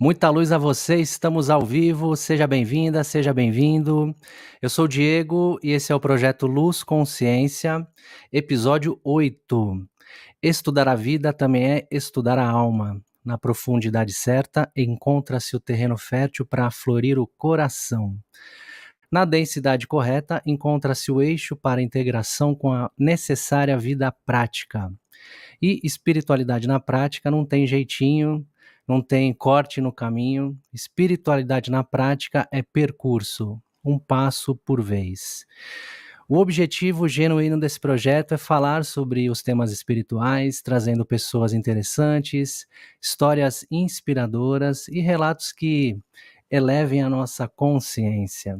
Muita luz a você, estamos ao vivo, seja bem-vinda, seja bem-vindo. Eu sou o Diego e esse é o projeto Luz Consciência, episódio 8. Estudar a vida também é estudar a alma. Na profundidade certa, encontra-se o terreno fértil para florir o coração. Na densidade correta, encontra-se o eixo para a integração com a necessária vida prática. E espiritualidade na prática não tem jeitinho, não tem corte no caminho. Espiritualidade na prática é percurso, um passo por vez. O objetivo genuíno desse projeto é falar sobre os temas espirituais, trazendo pessoas interessantes, histórias inspiradoras e relatos que elevem a nossa consciência.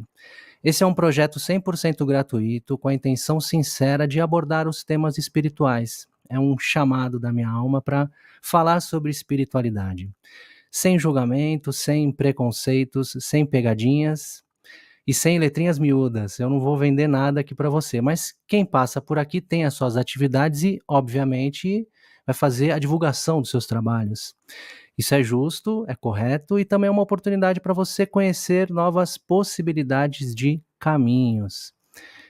Esse é um projeto 100% gratuito, com a intenção sincera de abordar os temas espirituais. É um chamado da minha alma para falar sobre espiritualidade. Sem julgamento, sem preconceitos, sem pegadinhas e sem letrinhas miúdas. Eu não vou vender nada aqui para você, mas quem passa por aqui tem as suas atividades e, obviamente, vai fazer a divulgação dos seus trabalhos. Isso é justo, é correto e também é uma oportunidade para você conhecer novas possibilidades de caminhos.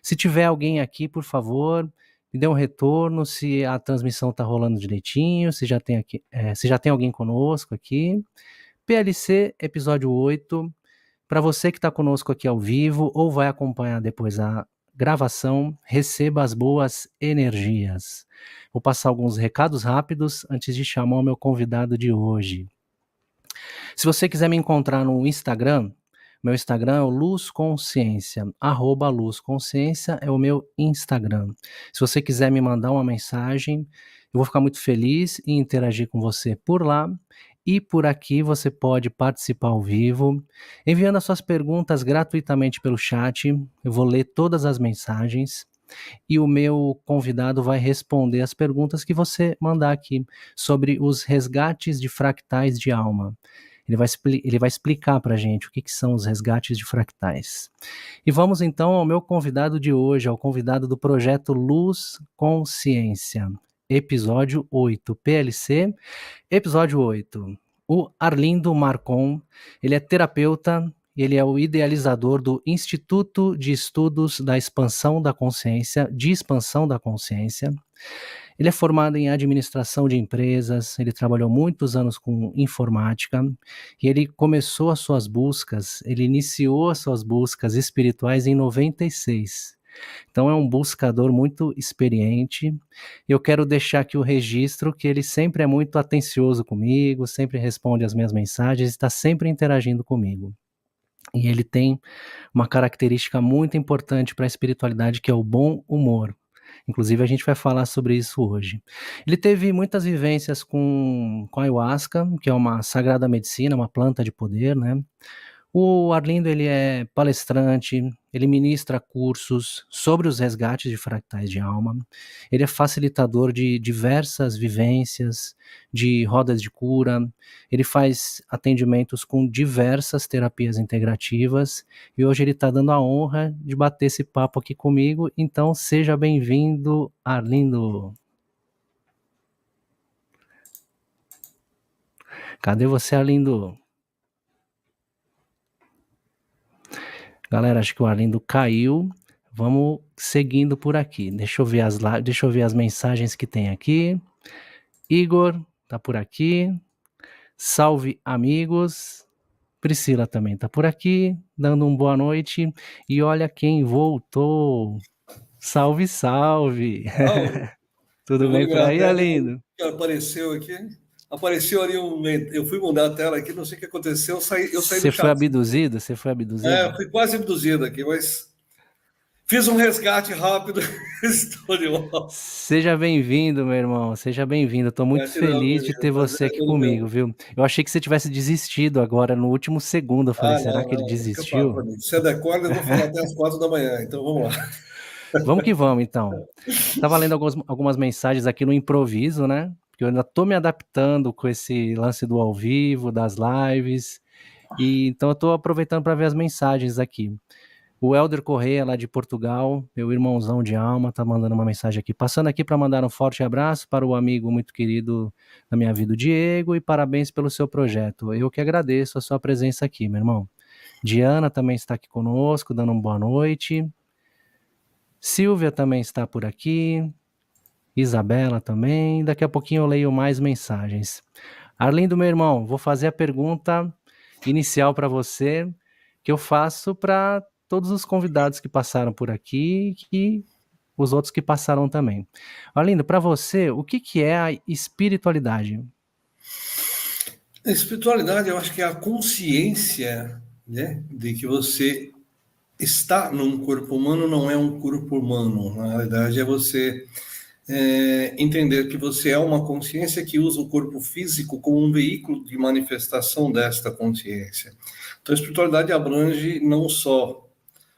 Se tiver alguém aqui, por favor, me dê um retorno se a transmissão está rolando direitinho, se já tem alguém conosco aqui. PLC, episódio 8. Para você que está conosco aqui ao vivo ou vai acompanhar depois a gravação, receba as boas energias. Vou passar alguns recados rápidos antes de chamar o meu convidado de hoje. Se você quiser me encontrar no Instagram, meu Instagram é o Luz Consciência, @Luz Consciência é o meu Instagram. Se você quiser me mandar uma mensagem, eu vou ficar muito feliz em interagir com você por lá. E por aqui você pode participar ao vivo, enviando as suas perguntas gratuitamente pelo chat. Eu vou ler todas as mensagens e o meu convidado vai responder as perguntas que você mandar aqui sobre os resgates de fractais de alma. Ele vai explicar para a gente o que são os resgates de fractais. E vamos então ao meu convidado de hoje, ao convidado do projeto Luz Consciência, episódio 8, PLC, episódio 8. O Arlindo Marcon, ele é terapeuta, ele é o idealizador do Instituto de Estudos da Expansão da Consciência, de Expansão da Consciência. Ele é formado em administração de empresas, ele trabalhou muitos anos com informática e ele começou as suas buscas, ele iniciou as suas buscas espirituais em 96. Então é um buscador muito experiente. Eu quero deixar aqui o registro que ele sempre é muito atencioso comigo, sempre responde as minhas mensagens, está sempre interagindo comigo. E ele tem uma característica muito importante para a espiritualidade, que é o bom humor. Inclusive, a gente vai falar sobre isso hoje. Ele teve muitas vivências com ayahuasca, que é uma sagrada medicina, uma planta de poder, né? O Arlindo, ele é palestrante, ele ministra cursos sobre os resgates de fractais de alma, ele é facilitador de diversas vivências, de rodas de cura, ele faz atendimentos com diversas terapias integrativas e hoje ele está dando a honra de bater esse papo aqui comigo, então seja bem-vindo, Arlindo. Cadê você, Arlindo? Galera, acho que o Arlindo caiu. Vamos seguindo por aqui. Deixa eu ver as mensagens que tem aqui. Igor tá por aqui. Salve, amigos. Priscila também tá por aqui, dando uma boa noite. E olha quem voltou. Salve, salve. Salve. Tudo Eu vou bem por liberar a aí, tela Arlindo? que apareceu aqui. Apareceu ali eu fui mudar a tela aqui, não sei o que aconteceu, eu saí do Você foi chat. abduzido? Você foi abduzido? Fui quase abduzido aqui, mas fiz um resgate rápido. Estou de volta. Seja bem-vindo, meu irmão. Seja bem-vindo. Estou muito Gratidão, feliz de querido. ter Prazer você é aqui todo comigo, meu. viu? Eu achei que você tivesse desistido agora no último segundo. Eu falei, será Não, que ele não, fica fácil para desistiu? mim. Se é acorda, eu vou falar até as 4 da manhã, então vamos lá. Vamos que vamos, então. Tava lendo algumas mensagens aqui no improviso, né? Porque eu ainda tô me adaptando com esse lance do ao vivo, das lives. E então eu tô aproveitando para ver as mensagens aqui. O Helder Correia, lá de Portugal, meu irmãozão de alma, tá mandando uma mensagem aqui. Passando aqui para mandar um forte abraço para o amigo muito querido da minha vida, o Diego, e parabéns pelo seu projeto. Eu que agradeço a sua presença aqui, meu irmão. Diana também está aqui conosco, dando uma boa noite. Silvia também está por aqui. Isabela também. Daqui a pouquinho eu leio mais mensagens. Arlindo, meu irmão, vou fazer a pergunta inicial para você, que eu faço para todos os convidados que passaram por aqui e os outros que passaram também. Arlindo, para você, o que é a espiritualidade? A espiritualidade, eu acho que é a consciência, né, de que você está num corpo humano, não é um corpo humano. Na realidade, é você entender que você é uma consciência que usa o corpo físico como um veículo de manifestação desta consciência. Então, a espiritualidade abrange não só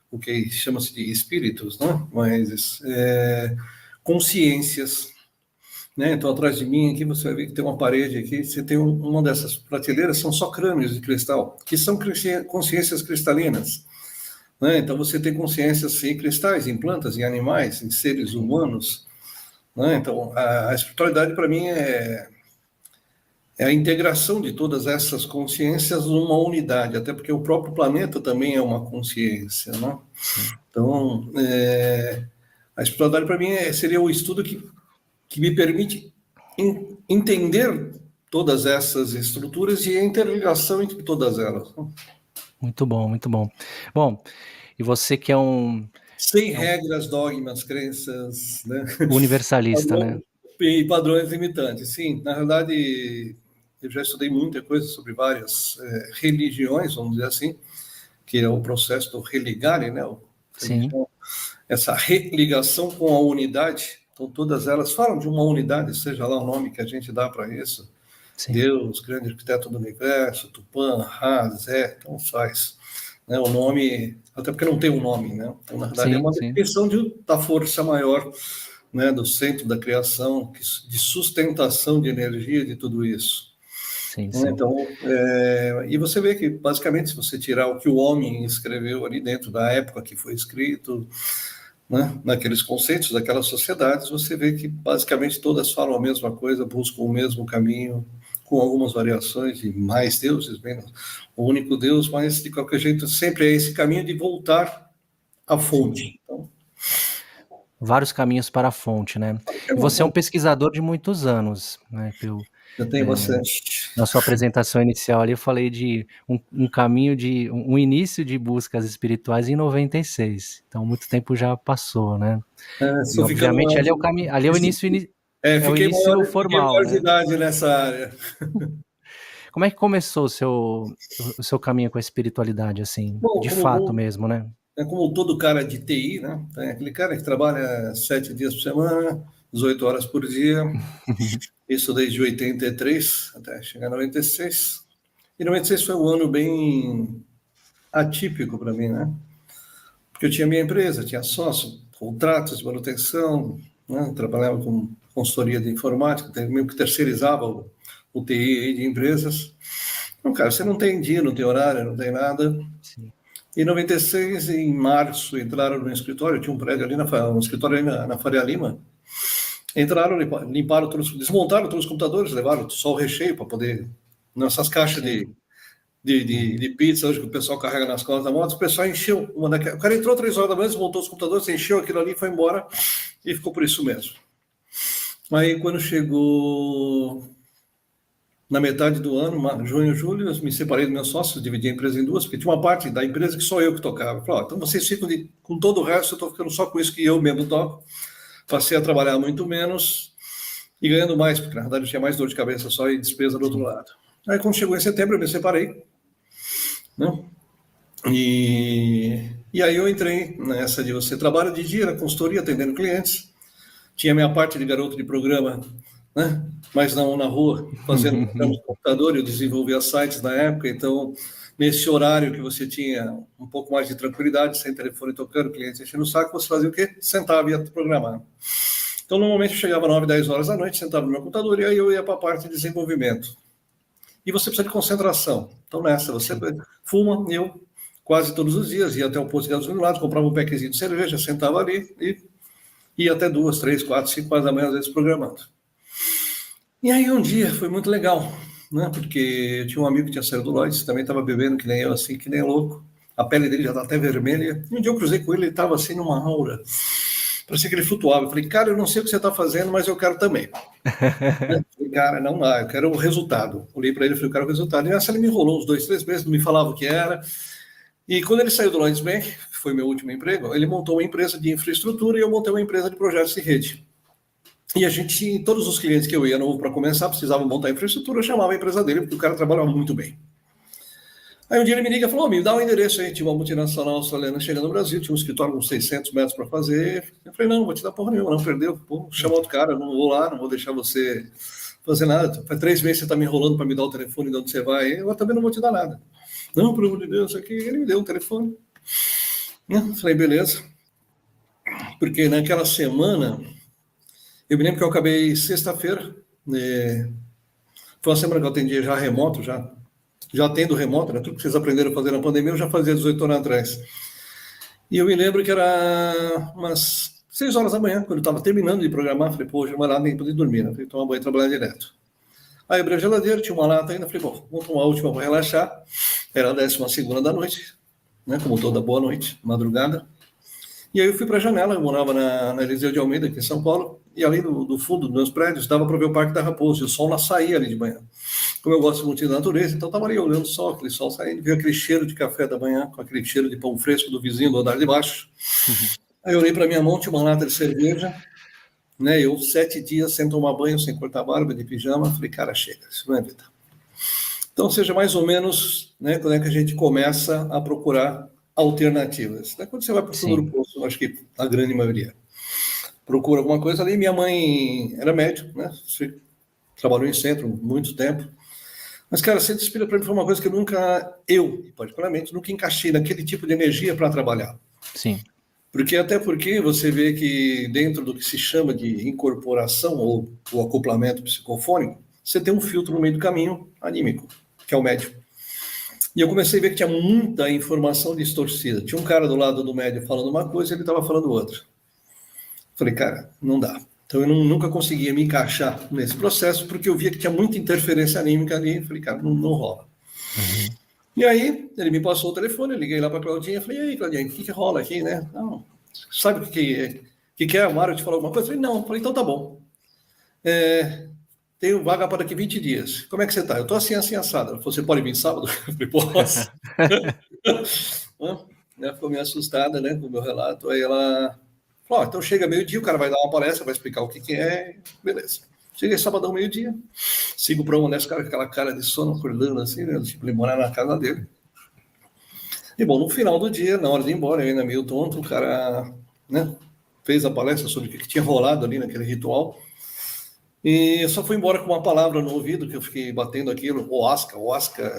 o que chama-se de espíritos, né? Mas consciências. Né? Então, atrás de mim aqui, você vai ver que tem uma parede aqui, você tem uma dessas prateleiras, são só crânios de cristal, que são consciências cristalinas. Né? Então, você tem consciências em cristais, em plantas, em animais, em seres humanos. Né? Então, a espiritualidade, para mim, é a integração de todas essas consciências numa unidade, até porque o próprio planeta também é uma consciência. Né? Então, a espiritualidade, para mim, seria o estudo que me permite entender todas essas estruturas e a interligação entre todas elas. Muito bom, muito bom. Bom, e você que é sem regras, dogmas, crenças, né? Universalista, né? E padrões limitantes. Sim, na verdade, eu já estudei muita coisa sobre várias religiões, vamos dizer assim, que é o processo do religare, né? Sim. Essa religação com a unidade. Então, todas elas falam de uma unidade, seja lá o nome que a gente dá para isso. Sim. Deus, grande arquiteto do universo, Tupã, Ra, Zé, então faz. Né, o nome, até porque não tem um nome, né? Então, na verdade, é uma definição da força maior, né, do centro da criação, de sustentação de energia de tudo isso. Sim. Então, e você vê que, basicamente, se você tirar o que o homem escreveu ali dentro da época que foi escrito, né, naqueles conceitos daquelas sociedades, você vê que, basicamente, todas falam a mesma coisa, buscam o mesmo caminho, com algumas variações de mais deuses, menos o único Deus, mas, de qualquer jeito, sempre é esse caminho de voltar à fonte. Então, vários caminhos para a fonte, né? E você é um pesquisador de muitos anos, né? Eu tenho bastante. Na sua apresentação inicial ali, eu falei de um caminho um início de buscas espirituais em 96. Então, muito tempo já passou, né? E, obviamente, ali é o caminho, ali é o início, é o início formal, fiquei maior de idade nessa área. Como é que começou o seu caminho com a espiritualidade, assim, de fato mesmo, né? É como todo cara de TI, né? Tem aquele cara que trabalha 7 dias por semana, 18 horas por dia. Isso desde 83 até chegar em 96. E 96 foi um ano bem atípico para mim, né? Porque eu tinha minha empresa, tinha sócio, contratos de manutenção, né? Trabalhava com consultoria de informática, meio que terceirizava o TI de empresas. Então, cara, você não tem dia, não tem horário, não tem nada. Sim. Em 96, em março, entraram no escritório, tinha um prédio ali, um escritório ali na Faria Lima. Entraram, limparam, desmontaram todos os computadores, levaram só o recheio para poder... Nessas caixas de pizza hoje que o pessoal carrega nas costas da moto, o pessoal encheu o cara entrou 3 horas da manhã, desmontou os computadores, encheu aquilo ali, foi embora e ficou por isso mesmo. Aí, quando chegou na metade do ano, junho, julho, eu me separei dos meus sócios, dividi a empresa em duas, porque tinha uma parte da empresa que só eu que tocava. Eu falei, então vocês ficam com todo o resto, eu estou ficando só com isso que eu mesmo toco. Passei a trabalhar muito menos e ganhando mais, porque na verdade eu tinha mais dor de cabeça só e despesa do outro lado. Aí, quando chegou em setembro, eu me separei. Né? E aí eu entrei nessa de você trabalha de dia na consultoria, atendendo clientes. Tinha minha parte de garoto de programa, né? Mas não na rua, fazendo programa de computador. Eu desenvolvia sites na época, então nesse horário que você tinha um pouco mais de tranquilidade, sem telefone tocando, clientes enchendo o saco, você fazia o quê? Sentava e ia programar. Então, normalmente, eu chegava 9, 10 horas da noite, sentava no meu computador e aí eu ia para a parte de desenvolvimento. E você precisa de concentração. Então, nessa, você fuma, eu quase todos os dias, ia até o posto de gasolina do lado, comprava um packzinho de cerveja, sentava ali e ia até 2, 3, 4, 5 horas da manhã, às vezes, programando. E aí um dia foi muito legal, né? Porque eu tinha um amigo que tinha saído do Lloyds, também estava bebendo que nem eu, assim, que nem louco. A pele dele já estava até vermelha. E um dia eu cruzei com ele, ele estava assim numa aura. Parecia que ele flutuava. Eu falei, cara, eu não sei o que você está fazendo, mas eu quero também. Eu falei, cara, não dá, eu quero o resultado. Olhei para ele e falei, eu quero o resultado. E nessa ele me enrolou uns 2, 3 meses, não me falava o que era. E quando ele saiu do Lloyds Bank, que foi meu último emprego, ele montou uma empresa de infraestrutura e eu montei uma empresa de projetos de rede. E a gente, todos os clientes que eu ia novo para começar, precisavam montar a infraestrutura, eu chamava a empresa dele, porque o cara trabalhava muito bem. Aí um dia ele me liga e falou, me dá um endereço aí, tinha uma multinacional australiana chegando no Brasil, tinha um escritório com 600 metros para fazer. Eu falei, não vou te dar porra nenhuma, não, perdeu. Pô, chama outro cara, não vou lá, não vou deixar você fazer nada. Faz 3 meses que você está me enrolando para me dar o telefone de onde você vai, eu também não vou te dar nada. Não, pelo amor de Deus, aqui ele me deu um telefone. Eu falei, beleza. Porque naquela semana, eu me lembro que eu acabei sexta-feira, foi uma semana que eu atendia já remoto, já tendo remoto, né? Tudo que vocês aprenderam a fazer na pandemia, eu já fazia 18 anos atrás. E eu me lembro que era umas 6 horas da manhã, quando eu estava terminando de programar, falei, pô, hoje não vai lá nem poder dormir, né? Falei, tomar banho e trabalhar direto. Aí eu abri a geladeira, tinha uma lata ainda, falei, bom, vamos tomar a última para relaxar. Era a 12ª da noite, né? Como toda boa noite, madrugada. E aí eu fui para a janela, eu morava na Eliseu de Almeida, aqui em São Paulo, e ali do fundo dos meus prédios dava para ver o Parque da Raposa, e o sol lá saía ali de manhã. Como eu gosto muito da natureza, então estava ali olhando o sol, aquele sol saindo, viu aquele cheiro de café da manhã, com aquele cheiro de pão fresco do vizinho do andar de baixo. Aí eu olhei para minha mão, tinha uma lata de cerveja, né? Eu 7 dias sem tomar banho, sem cortar barba, de pijama, falei, cara, chega, isso não é vida. Então, seja mais ou menos, né, quando é que a gente começa a procurar alternativas. Quando você vai para o fundo do poço, acho que a grande maioria procura alguma coisa ali. Minha mãe era médico, né? Trabalhou em centro muito tempo. Mas, cara, Centro Espírita para mim foi uma coisa que eu, particularmente, nunca encaixei naquele tipo de energia para trabalhar. Sim. Até porque você vê que dentro do que se chama de incorporação ou o acoplamento psicofônico, você tem um filtro no meio do caminho anímico, que é o médium. E eu comecei a ver que tinha muita informação distorcida. Tinha um cara do lado do médium falando uma coisa e ele estava falando outra. Falei, cara, não dá. Então eu nunca conseguia me encaixar nesse processo, porque eu via que tinha muita interferência anímica ali. Falei, cara, não rola. Uhum. E aí, ele me passou o telefone, eu liguei lá para a Claudinha, falei, e aí, Claudinha, o que rola aqui, né? Não, sabe o que é? O Mário te falou alguma coisa? Eu falei, não. Falei, então tá bom. Tenho vaga para daqui 20 dias. Como é que você tá? Eu tô assim, assado. Ela falou, você pode vir sábado? Eu falei, posso. Ela ficou meio assustada, né, com o meu relato. Aí ela falou, então chega meio-dia, o cara vai dar uma palestra, vai explicar o que é, beleza. Cheguei sabadão, meio-dia, sigo para uma dessas caras, aquela cara de sono, acordando assim, né, tipo, ele morar na casa dele. E bom, no final do dia, na hora de ir embora, eu ainda meio tonto, o cara, né, fez a palestra sobre o que tinha rolado ali naquele ritual. E eu só fui embora com uma palavra no ouvido, que eu fiquei batendo aquilo, Oasca.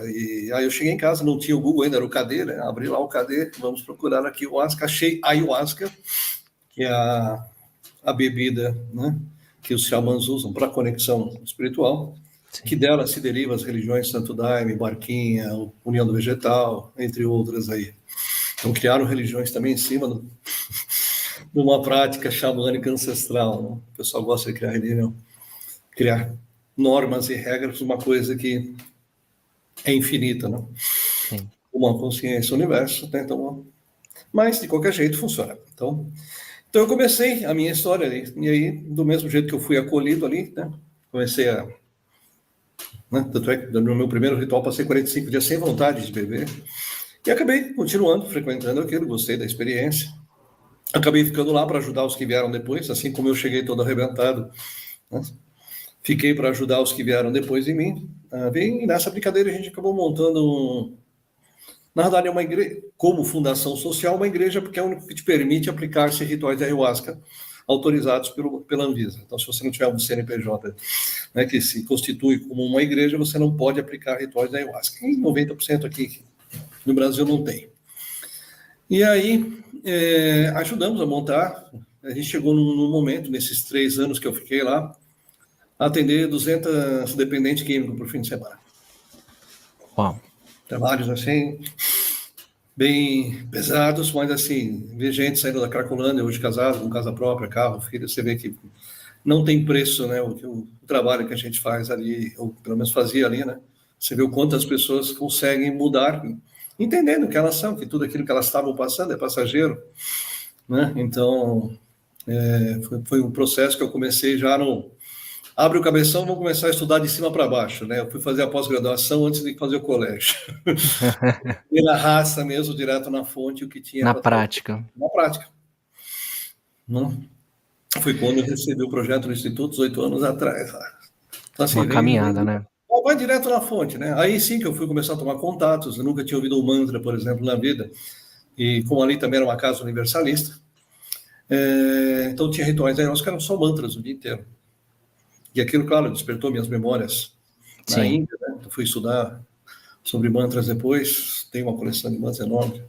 E aí eu cheguei em casa, não tinha o Google ainda, era o KD, né? Abri lá o KD, vamos procurar aqui o Oasca. Achei a ayahuasca, que é a bebida, né, que os xamãs usam para conexão espiritual. Sim. Que dela se deriva as religiões Santo Daime, Barquinha, União do Vegetal, entre outras aí. Então criaram religiões também em cima de uma prática xamânica ancestral. Né? O pessoal gosta de criar religião. Criar normas e regras, uma coisa que é infinita, né? Sim. Uma consciência, universo, né? Então, mas de qualquer jeito funciona. Então eu comecei a minha história ali, e aí, do mesmo jeito que eu fui acolhido ali, né? Comecei a... Né? Tanto é que no meu primeiro ritual passei 45 dias sem vontade de beber, e acabei continuando, frequentando aquilo, gostei da experiência. Acabei ficando lá para ajudar os que vieram depois, assim como eu cheguei todo arrebentado, né? Fiquei para ajudar os que vieram depois de mim. E nessa brincadeira a gente acabou montando, na verdade, uma igreja, como fundação social, uma igreja, porque é o único que te permite aplicar-se rituais de ayahuasca autorizados pela Anvisa. Então, se você não tiver um CNPJ, né, que se constitui como uma igreja, você não pode aplicar rituais de ayahuasca. E 90% aqui no Brasil não tem. E aí, ajudamos a montar. A gente chegou num momento, nesses 3 anos que eu fiquei lá, atender 200 dependentes químicos por fim de semana. Uau. Trabalhos assim, bem pesados, mas assim, ver gente saindo da Cracolândia, hoje casado, com casa própria, carro, filho, você vê que não tem preço, né? O trabalho que a gente faz ali, ou pelo menos fazia ali, né? Você vê o quanto as pessoas conseguem mudar, entendendo que elas são, que tudo aquilo que elas estavam passando é passageiro, né? Então, foi um processo que eu comecei já no. Abre o cabeção, vou começar a estudar de cima para baixo, né? Eu fui fazer a pós-graduação antes de fazer o colégio. E na raça mesmo, direto na fonte, o que tinha Na para trazer. prática. Na prática. Não? Foi quando eu recebi o projeto do Instituto, 18 anos atrás. Então, assim, Uma caminhada, né? vai direto na fonte, né? Aí sim que eu fui começar a tomar contatos. Eu nunca tinha ouvido um mantra, por exemplo, na vida. E como ali também era uma casa universalista, então tinha rituais aí, que eram só mantras o dia inteiro. E aquilo, claro, despertou minhas memórias na Sim. Índia, né? Eu fui estudar sobre mantras depois, tem uma coleção de mantras enorme.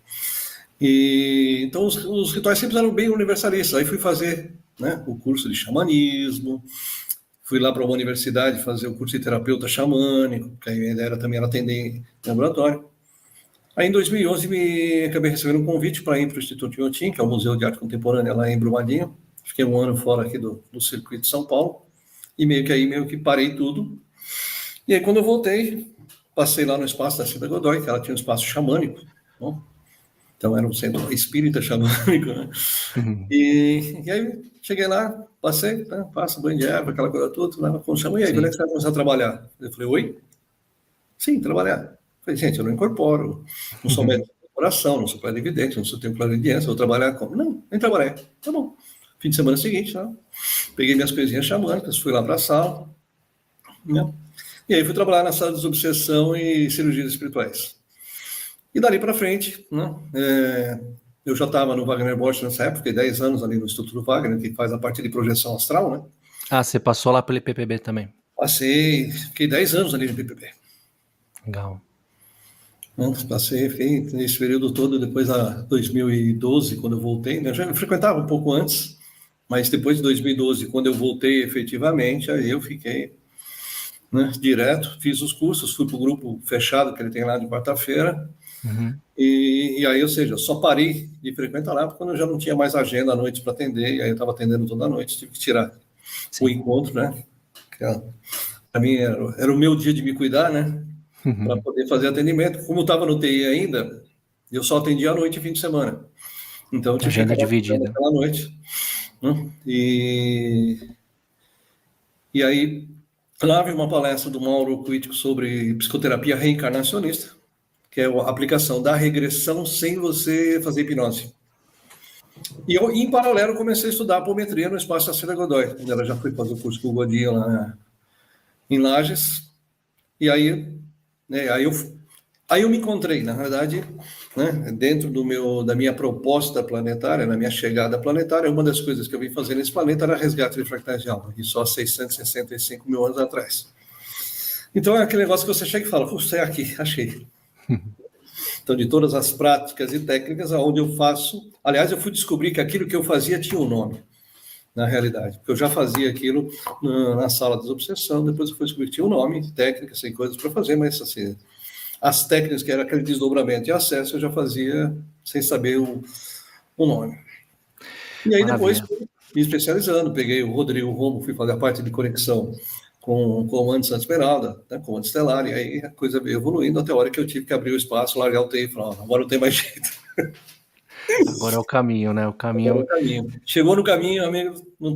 E então os rituais sempre eram bem universalistas. Aí fui fazer, né, o curso de xamanismo, fui lá para uma universidade fazer o curso de terapeuta xamânico, que a ideia era também atender em laboratório. Aí em 2011 acabei recebendo um convite para ir para o Instituto Inhotim, que é o Museu de Arte Contemporânea lá em Brumadinho. Fiquei um ano fora aqui do circuito de São Paulo e meio que parei tudo. E aí quando eu voltei, passei lá no espaço da Cida Godoy, que ela tinha um espaço xamânico, né? Então era um centro espírita xamânico, né? E aí cheguei lá, passei, né? Passa banho de erva, aquela coisa toda, lá com chama, e aí, quando é que você vai começar a trabalhar? Eu falei, oi? Sim, trabalhar. Eu falei, gente, eu não incorporo, não sou médico de coração, não sou clarividente, não sou tenho clarividência, vou trabalhar como? Não, nem trabalhei. Tá bom. Fim de semana seguinte, né? Peguei minhas coisinhas xamânicas, fui lá para a sala, né? E aí fui trabalhar na sala de desobsessão e cirurgias espirituais. E dali para frente, né? Eu já estava no Wagner Borges nessa época, fiquei 10 anos ali no Instituto Wagner, que faz a parte de projeção astral, né? Ah, você passou lá pelo IPPB também. Passei, fiquei 10 anos ali no PPP. Legal. Passei, fiquei nesse período todo, depois da 2012, quando eu voltei, né? Eu já frequentava um pouco antes, mas depois de 2012, quando eu voltei efetivamente, aí eu fiquei, né, direto, fiz os cursos, fui para o grupo fechado que ele tem lá de quarta-feira, e aí, ou seja, eu só parei de frequentar lá quando eu já não tinha mais agenda à noite para atender, e aí eu estava atendendo toda noite, tive que tirar o encontro, né? Para mim era o meu dia de me cuidar, né? Para poder fazer atendimento. Como eu estava no TI ainda, eu só atendia à noite e fim de semana. Então eu tive que Agenda acabar dividida. pela noite. Né? E aí, lá veio uma palestra do Mauro Crítico sobre psicoterapia reencarnacionista, que é a aplicação da regressão sem você fazer hipnose. E eu, em paralelo, comecei a estudar apometria no Espaço da Cida Godoy, onde ela já foi fazer o curso com o Godinho lá em Lages. E aí, né, aí eu me encontrei, na verdade, né, dentro da minha proposta planetária, na minha chegada planetária, uma das coisas que eu vim fazer nesse planeta era resgate de fractais de alma, e só 665 mil anos atrás. Então é aquele negócio que você chega e fala, puxa, é aqui, achei. Então, de todas as práticas e técnicas, aonde eu faço... Aliás, eu fui descobrir que aquilo que eu fazia tinha um nome, na realidade. Porque eu já fazia aquilo na sala de desobsessão, depois eu fui descobrir que tinha um nome, técnicas e coisas para fazer, mas assim, as técnicas que era aquele desdobramento e acesso, eu já fazia sem saber o nome. E aí depois fui me especializando, peguei o Rodrigo Romo, fui fazer a parte de conexão com o Comando Santa Esmeralda, né, Comando Estelar, e aí a coisa veio evoluindo até a hora que eu tive que abrir o espaço, largar o TI e falar, agora não tem mais jeito. Agora é o caminho, né? O Agora é caminho o caminho. Chegou no caminho, amigo, não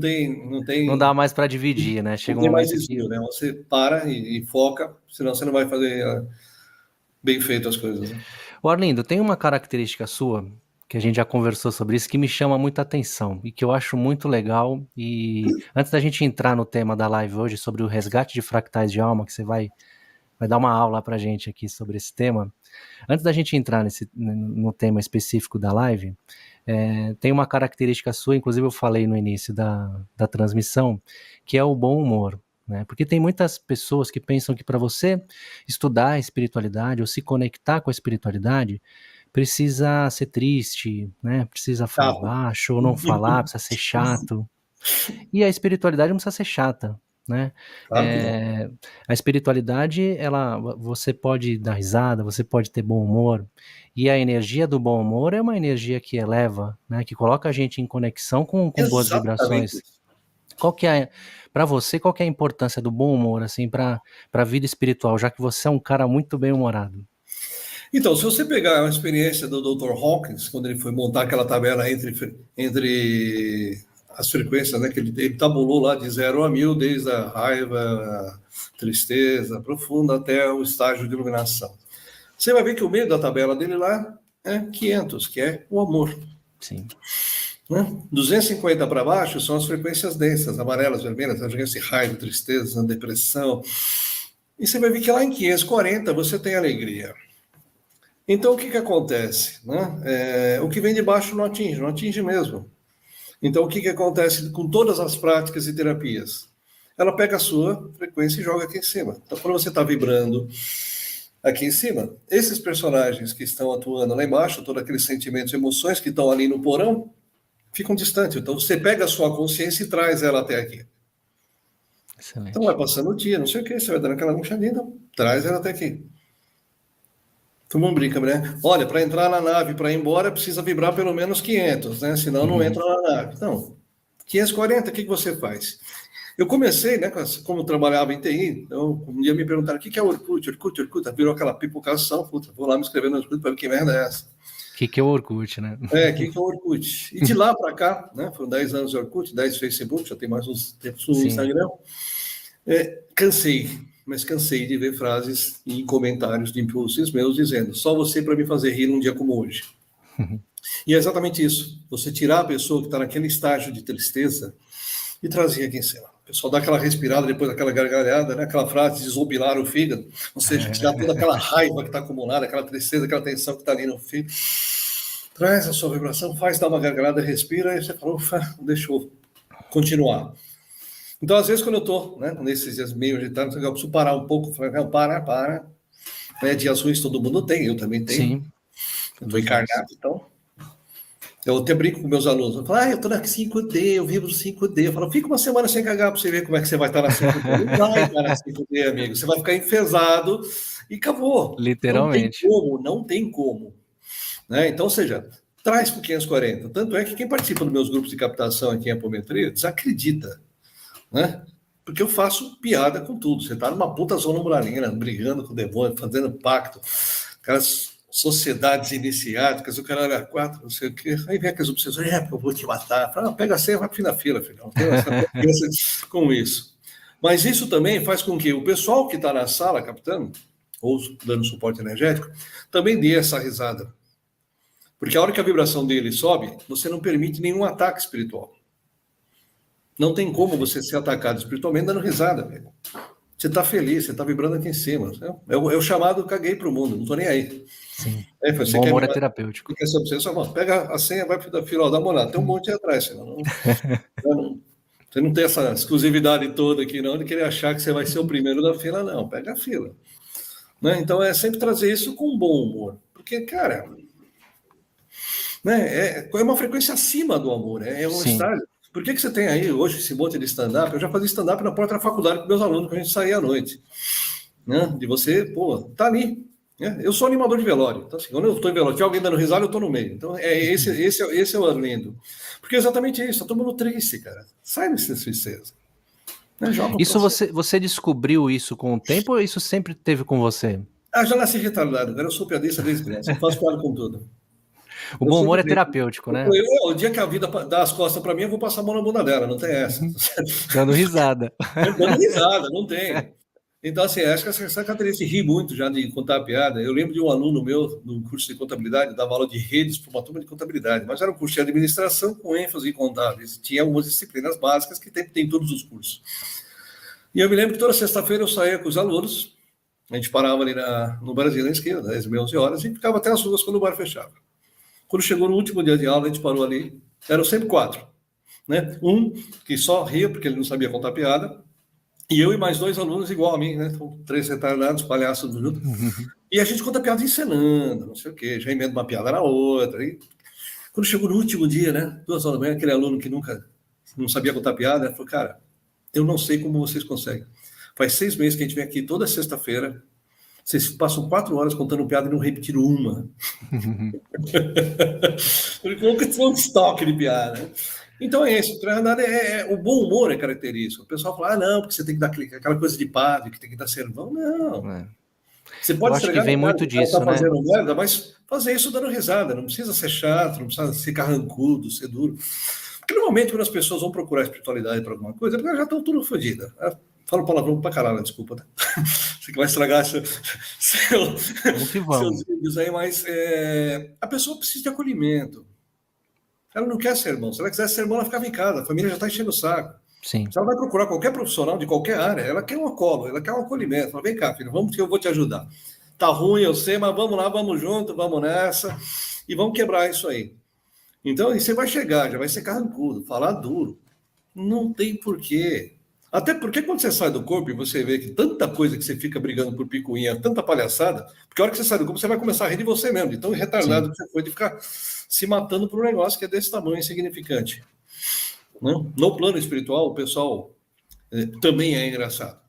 não dá mais para dividir, né? Chega um tem mais momento que... desvio, né? Você para e foca, senão você não vai fazer bem feito as coisas. Né? Ô Arlindo, tem uma característica sua, que a gente já conversou sobre isso, que me chama muita atenção e que eu acho muito legal. E antes da gente entrar no tema da live hoje, sobre o resgate de fractais de alma, que você vai dar uma aula pra gente aqui sobre esse tema. Antes da gente entrar no tema específico da live, tem uma característica sua, inclusive eu falei no início da transmissão, que é o bom humor. Né? Porque tem muitas pessoas que pensam que para você estudar a espiritualidade ou se conectar com a espiritualidade, precisa ser triste, né? Precisa falar baixo ou não falar, precisa ser chato. E a espiritualidade não precisa ser chata. né? Claro que não. A espiritualidade, você pode dar risada, você pode ter bom humor, e a energia do bom humor é uma energia que eleva, né? Que coloca a gente em conexão com boas Exatamente vibrações. isso. Para você, qual que é a importância do bom humor, assim, para a vida espiritual, já que você é um cara muito bem-humorado? Então, se você pegar a experiência do Dr. Hawkins, quando ele foi montar aquela tabela entre as frequências, né, que ele tabulou lá de 0 a 1000, desde a raiva, a tristeza profunda até o estágio de iluminação. Você vai ver que o meio da tabela dele lá é 500, que é o amor. Sim. Né? 250 para baixo são as frequências densas, amarelas, vermelhas, a gente raiva, tristeza, depressão. E você vai ver que lá em 540 você tem alegria. Então, o que acontece? Né? O que vem de baixo não atinge mesmo. Então, o que acontece com todas as práticas e terapias? Ela pega a sua frequência e joga aqui em cima. Então, quando você está vibrando aqui em cima, esses personagens que estão atuando lá embaixo, todos aqueles sentimentos e emoções que estão ali no porão, ficam distantes. Então, você pega a sua consciência e traz ela até aqui. Excelente. Então, vai passando o dia, não sei o que, você vai dando aquela murchadinha, então, traz ela até aqui. Todo mundo brinca, né? Olha, para entrar na nave, para ir embora, precisa vibrar pelo menos 500, né? Senão não entra na nave. Então, 540, o que você faz? Eu comecei, né, como eu trabalhava em TI, então um dia me perguntaram o que é Orkut, virou aquela pipocação, puta, vou lá me inscrever no Orkut para ver que merda é essa. O que é o Orkut, né? O que é o Orkut? E de lá para cá, né, foram 10 anos de Orkut, 10 de Facebook, já tem mais uns tempos no Instagram, cansei de ver frases e comentários de impulsos meus dizendo só você para me fazer rir num dia como hoje. E é exatamente isso. Você tirar a pessoa que está naquele estágio de tristeza e trazer aqui em cima. O pessoal dá aquela respirada depois daquela gargalhada, né? Aquela frase, desopilar o fígado, ou seja, tirar toda aquela raiva que está acumulada, aquela tristeza, aquela tensão que está ali no fígado. Traz a sua vibração, dá uma gargalhada, respira, e você fala, ufa, deixa eu continuar. Então, às vezes, quando eu estou, né, nesses dias meio agitados, eu preciso parar um pouco, falar, não, para. Dias ruins todo mundo tem, eu também tenho. Sim. Eu estou encarnado, então. Eu até brinco com meus alunos. Eu falo, eu estou na 5D, eu vibro 5D. Eu falo, fica uma semana sem cagar para você ver como é que você vai estar na 5D. Não vai estar na 5D, amigo. Você vai ficar enfesado e acabou. Literalmente. Não tem como. Né? Então, ou seja, traz para o 540. Tanto é que quem participa dos meus grupos de captação aqui em apometria desacredita. Né? Porque eu faço piada com tudo. Você está numa puta zona muralina, brigando com o demônio, fazendo pacto, aquelas sociedades iniciáticas, o cara era 4, não sei o quê. Aí vem aquelas obsessões, porque eu vou te matar. Fala, pega a senha, vai para a fila, filho. Não tem essa confiança com isso. Mas isso também faz com que o pessoal que está na sala captando, ou dando suporte energético, também dê essa risada. Porque a hora que a vibração dele sobe, você não permite nenhum ataque espiritual. Não tem como você ser atacado espiritualmente dando risada, velho. Você está feliz, você está vibrando aqui em cima. É o chamado caguei para o mundo, não estou nem aí. Sim. Você Bom quer humor é terapêutico. Quer ser obsessão? Pega a senha, vai para a fila, dá uma olhada. Tem um monte aí atrás, senão você não tem essa exclusividade toda aqui, não, de querer achar que você vai ser o primeiro da fila, não. Pega a fila. Né? Então, é sempre trazer isso com bom humor. Porque, cara, né, é uma frequência acima do amor. É um estágio. Por que você tem aí hoje esse monte de stand-up? Eu já fazia stand-up na porta da faculdade com meus alunos, quando a gente saía à noite. Né? De você, tá ali. Né? Eu sou animador de velório. Então, assim, quando eu estou em velório, tem alguém dando risada, eu estou no meio. Então, esse é o lindo. Porque é exatamente isso. Está todo mundo triste, cara. Sai dessa tristeza. Né? Isso você descobriu isso com o tempo ou isso sempre teve com você? Já nasci retardado. Agora eu sou piadista desde criança. Eu faço piada com tudo. O bom humor é terapêutico, né? O dia que a vida dá as costas para mim, eu vou passar a mão na bunda dela, não tem essa. Dando risada. Dando risada, não tem. Então, assim, acho que essa característica ri muito já de contar piada. Eu lembro de um aluno meu, no curso de contabilidade, dava aula de redes para uma turma de contabilidade, mas era um curso de administração com ênfase em contábeis. Tinha algumas disciplinas básicas que tem todos os cursos. E eu me lembro que toda sexta-feira eu saía com os alunos, a gente parava ali no Brasil, na esquina, 10, 11 horas, e ficava até as 2 quando o bar fechava. Quando chegou no último dia de aula, a gente parou ali, eram sempre 4. Né? Um que só ria porque ele não sabia contar piada, e eu e mais 2 alunos igual a mim, né? 3 retardados, palhaços do junto. E a gente conta piada encenando, não sei o quê, já emenda uma piada na outra. E quando chegou no último dia, né? 2 horas da manhã, aquele aluno que nunca não sabia contar piada, falou, cara, Eu não sei como vocês conseguem. Faz 6 meses que a gente vem aqui toda sexta-feira. Vocês passam 4 horas contando piada e não repetiram uma. Como que um estoque de piada, né? Então é isso. O bom humor é característico. O pessoal fala, não, porque você tem que dar aquela coisa de padre, que tem que dar sermão. Não. É. Você Eu pode acho que estragar vem a piada, muito o cara disso, tá né? fazendo merda, mas fazer isso dando risada. Não precisa ser chato, não precisa ser carrancudo, ser duro. Porque normalmente quando as pessoas vão procurar espiritualidade para alguma coisa, é porque elas já estão tudo fodidas. Falo palavrão pra caralho, desculpa. Tá? Você que vai estragar Vamos que seus vamos. vídeos aí, mas a pessoa precisa de acolhimento. Ela não quer sermão. Se ela quiser sermão, ela ficava em casa. A família já está enchendo o saco. Sim. Se ela vai procurar qualquer profissional de qualquer área, ela quer um colo, ela quer um acolhimento. Fala, vem cá, filho, vamos que eu vou te ajudar. Tá ruim, eu sei, mas vamos lá, vamos junto, vamos nessa e vamos quebrar isso aí. Então, e você vai chegar, já vai ser carrancudo, falar duro. Não tem porquê. Até porque quando você sai do corpo e você vê que tanta coisa que você fica brigando por picuinha, tanta palhaçada, porque a hora que você sai do corpo, você vai começar a rir de você mesmo, de tão retardado que você foi de ficar se matando por um negócio que é desse tamanho, insignificante. Não? No plano espiritual, o pessoal também é engraçado.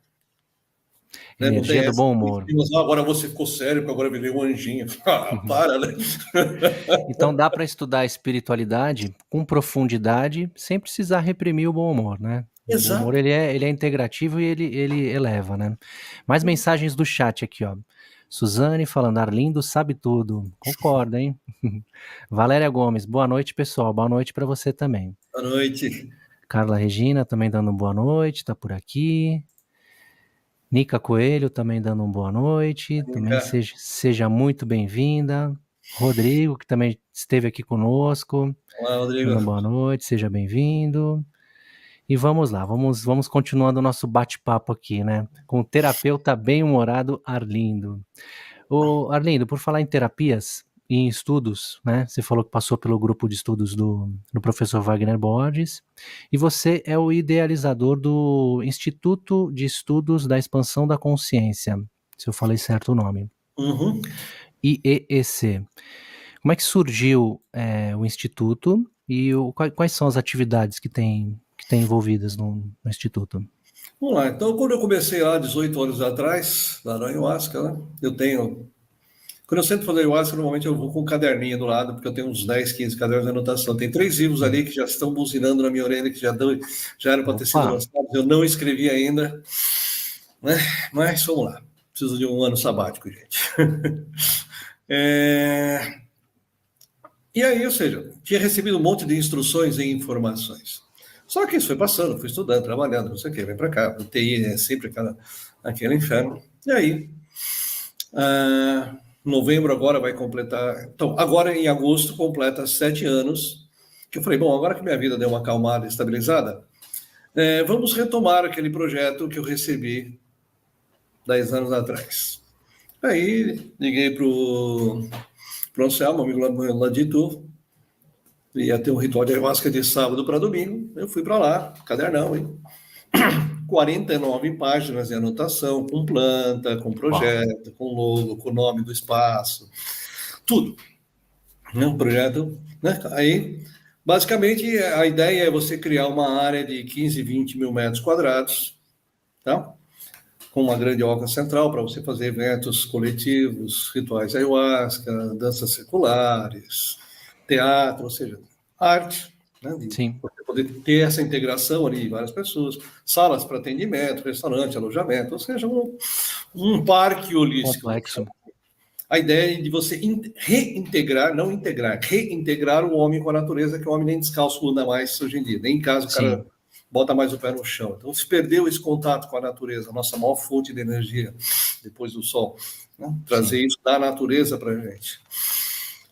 Né? Não tem Energia do essa. bom humor. Agora você ficou sério, porque agora virei um anjinho. Ah, para, né? Então dá para estudar a espiritualidade com profundidade, sem precisar reprimir o bom humor, né? O bom humor Exato. ele é integrativo e ele eleva, né? Mais mensagens do chat aqui, ó. Suzane falando, Arlindo sabe tudo. Concorda, hein? Valéria Gomes, boa noite, pessoal. Boa noite para você também. Boa noite. Carla Regina também dando boa noite, tá por aqui. Nica Coelho também dando uma boa noite. Também seja muito bem-vinda. Rodrigo, que também esteve aqui conosco. Olá, Rodrigo. Dando boa noite, seja bem-vindo. E vamos lá, vamos continuando o nosso bate-papo aqui, né? Com o terapeuta bem-humorado Arlindo. Ô, Arlindo, por falar em terapias e em estudos, né? Você falou que passou pelo grupo de estudos do professor Wagner Borges, e você é o idealizador do Instituto de Estudos da Expansão da Consciência, se eu falei certo o nome. Uhum. IEEC. Como é que surgiu o Instituto e quais são as atividades que tem envolvidas no Instituto? Vamos lá. Então, quando eu comecei lá 18 anos atrás, lá no Ayahuasca, né? Quando eu sempre fazer ayahuasca, normalmente eu vou com um caderninho do lado, porque eu tenho uns 10, 15 cadernos de anotação. Tem 3 livros ali que já estão buzinando na minha orelha, que já eram para ter sido lançados. Eu não escrevi ainda, né? Mas vamos lá. Preciso de um ano sabático, gente. E aí, ou seja, tinha recebido um monte de instruções e informações. Só que isso foi passando, fui estudando, trabalhando, não sei o quê, vem para cá. O TI é sempre aquele inferno. E aí, novembro agora vai completar. Então, agora em agosto completa 7 anos. Que eu falei, bom, agora que minha vida deu uma acalmada, estabilizada, vamos retomar aquele projeto que eu recebi 10 anos atrás. Aí liguei para o Anselmo, amigo lá de Itu, ia ter um ritual de ayahuasca de sábado para domingo. Eu fui para lá, cadernão, hein? 49 páginas de anotação, com planta, com projeto, com logo, com o nome do espaço, tudo. Um projeto, né? Aí, basicamente, a ideia é você criar uma área de 15, 20 mil metros quadrados, tá? Com uma grande oca central para você fazer eventos coletivos, rituais ayahuasca, danças seculares, teatro, ou seja, arte, né? Sim. Você poder ter essa integração ali, várias pessoas, salas para atendimento, restaurante, alojamento, ou seja, um parque holístico. Complexo. A ideia de você reintegrar, não integrar, reintegrar o homem com a natureza, que o homem nem descalço anda mais hoje em dia, nem em casa o cara bota mais o pé no chão. Então, se perdeu esse contato com a natureza, a nossa maior fonte de energia, depois do sol, né? Trazer isso da natureza para a gente.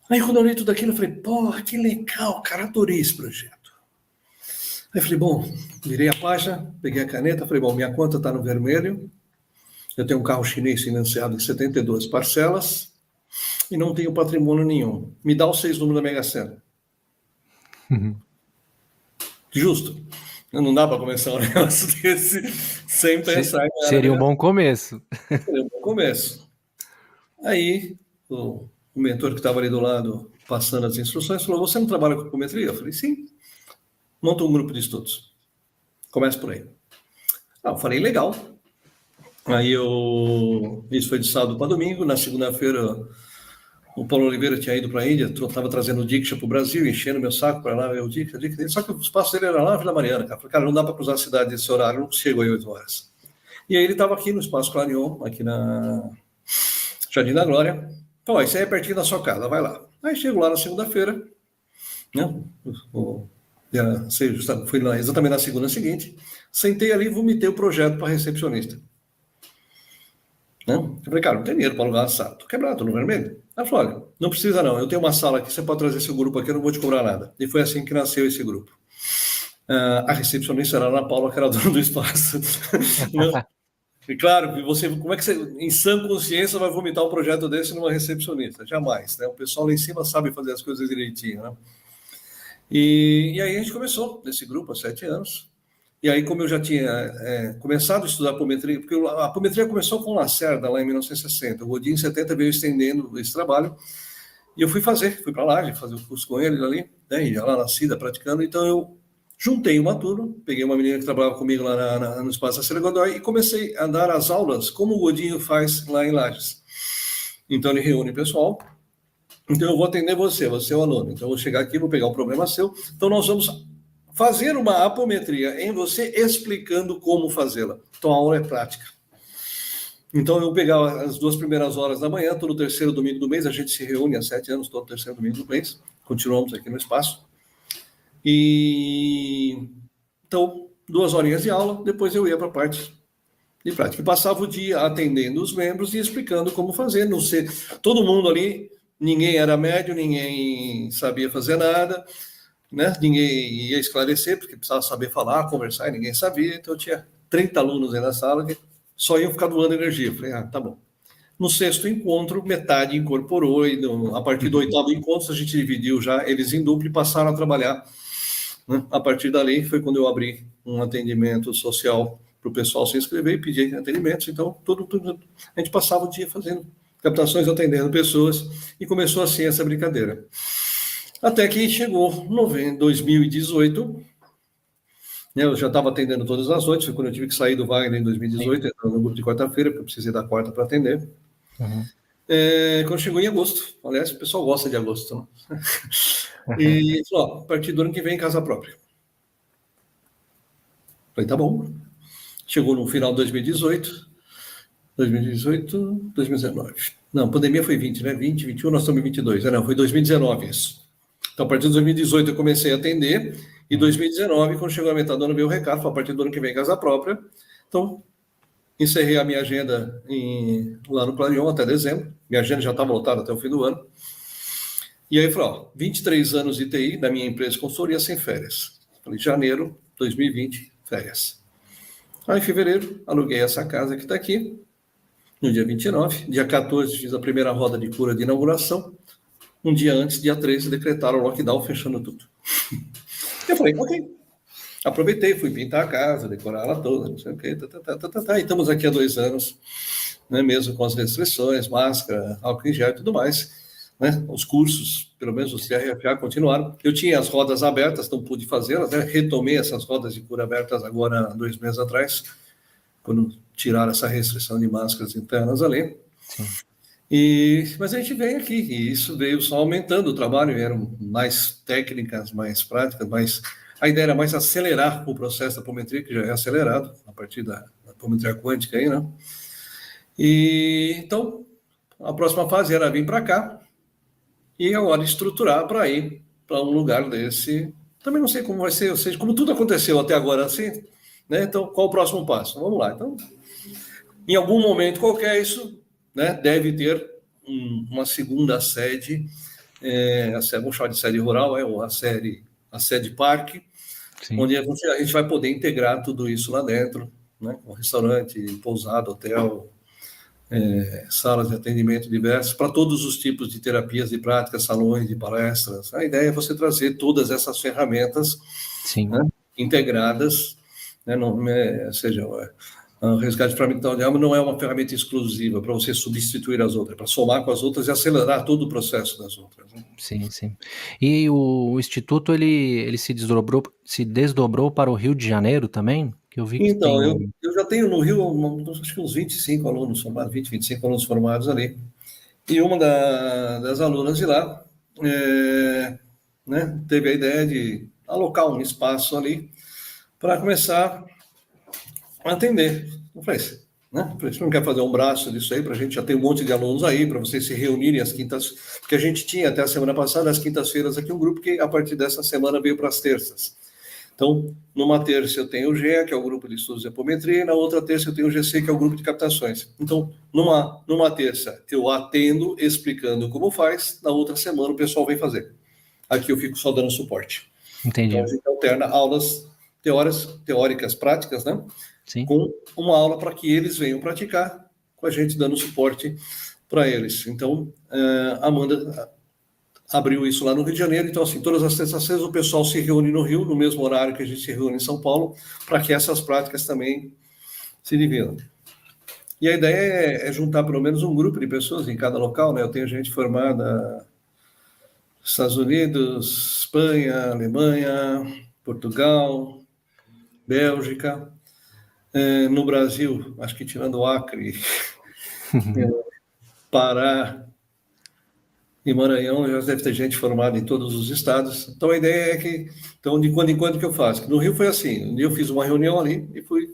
Aí, quando eu li tudo aquilo, eu falei, porra, que legal, cara, adorei esse projeto. Aí eu falei, bom, virei a página, peguei a caneta, falei, bom, minha conta está no vermelho, eu tenho um carro chinês financiado em 72 parcelas e não tenho patrimônio nenhum. Me dá os 6 números da Mega Sena. Justo. Não dá para começar um negócio desse sem pensar em seria um bom começo. Seria um bom começo. Aí, o mentor que estava ali do lado, passando as instruções, falou, você não trabalha com acupuntura? Eu falei, sim. Monta um grupo de estudos. Começa por aí. Eu falei, legal. Aí isso foi de sábado para domingo. Na segunda-feira, o Paulo Oliveira tinha ido para a Índia, estava trazendo o Diksha para o Brasil, enchendo meu saco para lá ver o Diksha. Só que o espaço dele era lá na Vila Mariana, cara. Falei, cara, não dá para cruzar a cidade nesse horário, não chego aí 8 horas. E aí ele estava aqui no Espaço Clarion, aqui na Jardim da Glória. Então, isso aí é pertinho da sua casa, vai lá. Aí chego lá na segunda-feira, né? Fui lá exatamente na segunda seguinte, sentei ali e vomitei o projeto para recepcionista. Eu falei, cara, não tem dinheiro para alugar a sala, tô quebrado, tô no vermelho. Ela falou, olha, não precisa não, eu tenho uma sala aqui, você pode trazer seu grupo aqui, eu não vou te cobrar nada. E foi assim que nasceu esse grupo. A recepcionista era a Ana Paula, que era a dona do espaço. E claro, como é que você, em sã consciência, vai vomitar um projeto desse numa recepcionista? Jamais, né? O pessoal lá em cima sabe fazer as coisas direitinho, né? E aí a gente começou nesse grupo há 7 anos. E aí, como eu já tinha começado a estudar apometria, porque a apometria começou com o Lacerda, lá em 1960. O Godin, em 70, veio estendendo esse trabalho. E eu fui para lá, fazer o curso com ele ali, né? Já lá na CIDA, praticando. Então, eu juntei uma turma, peguei uma menina que trabalhava comigo lá no Espaço da Cera Godoy e comecei a dar as aulas, como o Godinho faz lá em Lages. Então, ele reúne o pessoal. Então, eu vou atender você é o aluno. Então, eu vou chegar aqui, vou pegar um problema seu. Então, nós vamos fazer uma apometria em você, explicando como fazê-la. Então, a aula é prática. Então, eu pegava as 2 primeiras horas da manhã, todo terceiro domingo do mês, a gente se reúne há 7 anos, todo terceiro domingo do mês, continuamos aqui no espaço. E então, 2 horinhas de aula, depois eu ia para a parte de prática. E passava o dia atendendo os membros e explicando como fazer. Não sei, todo mundo ali, ninguém era médio, ninguém sabia fazer nada, né? Ninguém ia esclarecer, porque precisava saber falar, conversar, e ninguém sabia. Então, eu tinha 30 alunos aí na sala que só iam ficar doando energia. Eu falei, tá bom. No 6º encontro, metade incorporou, e a partir do 8º encontro, a gente dividiu já eles em duplo e passaram a trabalhar. Né? A partir dali, foi quando eu abri um atendimento social para o pessoal se inscrever e pedir atendimentos. Então, a gente passava o dia fazendo captações, atendendo pessoas, e começou assim essa brincadeira. Até que chegou 2018, eu já estava atendendo todas as noites, foi quando eu tive que sair do Wagner em 2018, no grupo de quarta-feira, porque eu precisei da quarta para atender. Uhum. Quando chegou em agosto, aliás, o pessoal gosta de agosto, né? E falou, a partir do ano que vem, casa própria. Falei, tá bom. Chegou no final de 2018, 2019. Não, a pandemia foi 20, né? 20, 21, nós estamos em 22. Não, foi 2019 isso. Então, a partir de 2018 eu comecei a atender, e 2019, quando chegou a metadona, veio o recado, falou, a partir do ano que vem, casa própria. Então, encerrei a minha agenda lá no Clarion até dezembro. Minha agenda já estava lotada até o fim do ano. E aí, falou, 23 anos de TI da minha empresa consultoria sem férias. Falei, janeiro 2020, férias. Aí, em fevereiro, aluguei essa casa que está aqui, no dia 29. Dia 14, fiz a primeira roda de cura de inauguração. Um dia antes, dia 13, decretaram o lockdown, fechando tudo. Eu falei, ok. Aproveitei, fui pintar a casa, decorar ela toda, não sei o quê. E estamos aqui há 2 anos, né, mesmo com as restrições, máscara, álcool em gel e tudo mais. Né? Os cursos, pelo menos os CRFA, continuaram. Eu tinha as rodas abertas, não pude fazê-las, né? Retomei essas rodas de cura abertas agora, 2 meses atrás, quando tiraram essa restrição de máscaras internas ali. Sim. Mas a gente vem aqui, e isso veio só aumentando o trabalho, eram mais técnicas, mais práticas, a ideia era mais acelerar o processo da apometria, que já é acelerado, a partir da apometria quântica aí, né? Então, a próxima fase era vir para cá, e agora estruturar para ir para um lugar desse. Também não sei como vai ser, ou seja, como tudo aconteceu até agora assim, né? Então, qual o próximo passo? Vamos lá. Então, em algum momento qualquer, isso, né, deve ter uma segunda sede, vamos chamar de sede rural, ou a sede parque, sim, onde a gente vai poder integrar tudo isso lá dentro, né, com restaurante, pousada, hotel, salas de atendimento diversas, para todos os tipos de terapias de prática, salões de palestras. A ideia é você trazer todas essas ferramentas, né, integradas, né, ou seja, o resgate fragmental de alma não é uma ferramenta exclusiva para você substituir as outras, para somar com as outras e acelerar todo o processo das outras. Né? Sim, sim. E o Instituto, ele se desdobrou para o Rio de Janeiro também? Que eu vi que Então, tem... eu já tenho no Rio, acho que uns 25 alunos formados, 20, 25 alunos formados ali. E uma das alunas de lá, né, teve a ideia de alocar um espaço ali para começar a atender. Eu falei, né? Você não quer fazer um braço disso aí para a gente já tem um monte de alunos aí para vocês se reunirem às quintas, porque a gente tinha até a semana passada às quintas-feiras aqui um grupo que a partir dessa semana veio para as terças. Então, numa terça eu tenho o GEA, que é o grupo de estudos de apometria, e na outra terça eu tenho o GC, que é o grupo de captações. Então, numa terça eu atendo explicando como faz, na outra semana o pessoal vem fazer. Aqui eu fico só dando suporte. Entendi. Então, a gente alterna aulas teóricas, práticas, né? Sim. Com uma aula para que eles venham praticar, com a gente dando suporte para eles. Então, a Amanda abriu isso lá no Rio de Janeiro, então assim, todas as terças-feiras o pessoal se reúne no Rio, no mesmo horário que a gente se reúne em São Paulo, para que essas práticas também se dividam. E a ideia é juntar pelo menos um grupo de pessoas em cada local, né? Eu tenho gente formada nos Estados Unidos, Espanha, Alemanha, Portugal, Bélgica, no Brasil, acho que tirando o Acre, Pará e Maranhão, já deve ter gente formada em todos os estados. Então a ideia é que, então de quando em quando que eu faço? No Rio foi assim, um dia eu fiz uma reunião ali e fui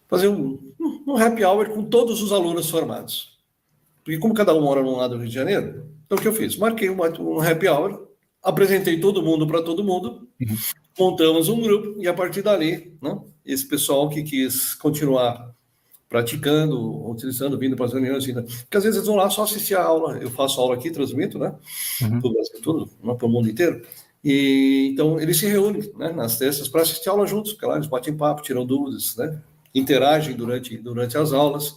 fazer um happy hour com todos os alunos formados. Porque como cada um mora num lado do Rio de Janeiro, então o que eu fiz? Marquei um happy hour, apresentei todo mundo para todo mundo, montamos um grupo e a partir dali, né, esse pessoal que quis continuar praticando, utilizando, vindo para as reuniões, porque às vezes eles vão lá só assistir a aula, eu faço aula aqui, transmito, né, para o Brasil todo, para o mundo inteiro, e então eles se reúnem, né, nas terças para assistir a aula juntos, porque lá eles batem papo, tiram dúvidas, né, interagem durante as aulas,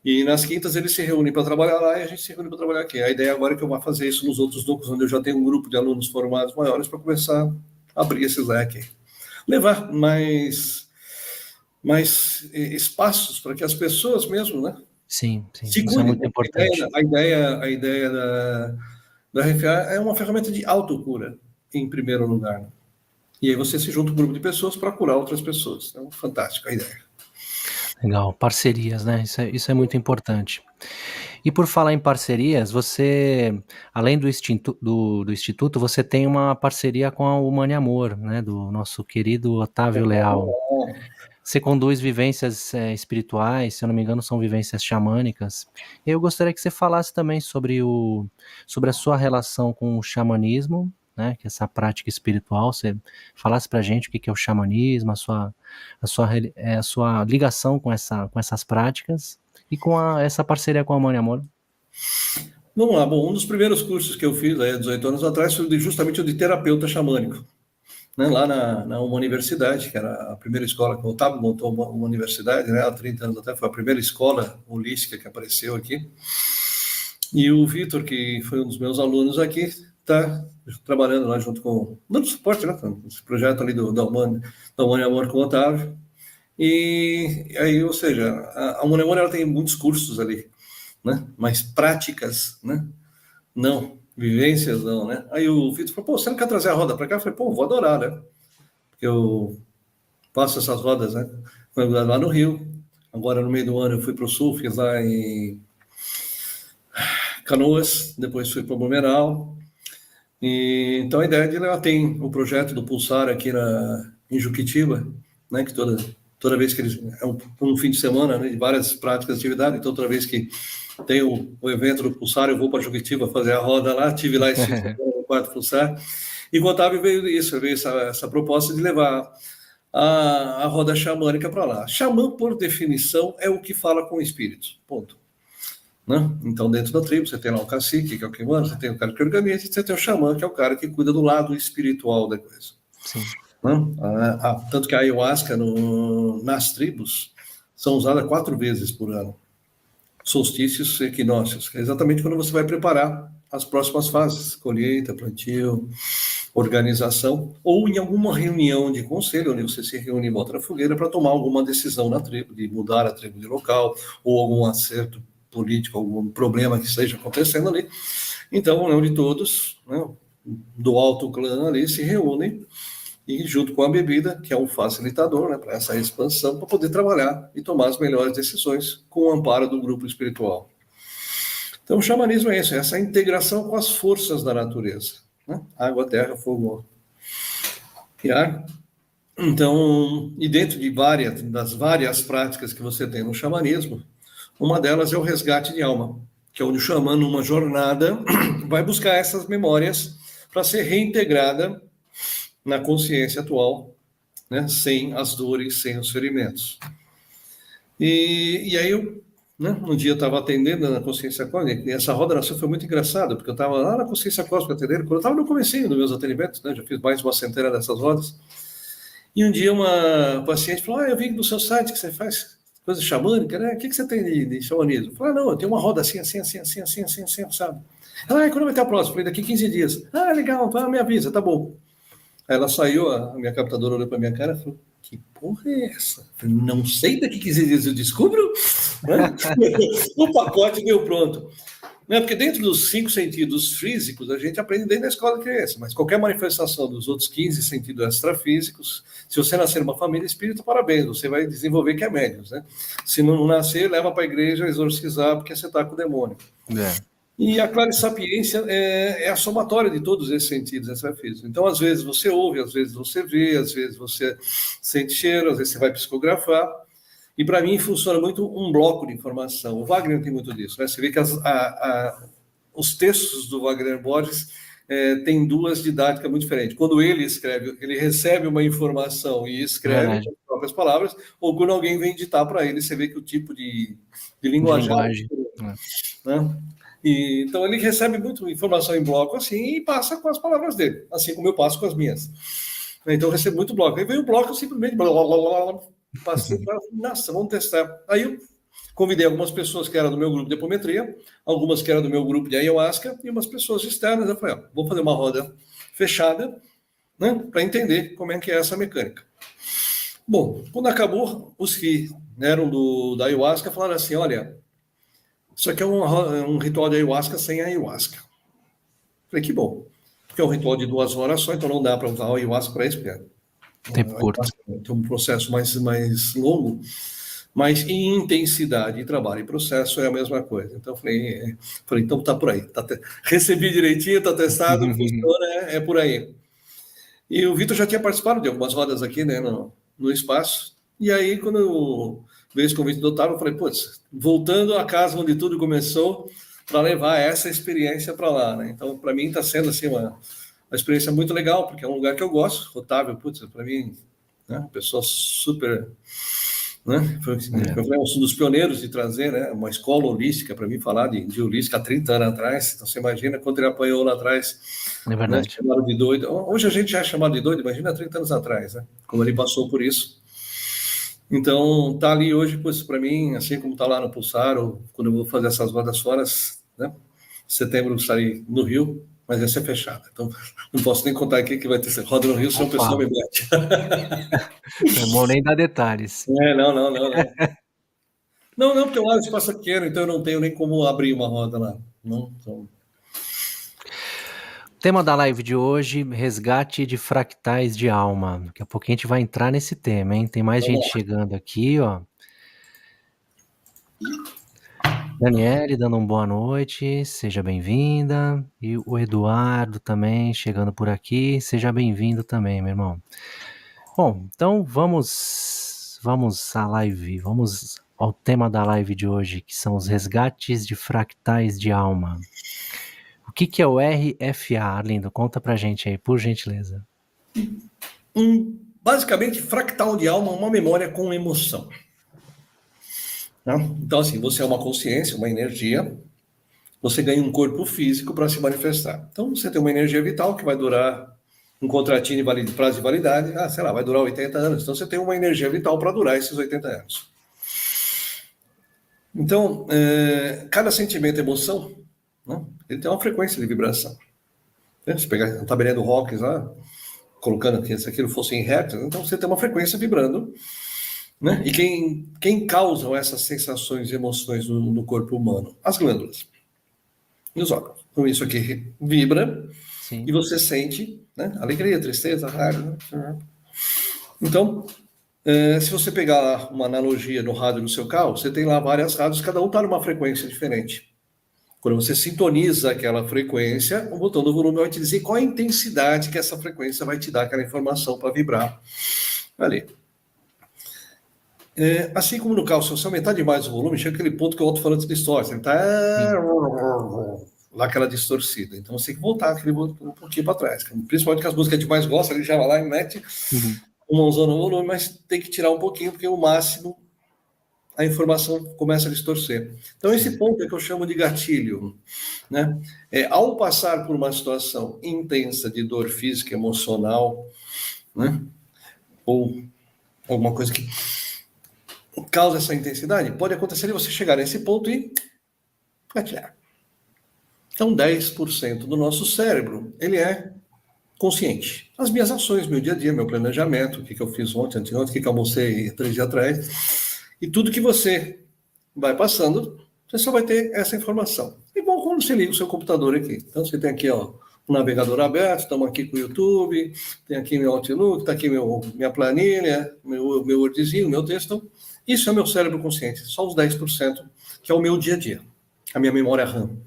e nas quintas eles se reúnem para trabalhar lá e a gente se reúne para trabalhar aqui. A ideia agora é que eu vou fazer isso nos outros núcleos, onde eu já tenho um grupo de alunos formados maiores para começar a abrir esses leques. Levar mais espaços para que as pessoas mesmo, né? Sim, Se isso é cuidem. muito importante. A ideia da RFA é uma ferramenta de autocura, em primeiro lugar. Né? E aí você se junta um grupo de pessoas para curar outras pessoas. Então, fantástica a ideia. Legal, parcerias, né? Isso é muito importante. E por falar em parcerias, você, além do Instituto, você tem uma parceria com a Humane Amor, né? Do nosso querido Otávio Leal. Você conduz vivências espirituais, se eu não me engano, são vivências xamânicas. Eu gostaria que você falasse também sobre a sua relação com o xamanismo, né? Que é essa prática espiritual. Você falasse pra gente o que é o xamanismo, a sua ligação com essas práticas e com essa parceria com a Humane Amor. Vamos lá, bom, um dos primeiros cursos que eu fiz há 18 anos atrás foi justamente o de terapeuta xamânico, né, lá na uma universidade, que era a primeira escola que o Otávio montou uma universidade, né, há 30 anos até, foi a primeira escola holística que apareceu aqui. E o Vitor, que foi um dos meus alunos aqui, está trabalhando lá junto com, dando suporte, né, esse projeto ali da Humane Amor com o Otávio. E aí, ou seja, a Humane Amor ela tem muitos cursos ali, né, mas práticas, né, não, vivências não, né. Aí o Vitor falou, pô, você não quer trazer a roda para cá? Eu falei, pô, vou adorar, né, porque eu faço essas rodas, né, lá no Rio. Agora, no meio do ano, eu fui para o Sul, fiz lá em Canoas, depois fui para o Blumenau. E, então, a ideia de ela tem o projeto do Pulsar aqui em Juquitiba, né, que toda vez que eles... É um fim de semana, né, de várias práticas de atividade, então toda vez que tem o evento do Pulsar, eu vou para Juquitiba fazer a roda lá, tive lá esse fim de semana no quarto Pulsar, e com o Otávio veio essa proposta de levar a roda xamânica para lá. Xamã, por definição, é o que fala com espíritos, ponto. Né? Então, dentro da tribo, você tem lá o cacique, que é o que manda, você tem o cara que organiza, e você tem o xamã, que é o cara que cuida do lado espiritual da coisa. Sim. Né? Tanto que a ayahuasca nas tribos são usadas 4 vezes por ano. Solstícios e equinócios, que é exatamente quando você vai preparar as próximas fases, colheita, plantio, organização, ou em alguma reunião de conselho, onde você se reúne em outra fogueira para tomar alguma decisão na tribo, de mudar a tribo de local, ou algum acerto político, algum problema que esteja acontecendo ali. Então, onde todos, né, do alto clã ali se reúnem e junto com a bebida, que é um facilitador, né, para essa expansão, para poder trabalhar e tomar as melhores decisões com o amparo do grupo espiritual. Então, o xamanismo é isso, é essa integração com as forças da natureza, né? Água, terra, fogo e ar. Então, e dentro das várias práticas que você tem no xamanismo, uma delas é o resgate de alma, que é onde o xamã, numa jornada, vai buscar essas memórias para ser reintegrada na consciência atual, né, sem as dores, sem os ferimentos. E aí eu, né, um dia eu estava atendendo na consciência cósmica, e essa roda nação foi muito engraçada, porque eu estava lá na consciência cósmica atendendo, quando eu estava no comecinho dos meus atendimentos, né, já fiz mais de uma centena dessas rodas, e um dia uma paciente falou, eu vi do seu site que você faz coisa xamânica, né, o que você tem de xamanismo? Eu falei, não, eu tenho uma roda assim, sabe? Ela, quando vai ter a próxima? Eu falei, daqui 15 dias. Legal, me avisa, tá bom. Aí ela saiu, a minha captadora olhou para minha cara e falou, que porra é essa? Eu falei, não sei, daqui 15 dias eu descubro. Né? O pacote deu pronto. Né? Porque dentro dos 5 sentidos físicos, a gente aprende dentro da escola que é essa, mas qualquer manifestação dos outros 15 sentidos extrafísicos, se você nascer numa família espírita, parabéns, você vai desenvolver que é médiuns, né? Se não nascer, leva para a igreja exorcizar, porque você está com o demônio. E a clarissapiência é a somatória de todos esses sentidos extrafísicos. Então, às vezes você ouve, às vezes você vê, às vezes você sente cheiro, às vezes você vai psicografar. E para mim funciona muito um bloco de informação. O Wagner tem muito disso, né? Você vê que os textos do Wagner Borges têm duas didáticas muito diferentes. Quando ele escreve, ele recebe uma informação e escreve com as próprias palavras, ou quando alguém vem ditar para ele, você vê que o tipo de linguagem. Né? Então ele recebe muita informação em bloco assim e passa com as palavras dele, assim como eu passo com as minhas. Então eu recebo muito bloco. Aí vem o bloco, eu simplesmente passei para, nossa, vamos testar. Aí eu convidei algumas pessoas que eram do meu grupo de apometria, algumas que eram do meu grupo de ayahuasca e umas pessoas externas. Eu falei, vamos fazer uma roda fechada, né, para entender como é que é essa mecânica. Bom, quando acabou, os que eram da ayahuasca falaram assim, olha, isso aqui é um ritual de ayahuasca sem ayahuasca. Falei, que bom. Porque é um ritual de 2 horas só, então não dá para usar a ayahuasca para isso, porque tempo curto. Tem um processo mais longo, mas em intensidade, trabalho e processo é a mesma coisa. Então, falei então tá por aí. Recebi direitinho, tá testado, funciona, é por aí. E o Vitor já tinha participado de algumas rodas aqui, né, no espaço. E aí, quando eu veio esse convite do Otávio, eu falei, putz, voltando à casa onde tudo começou, para levar essa experiência para lá, né? Então, para mim, está sendo assim uma experiência muito legal, porque é um lugar que eu gosto. Otávio, putz, para mim, né, uma pessoa super, né? Foi um dos pioneiros de trazer, né, uma escola holística para mim falar de holística há 30 anos atrás. Então, você imagina quanto ele apanhou lá atrás. É verdade. Né, chamado de doido. Hoje a gente já é chamado de doido, imagina há 30 anos atrás, né? Como ele passou por isso. Então, tá ali hoje, pois, para mim, assim como tá lá no Pulsar, ou quando eu vou fazer essas rodas fora, né? Em setembro eu estarei no Rio, mas vai ser fechada. Então, não posso nem contar aqui que vai ter roda no Rio, se uma pessoa me mete. Não é bom nem dar detalhes. Não. Não, porque lá é um espaço pequeno, então eu não tenho nem como abrir uma roda lá. Não, então... Tema da live de hoje, resgate de fractais de alma. Daqui a pouquinho a gente vai entrar nesse tema, hein? Tem mais gente chegando aqui, ó. Daniele dando uma boa noite, seja bem-vinda. E o Eduardo também chegando por aqui, seja bem-vindo também, meu irmão. Bom, então vamos à live, vamos ao tema da live de hoje, que são os resgates de fractais de alma. O que é o RFA, Arlindo? Conta pra gente aí, por gentileza. Basicamente, fractal de alma é uma memória com emoção. Então, assim, você é uma consciência, uma energia, você ganha um corpo físico para se manifestar. Então, você tem uma energia vital que vai durar um contratinho de prazo de validade, sei lá, vai durar 80 anos. Então, você tem uma energia vital para durar esses 80 anos. Então, cada sentimento e emoção, né, ele tem uma frequência de vibração. Se pegar a tabelinha do Hawkins lá, colocando que se aquilo fosse em hertz, então você tem uma frequência vibrando, né? E quem causa essas sensações e emoções no corpo humano? As glândulas e os órgãos. Então isso aqui vibra Sim. E você sente, né, alegria, tristeza, raiva. Né? Então, se você pegar uma analogia no rádio do seu carro, você tem lá várias rádios, cada um está numa frequência diferente. Quando você sintoniza aquela frequência, o botão do volume vai te dizer qual a intensidade que essa frequência vai te dar aquela informação para vibrar ali. Assim como no carro, se você aumentar demais o volume, chega aquele ponto que o alto-falante distorce. Ele está lá aquela distorcida. Então você tem que voltar aquele um pouquinho para trás. Principalmente com as músicas que a gente mais gosta, ele já vai lá e mete uma usando o volume, mas tem que tirar um pouquinho, porque o máximo a informação começa a distorcer. Então, esse ponto é que eu chamo de gatilho. Né? Ao passar por uma situação intensa de dor física, emocional, né? Ou alguma coisa que causa essa intensidade, pode acontecer de você chegar nesse ponto e gatilhar. Então, 10% do nosso cérebro, ele é consciente. As minhas ações, meu dia a dia, meu planejamento, o que eu fiz ontem, anteontem, o que eu almocei 3 dias atrás, e tudo que você vai passando, você só vai ter essa informação. Igual quando você liga o seu computador aqui. Então, você tem aqui ó, o navegador aberto, estamos aqui com o YouTube, tem aqui meu Outlook, está aqui minha planilha, meu Wordzinho, meu texto. Isso é meu cérebro consciente, só os 10%, que é o meu dia a dia, a minha memória RAM,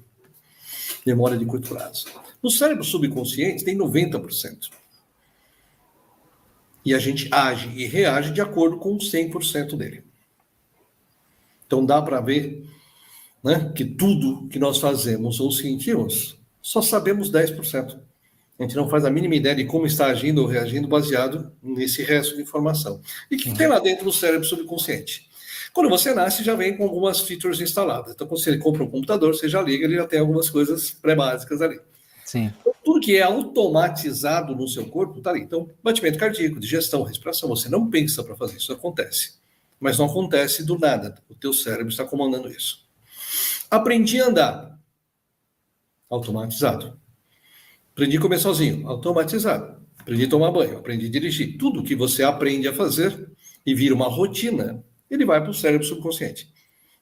memória de curto prazo. No cérebro subconsciente tem 90%. E a gente age e reage de acordo com 100% dele. Então dá para ver, né, que tudo que nós fazemos ou sentimos, só sabemos 10%. A gente não faz a mínima ideia de como está agindo ou reagindo baseado nesse resto de informação. E o que tem lá dentro do cérebro subconsciente? Quando você nasce, já vem com algumas features instaladas. Então, quando você compra um computador, você já liga, ele já tem algumas coisas pré-básicas ali. Sim. Então, tudo que é automatizado no seu corpo está ali. Então, batimento cardíaco, digestão, respiração, você não pensa para fazer isso, acontece. Mas não acontece do nada. O teu cérebro está comandando isso. Aprendi a andar. Automatizado. Aprendi a comer sozinho. Automatizado. Aprendi a tomar banho. Aprendi a dirigir. Tudo que você aprende a fazer e vira uma rotina, ele vai para o cérebro subconsciente.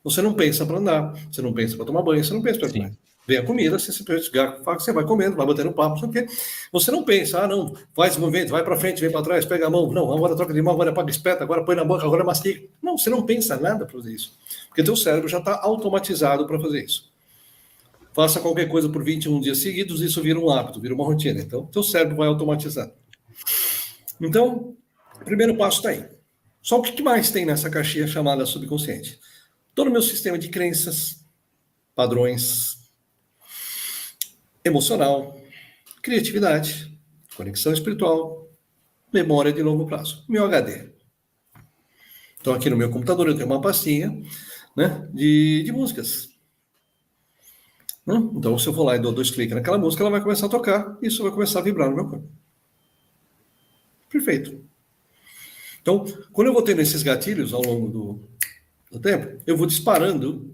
Você não pensa para andar, você não pensa para tomar banho, você não pensa para comer. Vem a comida, você vai comendo, vai batendo papo, não sei o quê. Você não pensa, não, faz movimento, vai para frente, vem para trás, pega a mão, não, agora troca de mão, agora apaga espeta, agora põe na boca, agora mastiga. Não, você não pensa nada para fazer isso. Porque teu cérebro já está automatizado para fazer isso. Faça qualquer coisa por 21 dias seguidos, isso vira um hábito, vira uma rotina. Então, teu cérebro vai automatizando. Então, o primeiro passo está aí. Só o que mais tem nessa caixinha chamada subconsciente? Todo o meu sistema de crenças, padrões, emocional, criatividade, conexão espiritual, memória de longo prazo, meu HD. Então, aqui no meu computador eu tenho uma pastinha, né, de músicas. Então, se eu for lá e dou 2 cliques naquela música, ela vai começar a tocar e isso vai começar a vibrar no meu corpo. Perfeito. Então, quando eu vou tendo esses gatilhos ao longo do tempo, eu vou disparando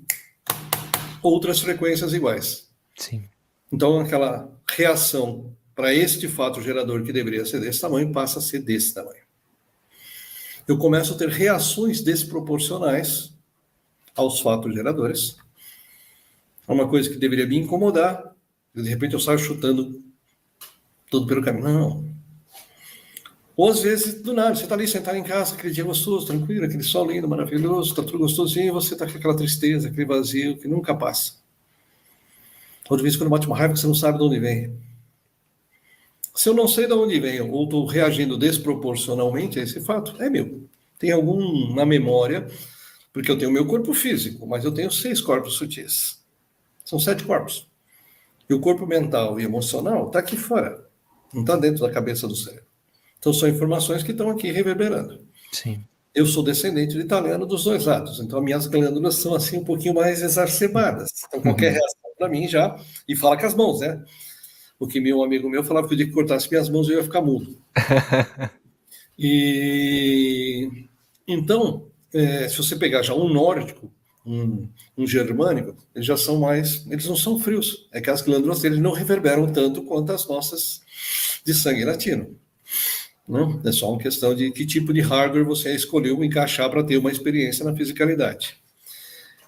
outras frequências iguais. Sim. Então, aquela reação para este fato gerador que deveria ser desse tamanho, passa a ser desse tamanho. Eu começo a ter reações desproporcionais aos fatos geradores. É uma coisa que deveria me incomodar, e de repente eu saio chutando tudo pelo caminho. Não. Ou às vezes, do nada, você está ali sentado em casa, aquele dia gostoso, tranquilo, aquele sol lindo, maravilhoso, está tudo gostosinho, e você está com aquela tristeza, aquele vazio que nunca passa. Outra vez, quando bate uma raiva, você não sabe de onde vem. Se eu não sei de onde vem, ou estou reagindo desproporcionalmente a esse fato, é meu. Tem algum na memória, porque eu tenho o meu corpo físico, mas eu tenho 6 corpos sutis. São 7 corpos. E o corpo mental e emocional está aqui fora, não está dentro da cabeça do cérebro. Então, são informações que estão aqui reverberando. Sim. Eu sou descendente de italiano dos 2 lados, então minhas glândulas são assim um pouquinho mais exacerbadas. Então, qualquer reação para mim já... E fala com as mãos, né? Porque meu amigo meu falava que o dia que cortasse minhas mãos eu ia ficar mudo. E então, se você pegar já um nórdico, um germânico, eles já são mais... Eles não são frios. É que as glândulas deles não reverberam tanto quanto as nossas de sangue latino. Não? É só uma questão de que tipo de hardware você escolheu encaixar para ter uma experiência na fisicalidade.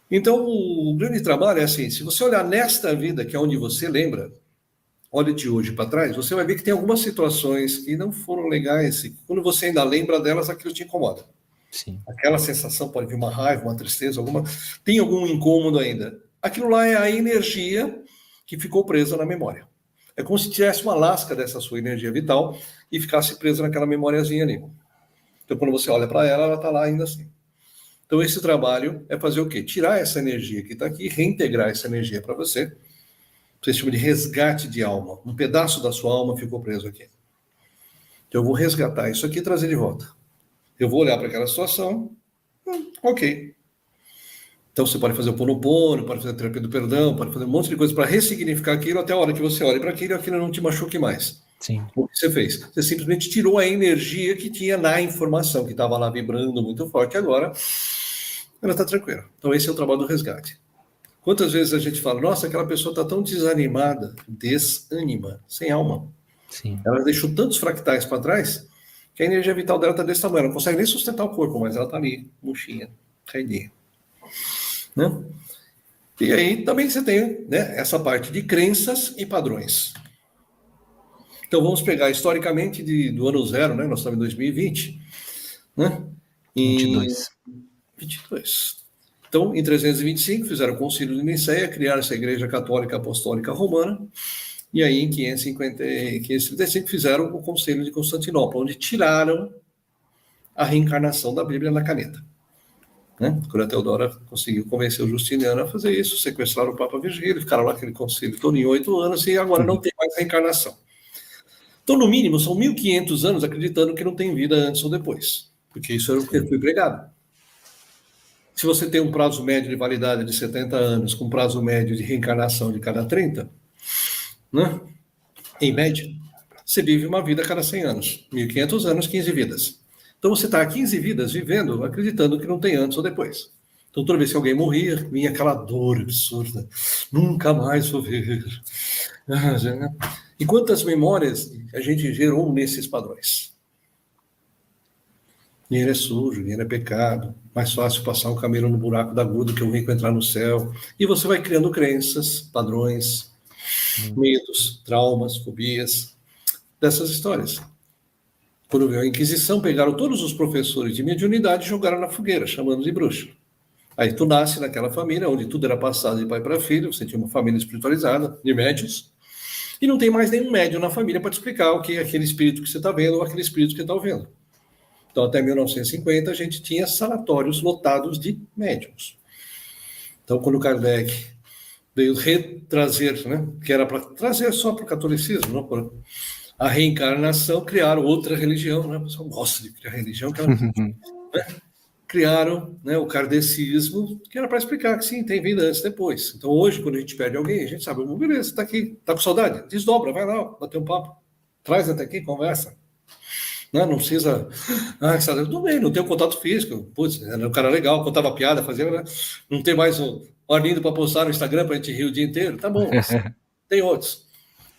Então, o grande trabalho é assim, se você olhar nesta vida, que é onde você lembra, olhe de hoje para trás, você vai ver que tem algumas situações que não foram legais, e quando você ainda lembra delas, aquilo te incomoda. Sim. Aquela sensação pode vir uma raiva, uma tristeza, tem algum incômodo ainda. Aquilo lá é a energia que ficou presa na memória. É como se tivesse uma lasca dessa sua energia vital e ficasse presa naquela memóriazinha ali. Então, quando você olha para ela, ela está lá ainda assim. Então, esse trabalho é fazer o quê? Tirar essa energia que está aqui, reintegrar essa energia para você. Você chama de resgate de alma. Um pedaço da sua alma ficou preso aqui. Então, eu vou resgatar isso aqui e trazer de volta. Eu vou olhar para aquela situação, ok. Então, você pode fazer o Ponopono, pode fazer a terapia do perdão, pode fazer um monte de coisa para ressignificar aquilo até a hora que você olhe para aquilo e aquilo não te machuque mais. Sim. O que você fez? Você simplesmente tirou a energia que tinha na informação, que estava lá vibrando muito forte, agora ela está tranquila. Então, esse é o trabalho do resgate. Quantas vezes a gente fala, nossa, aquela pessoa está tão desanimada, desânima, sem alma. Sim. Ela deixou tantos fractais para trás que a energia vital dela está desse tamanho. Ela não consegue nem sustentar o corpo, mas ela está ali, murchinha, caidinha. Né? E aí também você tem, né, essa parte de crenças e padrões. Então vamos pegar historicamente do ano zero, né? Nós estamos em 2020, né? Em 22. 22. Então, em 325, fizeram o Concílio de Nicéia, criaram essa Igreja Católica Apostólica Romana, e aí em 535 fizeram o Concílio de Constantinopla, onde tiraram a reencarnação da Bíblia na caneta. Né? Quando a Teodora conseguiu convencer o Justiniano a fazer isso, sequestraram o Papa Virgílio, ficaram lá aquele concílio todo em 8 anos, e agora não tem mais reencarnação. Então, no mínimo, são 1.500 anos acreditando que não tem vida antes ou depois, porque isso era o que foi pregado. Se você tem um prazo médio de validade de 70 anos, com prazo médio de reencarnação de cada 30, né? Em média, você vive uma vida a cada 100 anos. 1.500 anos, 15 vidas. Então você está há 15 vidas vivendo, acreditando que não tem antes ou depois. Então toda vez que alguém morria, vinha aquela dor absurda. Nunca mais vou ver. E quantas memórias a gente gerou nesses padrões? Dinheiro é sujo, dinheiro é pecado. Mais fácil passar um camelo no buraco da agulha do que o rico entrar no céu. E você vai criando crenças, padrões, medos, traumas, fobias, dessas histórias. Quando veio a Inquisição, pegaram todos os professores de mediunidade e jogaram na fogueira, chamando de bruxo. Aí tu nasce naquela família, onde tudo era passado de pai para filho, você tinha uma família espiritualizada, de médios, e não tem mais nenhum médium na família para te explicar o que é aquele espírito que você está vendo ou aquele espírito que você está ouvindo. Então, até 1950, a gente tinha sanatórios lotados de médiums. Então, quando Kardec veio retrazer, né, que era para trazer só para o catolicismo, não para a reencarnação, criaram outra religião, né? O pessoal gosta de criar religião, né? Criaram, né, o kardecismo, que era para explicar que sim, tem vida antes e depois. Então hoje, quando a gente perde alguém, a gente sabe, beleza, está aqui, está com saudade? Desdobra, vai lá, bater um papo, traz até aqui, conversa. Não precisa, tudo bem, não tem um contato físico, putz, era um cara legal, contava piada, fazia, né? Não tem mais um Arlindo para postar no Instagram para a gente rir o dia inteiro, tá bom, tem outros.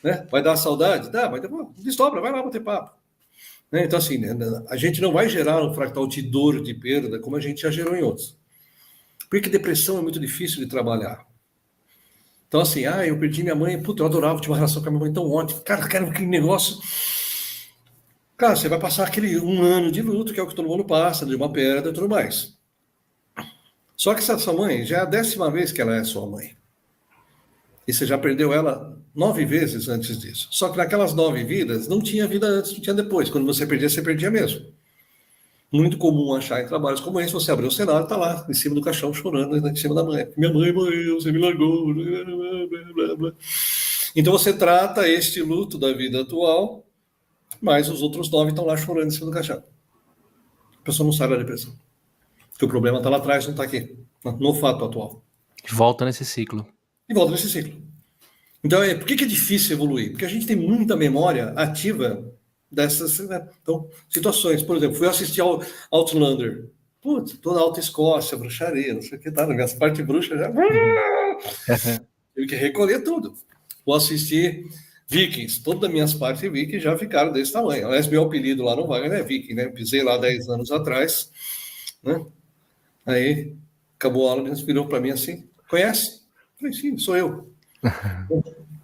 Né? Vai dar saudade? Dá, mas desdobra, vai lá bater papo. Né? Então, assim, né, a gente não vai gerar um fractal de dor, de perda, como a gente já gerou em outros. Porque depressão é muito difícil de trabalhar. Então, assim, eu perdi minha mãe, puta, eu adorava, tinha uma relação com a minha mãe tão ótima. Cara, aquele negócio. Cara, você vai passar aquele 1 ano de luto, que é o que todo mundo passa, de uma perda e tudo mais. Só que essa sua mãe já é a 10ª vez que ela é sua mãe. E você já perdeu ela 9 vezes antes disso. Só que naquelas 9 vidas, não tinha vida antes, não tinha depois. Quando você perdia mesmo. Muito comum achar em trabalhos como esse, você abrir o cenário, tá lá, em cima do caixão, chorando, em cima da mãe. Minha mãe morreu, você me largou. Blá, blá, blá. Então você trata este luto da vida atual, mas os outros 9 estão lá chorando em cima do caixão. A pessoa não sai da depressão. Porque o problema está lá atrás, não está aqui, no fato atual. Volta nesse ciclo. E volta nesse ciclo. Então, por que é difícil evoluir? Porque a gente tem muita memória ativa dessas, né? Então, situações. Por exemplo, fui assistir ao Outlander. Putz, toda a Alta Escócia, bruxaria, não sei o que, tá, na minha parte bruxa já. Tive que recolher tudo. Vou assistir Vikings. Todas as minhas partes Vikings já ficaram desse tamanho. Aliás, meu apelido lá no Wagner é Viking, né? Pisei lá 10 anos atrás, né? Aí, acabou a aula, virou para mim assim, conhece? Eu falei, sim, sou eu.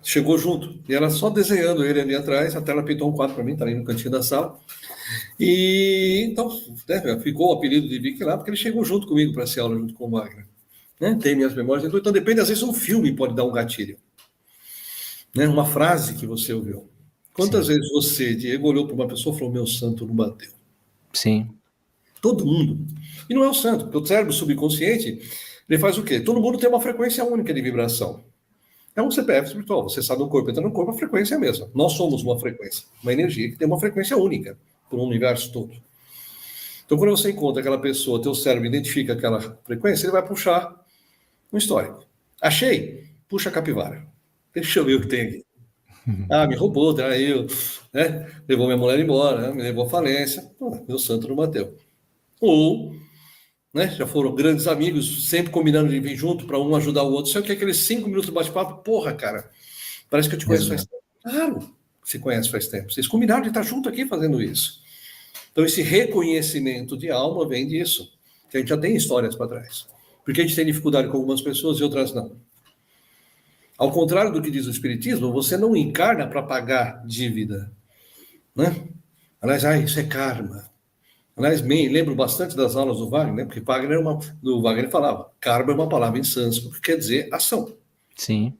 chegou junto. E ela só desenhando ele ali atrás, até ela pintou um quadro para mim, tá ali no cantinho da sala. E então, né, ficou o apelido de Vic lá, porque ele chegou junto comigo para essa aula, junto com o Wagner. Né? Tem minhas memórias, então depende, às vezes um filme pode dar um gatilho. Né? Uma frase que você ouviu. Quantas Sim. vezes você, Diego, olhou para uma pessoa e falou, meu santo não bateu? Sim. Todo mundo. E não é o santo, porque o cérebro subconsciente, ele faz o quê? Todo mundo tem uma frequência única de vibração. É um CPF espiritual. Você sabe o corpo, entra no corpo, a frequência é a mesma. Nós somos uma frequência, uma energia que tem uma frequência única para o universo todo. Então, quando você encontra aquela pessoa, teu cérebro identifica aquela frequência, ele vai puxar um histórico. Achei? Puxa a capivara. Deixa eu ver o que tem aqui. Ah, me roubou, traiu, né? Levou minha mulher embora, né? Me levou à falência. Pô, meu santo não bateu. Ou, né? Já foram grandes amigos, sempre combinando de vir junto para um ajudar o outro. Só que aqueles 5 minutos de bate-papo, porra, cara, parece que eu te conheço faz Exato. tempo. Claro que se conhece faz tempo. Vocês combinaram de estar junto aqui fazendo isso. Então, esse reconhecimento de alma vem disso, que a gente já tem histórias para trás. Porque a gente tem dificuldade com algumas pessoas e outras não. Ao contrário do que diz o Espiritismo, você não encarna para pagar dívida. Né? Aliás, isso é karma. Aliás, me lembro bastante das aulas do Wagner, né? Porque do Wagner falava, karma é uma palavra em sânscrito que quer dizer ação. Sim.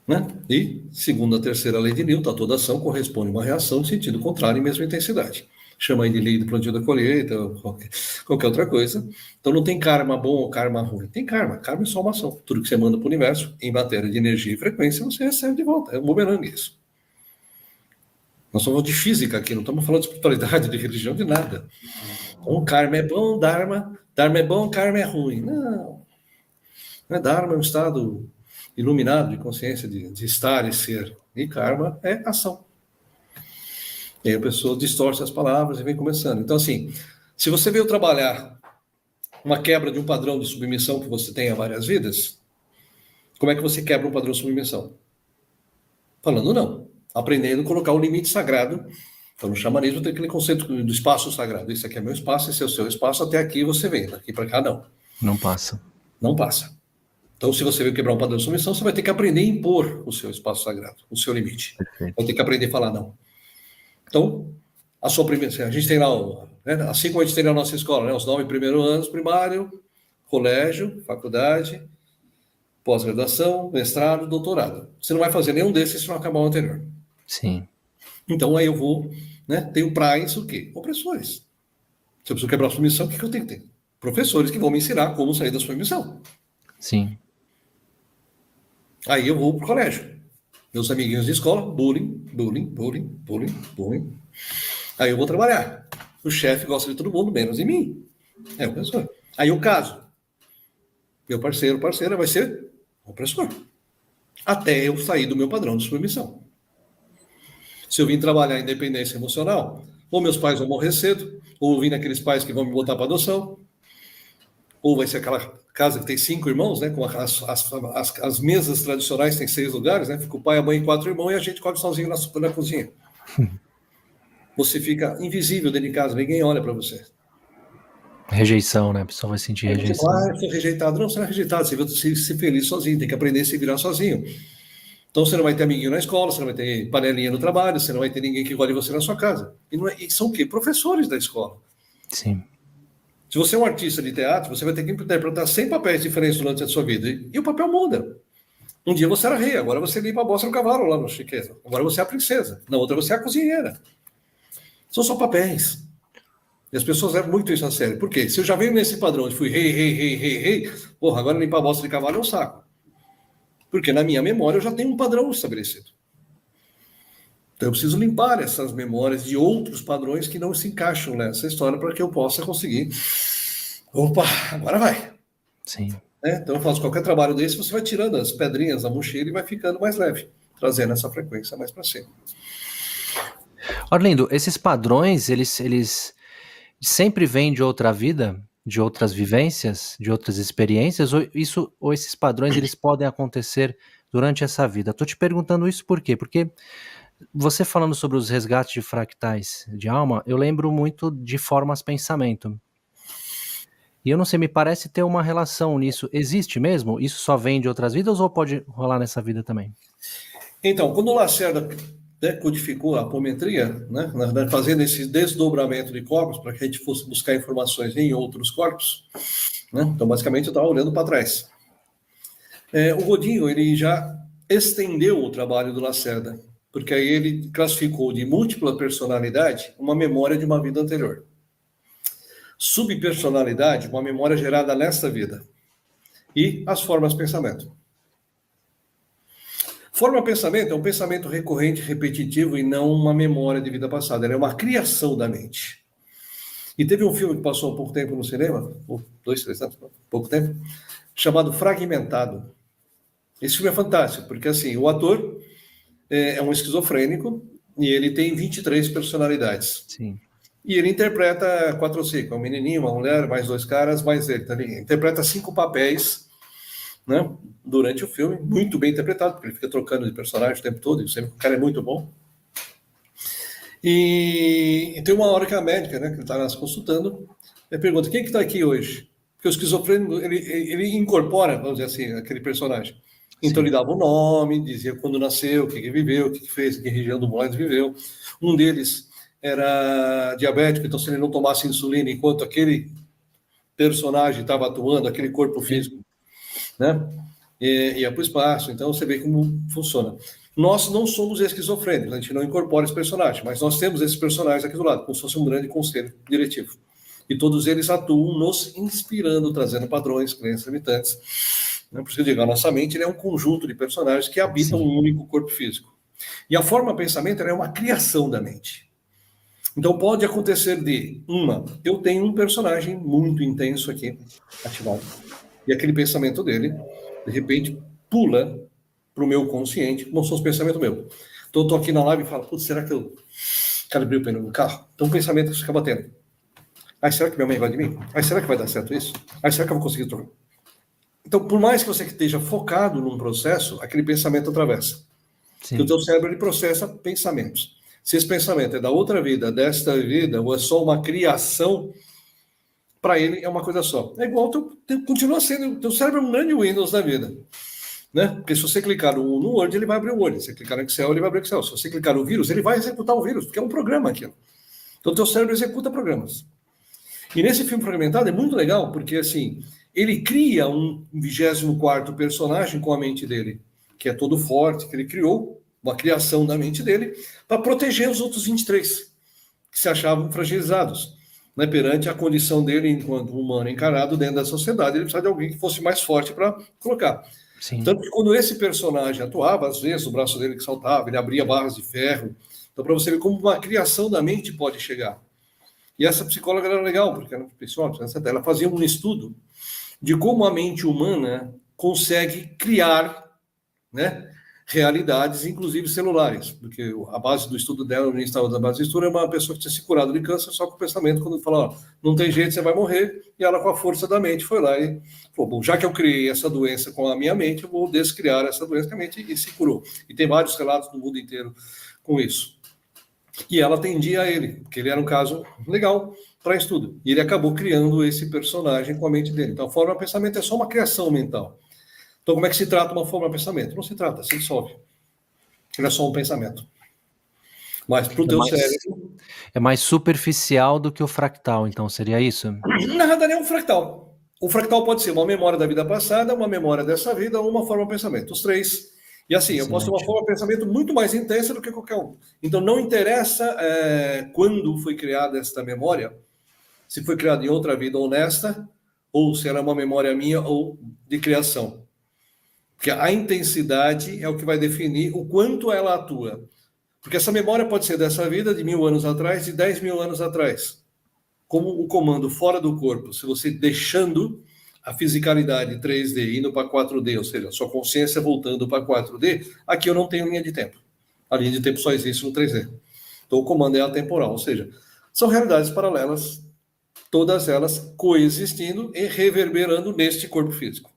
Né? E, segundo a terceira lei de Newton, a toda ação corresponde a uma reação de sentido contrário em mesma intensidade. Chama aí de lei do plantio da colheita, ou qualquer outra coisa. Então não tem karma bom ou karma ruim. Tem karma. Karma é só uma ação. Tudo que você manda para o universo, em matéria de energia e frequência, você recebe de volta. É um bumerangue isso. Nós estamos falando de física aqui, não estamos falando de espiritualidade, de religião, de nada. Então, karma é bom, dharma é bom, karma é ruim. Não. Não é dharma, é um estado iluminado de consciência, de estar e ser. E karma é ação. E aí a pessoa distorce as palavras e vem começando. Então, assim, se você veio trabalhar uma quebra de um padrão de submissão que você tem há várias vidas, como é que você quebra um padrão de submissão? Falando não. Aprendendo a colocar o limite sagrado. Então, no xamanismo tem aquele conceito do espaço sagrado. Esse aqui é meu espaço, esse é o seu espaço, até aqui você vem, daqui para cá não. Não passa. Não passa. Então, se você veio quebrar um padrão de submissão, você vai ter que aprender a impor o seu espaço sagrado, o seu limite. Perfeito. Vai ter que aprender a falar não. Então, a sua primeira, a gente tem lá, né, assim como a gente tem na nossa escola, né, os 9 primeiros anos, primário, colégio, faculdade, pós-graduação, mestrado, doutorado. Você não vai fazer nenhum desses se não acabar o anterior. Sim. Então, aí eu vou, né, tenho para isso o quê? Opressores. Se eu preciso quebrar a submissão, o que eu tenho que ter? Professores que vão me ensinar como sair da submissão. Sim. Aí eu vou pro colégio. Meus amiguinhos de escola, bullying, bullying, bullying, bullying, bullying. Aí eu vou trabalhar. O chefe gosta de todo mundo, menos de mim. É o opressor. Aí eu caso. Meu parceiro, parceira vai ser opressor. Até eu sair do meu padrão de submissão. Se eu vim trabalhar independência emocional, ou meus pais vão morrer cedo, ou eu vim naqueles pais que vão me botar para adoção, ou vai ser aquela casa que tem 5 irmãos, né? Com as mesas tradicionais tem 6 lugares, né? Fica o pai, a mãe e 4 irmãos e a gente come sozinho na cozinha. Você fica invisível dentro de casa, ninguém olha para você. Rejeição, né? A pessoa vai sentir rejeição. Eu sou rejeitado. Não, você não é rejeitado, você vai ser feliz sozinho, tem que aprender a se virar sozinho. Então você não vai ter amiguinho na escola, você não vai ter panelinha no trabalho, você não vai ter ninguém que goste de você na sua casa. E são o quê? Professores da escola. Sim. Se você é um artista de teatro, você vai ter que interpretar 100 papéis diferentes durante a sua vida. E o papel muda. Um dia você era rei, agora você limpa a bosta no cavalo lá no chiqueiro. Agora você é a princesa. Na outra você é a cozinheira. São só papéis. E as pessoas levam muito isso a sério. Por quê? Se eu já venho nesse padrão de fui rei, rei, rei, rei, rei, porra, agora limpar a bosta de cavalo é um saco. Porque na minha memória eu já tenho um padrão estabelecido. Então eu preciso limpar essas memórias de outros padrões que não se encaixam nessa história para que eu possa conseguir. Opa, agora vai. Sim. Então eu faço qualquer trabalho desse, você vai tirando as pedrinhas da mochila e vai ficando mais leve, trazendo essa frequência mais para cima. Orlindo, esses padrões, eles sempre vêm de outra vida, de outras vivências, de outras experiências, ou esses padrões eles podem acontecer durante essa vida? Estou te perguntando isso por quê? Porque você falando sobre os resgates de fractais de alma, eu lembro muito de formas pensamento. E eu não sei, me parece ter uma relação nisso. Existe mesmo? Isso só vem de outras vidas ou pode rolar nessa vida também? Então, quando o Lacerda, né, codificou a apometria, né, fazendo esse desdobramento de corpos para que a gente fosse buscar informações em outros corpos, né, então basicamente eu estava olhando para trás. O Godinho, ele já estendeu o trabalho do Lacerda, porque aí ele classificou de múltipla personalidade uma memória de uma vida anterior. Subpersonalidade, uma memória gerada nesta vida. E as formas pensamento. Forma pensamento é um pensamento recorrente, repetitivo e não uma memória de vida passada. Ela é uma criação da mente. E teve um filme que passou há pouco tempo no cinema, 2, 3 anos, pouco tempo, chamado Fragmentado. Esse filme é fantástico, porque assim, o ator é um esquizofrênico e ele tem 23 personalidades. Sim. E ele interpreta 4 ou 5, um menininho, uma mulher, mais 2 caras, mais ele. Tá? Ele interpreta 5 papéis, né, durante o filme, muito bem interpretado, porque ele fica trocando de personagem o tempo todo, e sempre o cara é muito bom. E tem uma hora que a médica, né, que ele está se consultando, ele pergunta, quem que está aqui hoje? Porque o esquizofrênico, ele incorpora, vamos dizer assim, aquele personagem. Então Sim. ele dava o nome, dizia quando nasceu, o que viveu, o que fez, em que região do mundo viveu. Um deles era diabético, então se ele não tomasse insulina enquanto aquele personagem estava atuando, aquele corpo físico, né, ia para o espaço. Então você vê como funciona. Nós não somos esquizofrênicos, a gente não incorpora esse personagem, mas nós temos esses personagens aqui do lado, como se fosse um grande conselho diretivo. E todos eles atuam nos inspirando, trazendo padrões, crenças limitantes. Por isso que eu digo, a nossa mente é um conjunto de personagens que habitam um único corpo físico. E a forma pensamento é uma criação da mente. Então pode acontecer eu tenho um personagem muito intenso aqui, ativado, e aquele pensamento dele, de repente, pula para o meu consciente, como se fosse pensamento meu. Então eu estou aqui na live e falo, putz, será que eu calibrei o pneu do carro? Então o pensamento fica batendo. Será que minha mãe vai de mim? Será que vai dar certo isso? Será que eu vou conseguir trocar? Então, por mais que você esteja focado num processo, aquele pensamento atravessa. Sim. O teu cérebro ele processa pensamentos. Se esse pensamento é da outra vida, desta vida, ou é só uma criação, para ele é uma coisa só. É igual, continua sendo, o teu cérebro é um grande Windows da vida. Né? Porque se você clicar no Word, ele vai abrir o Word. Se você clicar no Excel, ele vai abrir o Excel. Se você clicar no vírus, ele vai executar o vírus, porque é um programa aquilo. Então, o teu cérebro executa programas. E nesse filme fragmentado é muito legal, porque assim, ele cria um 24º personagem com a mente dele, que é todo forte, que ele criou, uma criação da mente dele, para proteger os outros 23, que se achavam fragilizados, né, perante a condição dele enquanto humano encarado dentro da sociedade. Ele precisava de alguém que fosse mais forte para colocar. Sim. Tanto que quando esse personagem atuava, às vezes o braço dele que saltava, ele abria barras de ferro. Então, para você ver como uma criação da mente pode chegar. E essa psicóloga era legal, porque ela fazia um estudo de como a mente humana consegue criar, né, realidades, inclusive celulares. Porque a base do estudo dela, no início da base do estudo, é uma pessoa que tinha se curado de câncer só com o pensamento, quando fala, não tem jeito, você vai morrer, e ela, com a força da mente, foi lá e falou, bom, já que eu criei essa doença com a minha mente, eu vou descriar essa doença com a mente, e se curou. E tem vários relatos no mundo inteiro com isso. E ela atendia a ele, porque ele era um caso legal para estudo. E ele acabou criando esse personagem com a mente dele. Então, a forma de pensamento é só uma criação mental. Então, como é que se trata uma forma de pensamento? Não se trata, se dissolve. Ele é só um pensamento. Mas para o teu cérebro... É mais superficial do que o fractal, então, seria isso? Na verdade, é um fractal. O fractal pode ser uma memória da vida passada, uma memória dessa vida ou uma forma de pensamento. Os três... E assim, eu posso ter uma forma de pensamento muito mais intensa do que qualquer um. Então, não interessa quando foi criada esta memória, se foi criada em outra vida ou nesta, ou se era uma memória minha ou de criação. Porque a intensidade é o que vai definir o quanto ela atua. Porque essa memória pode ser dessa vida, de 1000 anos atrás, de 10 mil anos atrás. Como o comando fora do corpo, se você deixando a fisicalidade 3D indo para 4D, ou seja, a sua consciência voltando para 4D, aqui eu não tenho linha de tempo. A linha de tempo só existe no 3D. Então o comando é atemporal, ou seja, são realidades paralelas, todas elas coexistindo e reverberando neste corpo físico.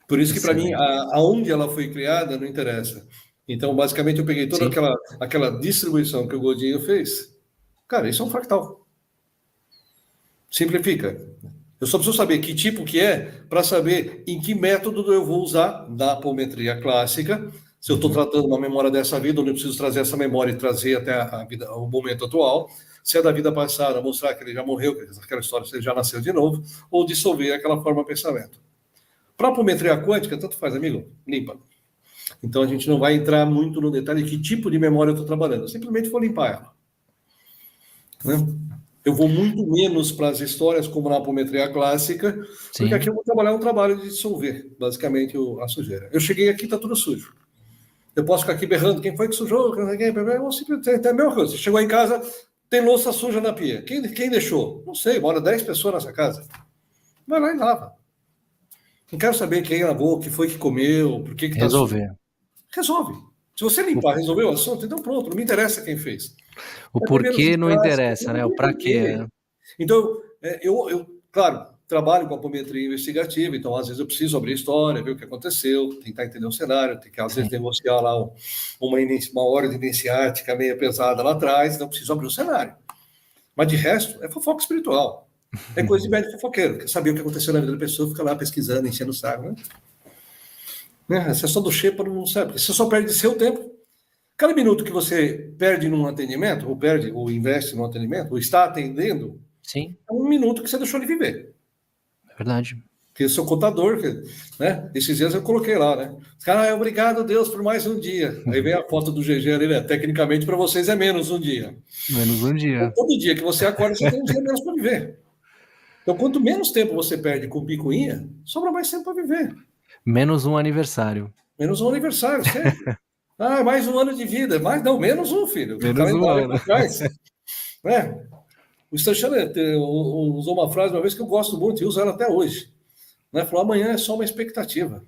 Por isso que para mim, aonde ela foi criada não interessa. Então, basicamente, eu peguei toda aquela distribuição que o Godinho fez. Cara, isso é um fractal. Simplifica. Eu só preciso saber que tipo que é para saber em que método eu vou usar da apometria clássica. Se eu estou tratando uma memória dessa vida, onde eu preciso trazer essa memória e trazer até a vida, o momento atual. Se é da vida passada, mostrar que ele já morreu, que aquela história, se ele já nasceu de novo, ou dissolver aquela forma de pensamento. Para a apometria quântica, tanto faz, amigo, limpa. Então a gente não vai entrar muito no detalhe de que tipo de memória eu estou trabalhando. Eu simplesmente vou limpar ela. Né? Eu vou muito menos para as histórias como na apometria clássica, porque aqui eu vou trabalhar um trabalho de dissolver, basicamente, a sujeira. Eu cheguei aqui, está tudo sujo. Eu posso ficar aqui berrando, quem foi que sujou? Ou simplesmente, até a mesma coisa. Você chegou em casa, tem louça suja na pia. Quem deixou? Não sei, mora 10 pessoas nessa casa. Vai lá e lava. Não quero saber quem lavou, o que foi que comeu, por que está sujo. Resolve. Se você limpar, resolver o assunto, então pronto, não me interessa quem fez. O porquê não interessa, né? O para quê. Então, eu, claro, trabalho com apometria investigativa, então às vezes eu preciso abrir história, ver o que aconteceu, tentar entender o cenário, tem que às vezes negociar lá uma ordem iniciática meio pesada lá atrás, então preciso abrir o cenário. Mas de resto, é fofoca espiritual. É coisa de médico fofoqueiro, quer saber o que aconteceu na vida da pessoa, fica lá pesquisando, enchendo o saco, né? Essa é só do Xepa, não sabe, porque você só perde seu tempo. Cada minuto que você perde num atendimento, ou investe num atendimento, ou está atendendo, Sim. É um minuto que você deixou de viver. É verdade. Porque seu contador, né? Esses dias eu coloquei lá, né? Cara, obrigado, Deus, por mais um dia. Aí vem a foto do GG ali, né? Tecnicamente, para vocês é menos um dia. Menos um dia. Então, todo dia que você acorda, você tem um dia menos para viver. Então, quanto menos tempo você perde com picuinha, sobra mais tempo para viver. Menos um aniversário. Menos um aniversário, sempre. Mais um ano de vida. Menos um, filho. Menos um ano. Né? O Stan usou uma frase uma vez que eu gosto muito e uso ela até hoje. Né? Falou, amanhã é só uma expectativa.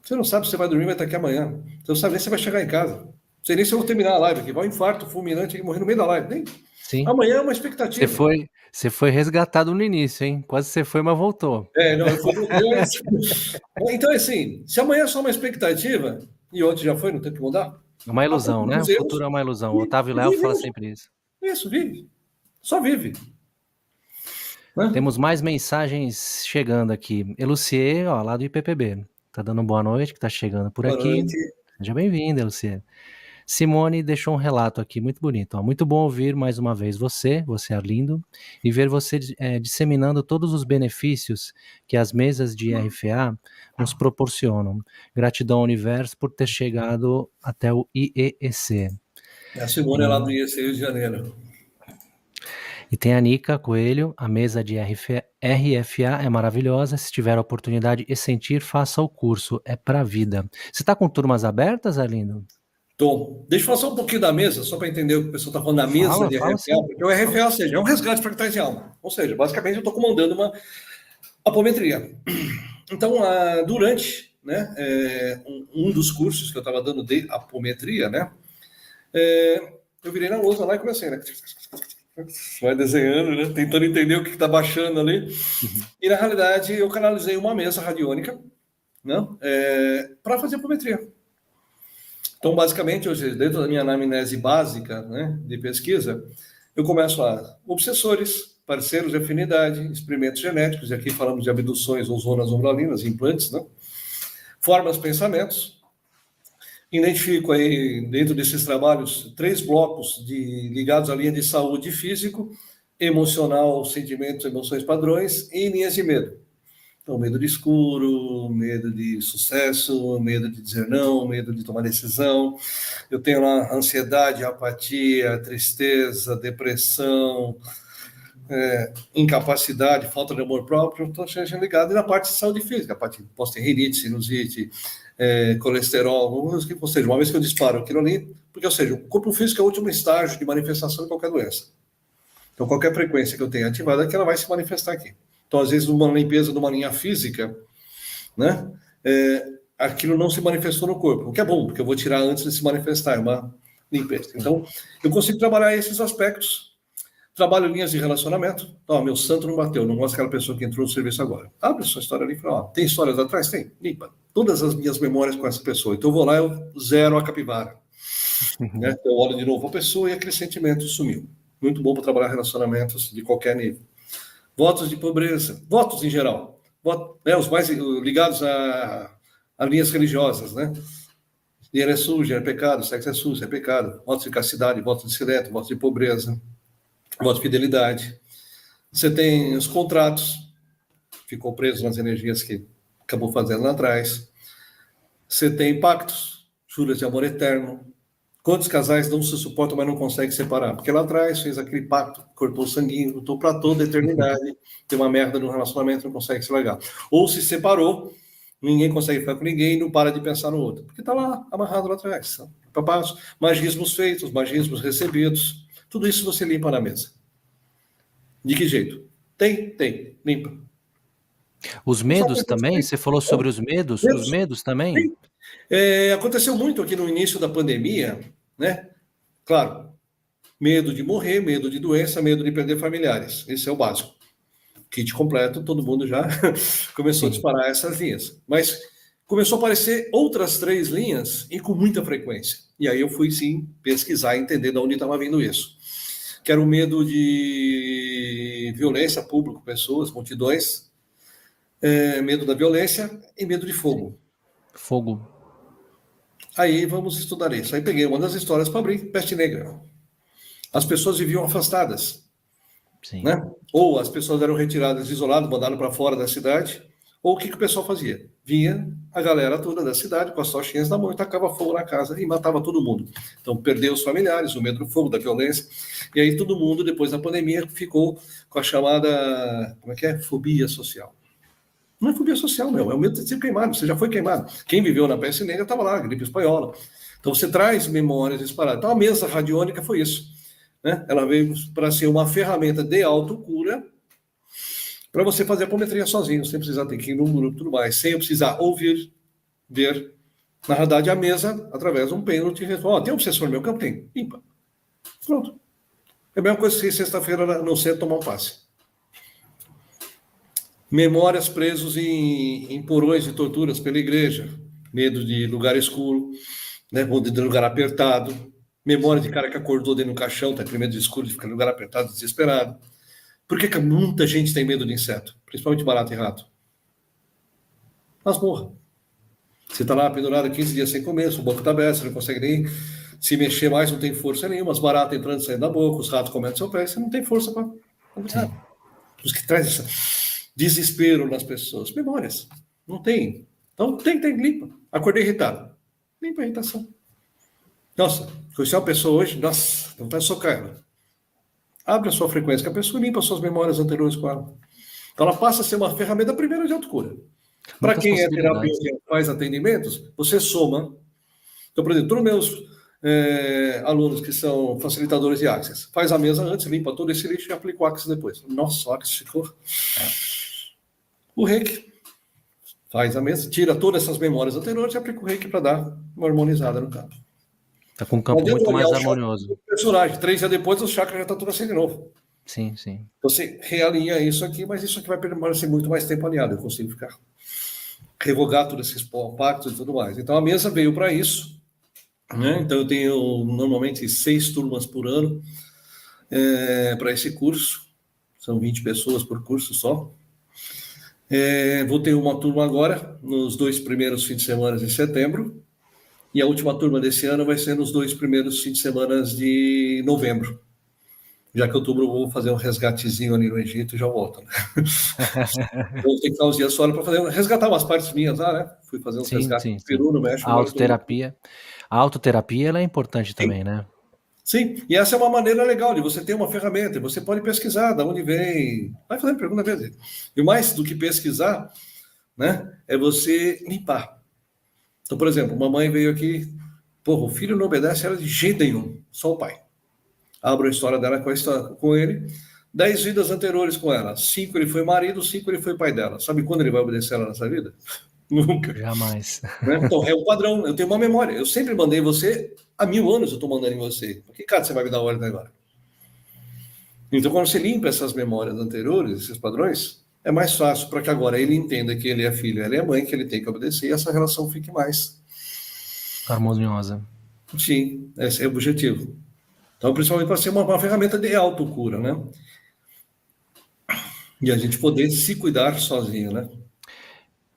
Você não sabe se você vai dormir, vai estar aqui amanhã. Você não sabe nem se você vai chegar em casa. Não sei nem se eu vou terminar a live aqui. Vai um infarto fulminante e morrer no meio da live. Nem. Sim. Amanhã é uma expectativa. Você foi resgatado no início, hein? Quase você foi, mas voltou. Não, eu fui. Então, assim, se amanhã é só uma expectativa, e ontem já foi, não tem que mudar. É uma ilusão, né? O futuro é uma ilusão. O Otávio Léo fala sempre isso. Isso, vive. Só vive. Temos mais mensagens chegando aqui. Elucier, lá do IPPB. Tá dando boa noite, que tá chegando por aqui. Boa noite. Seja bem-vindo, Elucier. Simone deixou um relato aqui muito bonito. Muito bom ouvir mais uma vez você, Arlindo, e ver você disseminando todos os benefícios que as mesas de RFA nos proporcionam. Gratidão ao universo por ter chegado até o IEEC. A Simone é lá do IEC Rio de Janeiro. E tem a Nica Coelho, a mesa de RFA é maravilhosa. Se tiver a oportunidade e sentir, faça o curso. É pra vida. Você está com turmas abertas, Arlindo? Tom, deixa eu falar só um pouquinho da mesa, só para entender o que o pessoal está falando da mesa de RFA, sim. Porque o RFA, ou seja, é um resgate fractais de alma. Ou seja, basicamente eu estou comandando uma apometria. Então, durante um dos cursos que eu estava dando de apometria, né, eu virei na lousa lá e comecei, né? Vai desenhando, né? Tentando entender o que está baixando ali. E, na realidade, eu canalizei uma mesa radiônica, né, para fazer apometria. Então, basicamente, hoje, dentro da minha anamnese básica, né, de pesquisa, eu começo a obsessores, parceiros de afinidade, experimentos genéticos, e aqui falamos de abduções ou zonas umbralinas, implantes, né, formas, pensamentos. Identifico aí, dentro desses trabalhos, 3 blocos ligados à linha de saúde físico, emocional, sentimentos, emoções, padrões, e linhas de medo. Então, medo de escuro, medo de sucesso, medo de dizer não, medo de tomar decisão. Eu tenho lá ansiedade, apatia, tristeza, depressão, incapacidade, falta de amor próprio. Estou ligado na parte de saúde física, a parte posso ter rinite, sinusite, colesterol, ou seja, uma vez que eu disparo aquilo ali, porque, ou seja, o corpo físico é o último estágio de manifestação de qualquer doença. Então, qualquer frequência que eu tenha ativada, ela vai se manifestar aqui. Então, às vezes, numa limpeza de uma linha física, né, aquilo não se manifestou no corpo, o que é bom, porque eu vou tirar antes de se manifestar, é uma limpeza. Então, eu consigo trabalhar esses aspectos. Trabalho linhas de relacionamento. Meu santo não bateu, não gosto daquela pessoa que entrou no serviço agora. Abre sua história ali e fala, tem histórias atrás? Tem. Limpa. Todas as minhas memórias com essa pessoa. Então, eu vou lá, eu zero a capivara. Né? Eu olho de novo a pessoa e aquele sentimento sumiu. muito bom para trabalhar relacionamentos de qualquer nível. Votos de pobreza, votos em geral, os mais ligados a linhas religiosas, né? Dinheiro é sujo, dinheiro é pecado, sexo é sujo, é pecado. Votos de castidade, votos de silêncio, votos de pobreza, votos de fidelidade. Você tem os contratos, ficou preso nas energias que acabou fazendo lá atrás. Você tem pactos, juras de amor eterno. Quantos casais não se suportam, mas não conseguem separar? Porque lá atrás fez aquele pacto, cortou o sanguinho, lutou para toda a eternidade, tem uma merda no relacionamento, não consegue se largar. Ou se separou, ninguém consegue ficar com ninguém e não para de pensar no outro. Porque está lá, amarrado lá atrás. Papados, magismos feitos, magismos recebidos, tudo isso você limpa na mesa. De que jeito? Tem, limpa. Os medos também? Você falou sobre os medos? Os medos também? Sim. Aconteceu muito aqui no início da pandemia, né? Claro, medo de morrer, medo de doença, medo de perder familiares. Esse é o básico. Kit completo, todo mundo já começou a disparar essas linhas. Mas começou a aparecer outras 3 linhas e com muita frequência. E aí eu fui, sim, pesquisar e entender de onde estava vindo isso. Que era o medo de violência, público, pessoas, multidões, medo da violência e medo de fogo. Fogo. Aí vamos estudar isso. Aí peguei uma das histórias para abrir, peste negra. As pessoas viviam afastadas, Sim. né? Ou as pessoas eram retiradas, isoladas, mandadas para fora da cidade. Ou o que o pessoal fazia? Vinha a galera toda da cidade com as tochinhas na mão e tacava fogo na casa e matava todo mundo. Então perdeu os familiares, o medo do fogo, da violência. E aí todo mundo, depois da pandemia, ficou com a chamada, fobia social. Não é fobia social, não. É o medo de ser queimado. Você já foi queimado. Quem viveu na peste negra estava lá, gripe espanhola. Então você traz memórias disparadas. Então a mesa radiônica foi isso, né? Ela veio para ser uma ferramenta de autocura para você fazer a apometria sozinho, sem precisar ter que ir num grupo e tudo mais, sem eu precisar ouvir, ver. Na verdade, a mesa, através de um pênalti, responde: tem um obsessor no meu campo? Tem. Limpa. Pronto. É a mesma coisa que sexta-feira no centro tomar um passe. Memórias presos em porões de torturas pela igreja, medo de lugar escuro, né, ou de lugar apertado, memória de cara que acordou dentro do caixão, tá com medo de escuro, de ficar em lugar apertado, desesperado. Por que muita gente tem medo de inseto, principalmente barata e rato? Masmorra. Você está lá pendurado 15 dias sem comer, o boca está aberto, você não consegue nem se mexer mais, não tem força nenhuma, as baratas entrando e saindo da boca, os ratos comendo seu pé, você não tem força para... Os que traz esse desespero nas pessoas. Memórias. Não tem. Então, tem, limpa. Acordei irritado. Limpa a irritação. Nossa, conheci uma pessoa hoje, nossa, não vai socar ela. Abre a sua frequência, que a pessoa limpa as suas memórias anteriores com ela. Então, ela passa a ser uma ferramenta primeira de autocura. Para quem é terapeuta e faz atendimentos, você soma. Então, por exemplo, todos os meus alunos que são facilitadores de Access, faz a mesa antes, limpa todo esse lixo e aplica o Access depois. Nossa, o Access ficou... O reiki faz a mesa, tira todas essas memórias anteriores e aplica o reiki para dar uma harmonizada no campo. Está com um campo muito mais harmonioso. Personagem, 3 dias depois, o chakra já está tudo assim de novo. Sim, sim. Você realinha isso aqui, mas isso aqui vai permanecer muito mais tempo alinhado. Eu consigo ficar revogar todos esses pactos e tudo mais. Então a mesa veio para isso, né? Então eu tenho normalmente 6 turmas por ano para esse curso. São 20 pessoas por curso só. Vou ter uma turma agora, nos 2 primeiros fins de semana de setembro, e a última turma desse ano vai ser nos 2 primeiros fins de semana de novembro. Já que outubro eu vou fazer um resgatezinho ali no Egito e já volto. Né? Vou ter que ficar uns dias fora para resgatar umas partes minhas lá, né? Fui fazer uns resgates no Peru, no México. A autoterapia. A autoterapia ela é importante também, né? Sim, e essa é uma maneira legal de você ter uma ferramenta, você pode pesquisar de onde vem, vai fazendo pergunta mesmo. E mais do que pesquisar, né, é você limpar. Então, por exemplo, mamãe veio aqui, o filho não obedece ela de jeito nenhum, só o pai. Abro a história dela com ele, 10 vidas anteriores com ela, 5 ele foi marido, 5 ele foi pai dela. Sabe quando ele vai obedecer ela nessa vida? Nunca. Jamais. Né? Então, é um padrão. Eu tenho uma memória. Eu sempre mandei você, há 1000 anos eu estou mandando em você. Por que, cara, você vai me dar ordem agora? Então, quando você limpa essas memórias anteriores, esses padrões, é mais fácil para que agora ele entenda que ele é filho, ela é mãe, que ele tem que obedecer e essa relação fique mais harmoniosa. Sim, esse é o objetivo. Então, principalmente para ser uma ferramenta de autocura, né? E a gente poder se cuidar sozinho, né?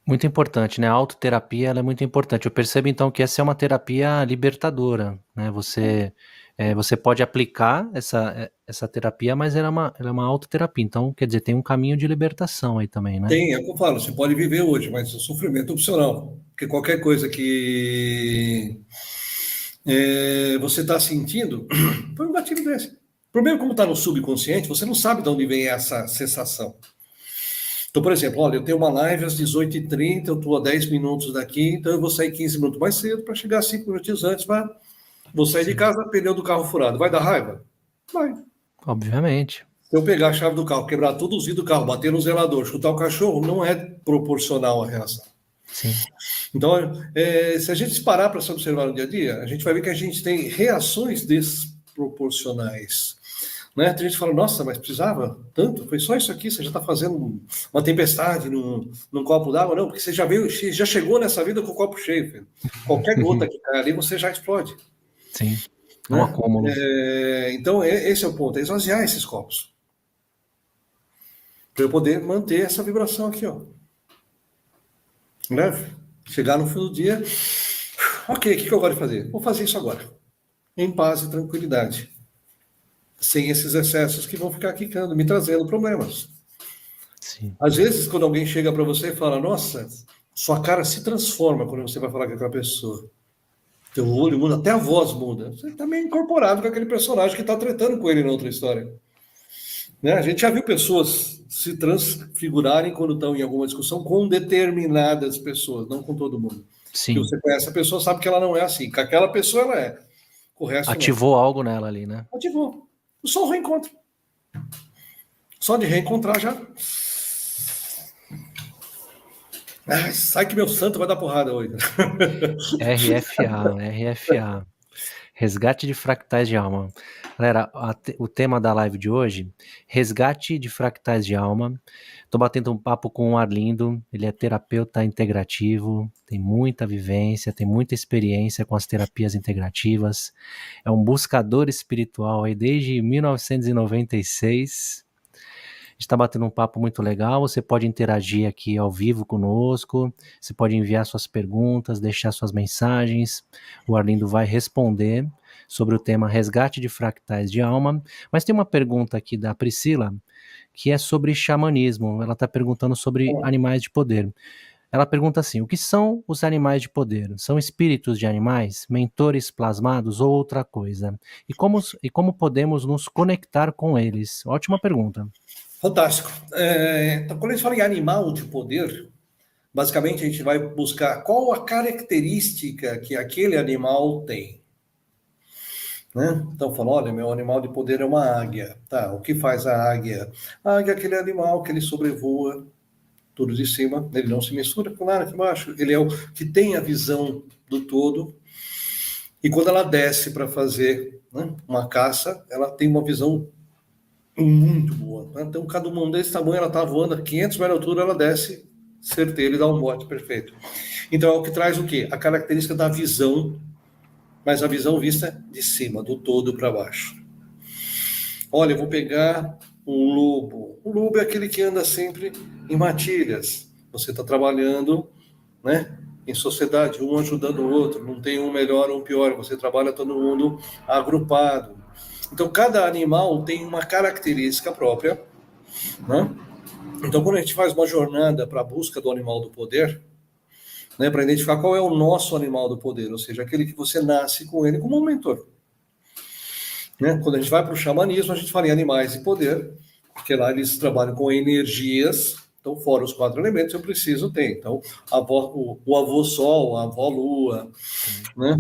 Muito importante, né? A autoterapia, ela é muito importante. Eu percebo, então, que essa é uma terapia libertadora, né? Você pode aplicar essa terapia, mas ela é uma autoterapia. Então, quer dizer, tem um caminho de libertação aí também, né? Tem, é o que eu falo, você pode viver hoje, mas o sofrimento é opcional. Porque qualquer coisa que você está sentindo, foi um gatilho desse. O problema, como está no subconsciente, você não sabe de onde vem essa sensação. Então, por exemplo, olha, eu tenho uma live às 18h30, eu estou a 10 minutos daqui, então eu vou sair 15 minutos mais cedo para chegar 5 minutos antes, vou sair de casa, pneu do carro furado. Vai dar raiva? Vai. Obviamente. Se eu pegar a chave do carro, quebrar tudo os vidros do carro, bater no zelador, chutar o cachorro, não é proporcional a reação. Sim. Então, se a gente parar para se observar no dia a dia, a gente vai ver que a gente tem reações desproporcionais. Né? Tem gente que fala, nossa, mas precisava tanto? Foi só isso aqui, você já está fazendo uma tempestade num copo d'água? Não, porque você já chegou nessa vida com o copo cheio, filho. Qualquer gota que cai ali, você já explode. Sim, Né? um acúmulo. Então, esse é o ponto, é esvaziar esses copos. Para eu poder manter essa vibração aqui, ó. Né? Chegar no fim do dia, ok, o que eu gosto de fazer? Vou fazer isso agora, em paz e tranquilidade, sem esses excessos que vão ficar quicando, me trazendo problemas. Sim. Às vezes, quando alguém chega para você e fala, nossa, sua cara se transforma quando você vai falar com aquela pessoa. Teu olho muda, até a voz muda. Você está meio incorporado com aquele personagem que está tratando com ele na outra história. Né? A gente já viu pessoas se transfigurarem quando estão em alguma discussão com determinadas pessoas, não com todo mundo. Sim. Que você conhece a pessoa, sabe que ela não é assim. Com aquela pessoa ela é. Com o resto Ativou não. algo nela ali, né? Ativou. Só o reencontro. Só de reencontrar já. Ai, sai que meu santo vai dar porrada hoje. RFA. Resgate de fractais de alma. Galera, o tema da live de hoje, resgate de fractais de alma. Tô batendo um papo com o Arlindo, ele é terapeuta integrativo, tem muita vivência, tem muita experiência com as terapias integrativas, é um buscador espiritual aí desde 1996. A gente está batendo um papo muito legal, você pode interagir aqui ao vivo conosco, você pode enviar suas perguntas, deixar suas mensagens, o Arlindo vai responder sobre o tema resgate de fractais de alma, mas tem uma pergunta aqui da Priscila, que é sobre xamanismo, ela está perguntando sobre animais de poder. Ela pergunta assim, o que são os animais de poder? São espíritos de animais, mentores plasmados ou outra coisa? E como podemos nos conectar com eles? Ótima pergunta. Fantástico. Então, quando a gente fala em animal de poder, basicamente a gente vai buscar qual a característica que aquele animal tem. Né? Então, fala, olha, meu animal de poder é uma águia. Tá, o que faz a águia? A águia é aquele animal que ele sobrevoa tudo de cima, ele não se mistura com nada aqui embaixo. Ele é o que tem a visão do todo. E quando ela desce para fazer, né, uma caça, ela tem uma visão muito boa. Então, cada um desse tamanho, ela está voando a 500 metros de altura, ela desce certeiro e dá um bote perfeito. Então, é o que traz o quê? A característica da visão, mas a visão vista de cima, do todo para baixo. Olha, eu vou pegar um lobo. O lobo é aquele que anda sempre em matilhas. Você está trabalhando, né, em sociedade, um ajudando o outro. Não tem um melhor ou um pior. Você trabalha todo mundo agrupado. Então, cada animal tem uma característica própria. Né? Então, quando a gente faz uma jornada para a busca do animal do poder, né, para identificar qual é o nosso animal do poder, ou seja, aquele que você nasce com ele como um mentor. Né? Quando a gente vai para o xamanismo, a gente fala em animais de poder, porque lá eles trabalham com energias. Então, fora os 4 elementos, eu preciso ter. Então, o avô Sol, a avó Lua, né?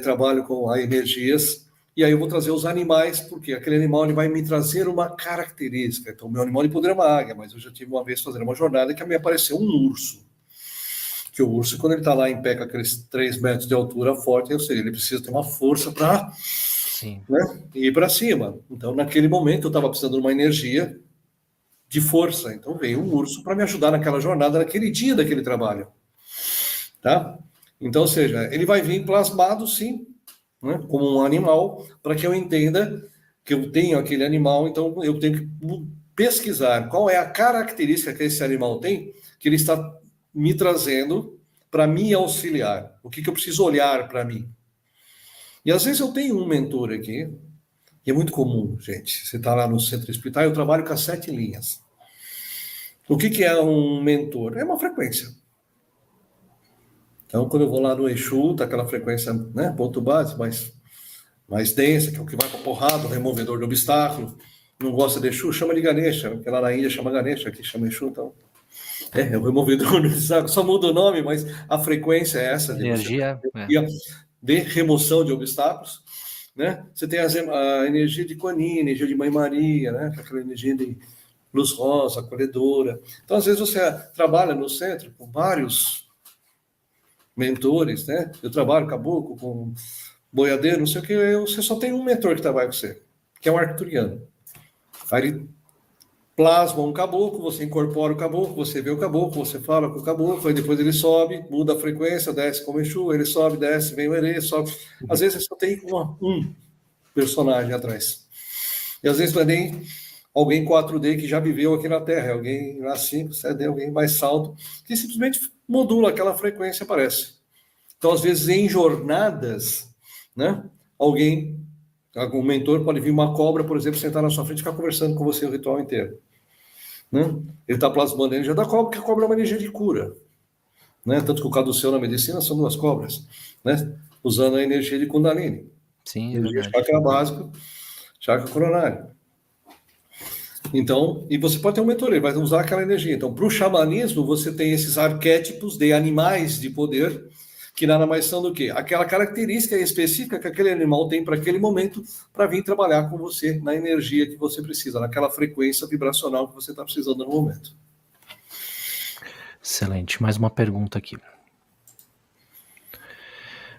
Trabalho com as energias. E aí eu vou trazer os animais, porque aquele animal ele vai me trazer uma característica. Então, meu animal de poder é uma águia, mas eu já tive uma vez fazendo uma jornada que me apareceu um urso. Que o urso, quando ele está lá em pé com aqueles 3 metros de altura forte, ou seja, ele precisa ter uma força para, né, ir para cima. Então, naquele momento, eu estava precisando de uma energia de força. Então, veio um urso para me ajudar naquela jornada, naquele dia daquele trabalho. Tá? Então, ou seja, ele vai vir plasmado, sim, né, como um animal, para que eu entenda que eu tenho aquele animal, então eu tenho que pesquisar qual é a característica que esse animal tem, que ele está me trazendo para me auxiliar. O que eu preciso olhar para mim. E às vezes eu tenho um mentor aqui, e é muito comum, gente. Você está lá no centro espiritual, eu trabalho com as 7 linhas. O que é um mentor? É uma frequência. Então, quando eu vou lá no Exu, tá aquela frequência, né, ponto base, mais densa, que é o que vai para porrada, o removedor de obstáculo. Não gosta de Exu, chama de Ganesha, porque lá na Índia chama Ganesha, aqui chama Exu, então. É o removedor de obstáculo, só muda o nome, mas a frequência é essa, de você Energia. de remoção de obstáculos. Né? Você tem a energia de Kuan Yin, energia de Mãe Maria, né? Aquela energia de luz rosa, acolhedora. Então, às vezes, você trabalha no centro com vários mentores, né? Eu trabalho caboclo, com boiadeiro, não sei o que, você só tem um mentor que trabalha com você, que é um arcturiano. Aí ele plasma um caboclo, você incorpora o caboclo, você vê o caboclo, você fala com o caboclo, aí depois ele sobe, muda a frequência, desce como Exu, ele sobe, desce, vem o Herê, sobe. Às vezes, você só tem um personagem atrás. E às vezes não é nem alguém 4D que já viveu aqui na Terra, é alguém lá 5, 7D, alguém mais alto, que simplesmente modula aquela frequência, aparece. Então, às vezes, em jornadas, né, algum mentor pode vir uma cobra, por exemplo, sentar na sua frente e ficar conversando com você o ritual inteiro. Né? Ele está plasmando a energia da cobra, porque a cobra é uma energia de cura. Né? Tanto que o caduceu na medicina são 2 cobras, né? Usando a energia de Kundalini. Sim, é Energia verdade. chakra básico, chakra coronário. Então, e você pode ter um mentor, ele vai usar aquela energia. Então, para o xamanismo, você tem esses arquétipos de animais de poder, que nada mais são do que aquela característica específica que aquele animal tem para aquele momento, para vir trabalhar com você na energia que você precisa, naquela frequência vibracional que você está precisando no momento. Excelente. Mais uma pergunta aqui.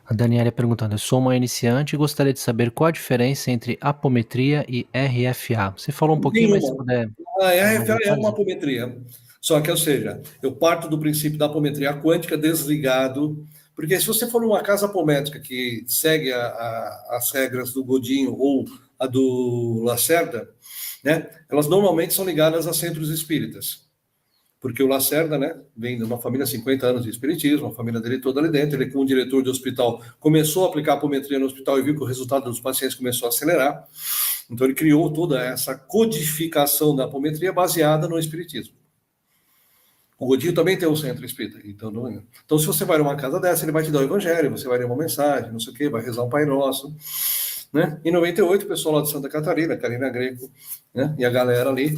A Daniela perguntando: eu sou uma iniciante e gostaria de saber qual a diferença entre apometria e RFA. Você falou um pouquinho, mas se Nenhuma. puder A dar mais RFA é detalhes. uma apometria. Só que, ou seja, eu parto do princípio da apometria quântica desligado, porque se você for numa casa apométrica que segue as regras do Godinho ou a do Lacerda, né, elas normalmente são ligadas a centros espíritas. Porque o Lacerda, né, vem de uma família 50 anos de espiritismo, a família dele toda ali dentro, ele como diretor de hospital começou a aplicar apometria no hospital e viu que o resultado dos pacientes começou a acelerar. Então ele criou toda essa codificação da apometria baseada no espiritismo. O Godinho também tem um centro espírita. Então, se você vai numa casa dessa, ele vai te dar o evangelho, você vai ler uma mensagem, não sei o quê, vai rezar um Pai Nosso. Né? Em 98, o pessoal lá de Santa Catarina, Karina Greco, né, e a galera ali,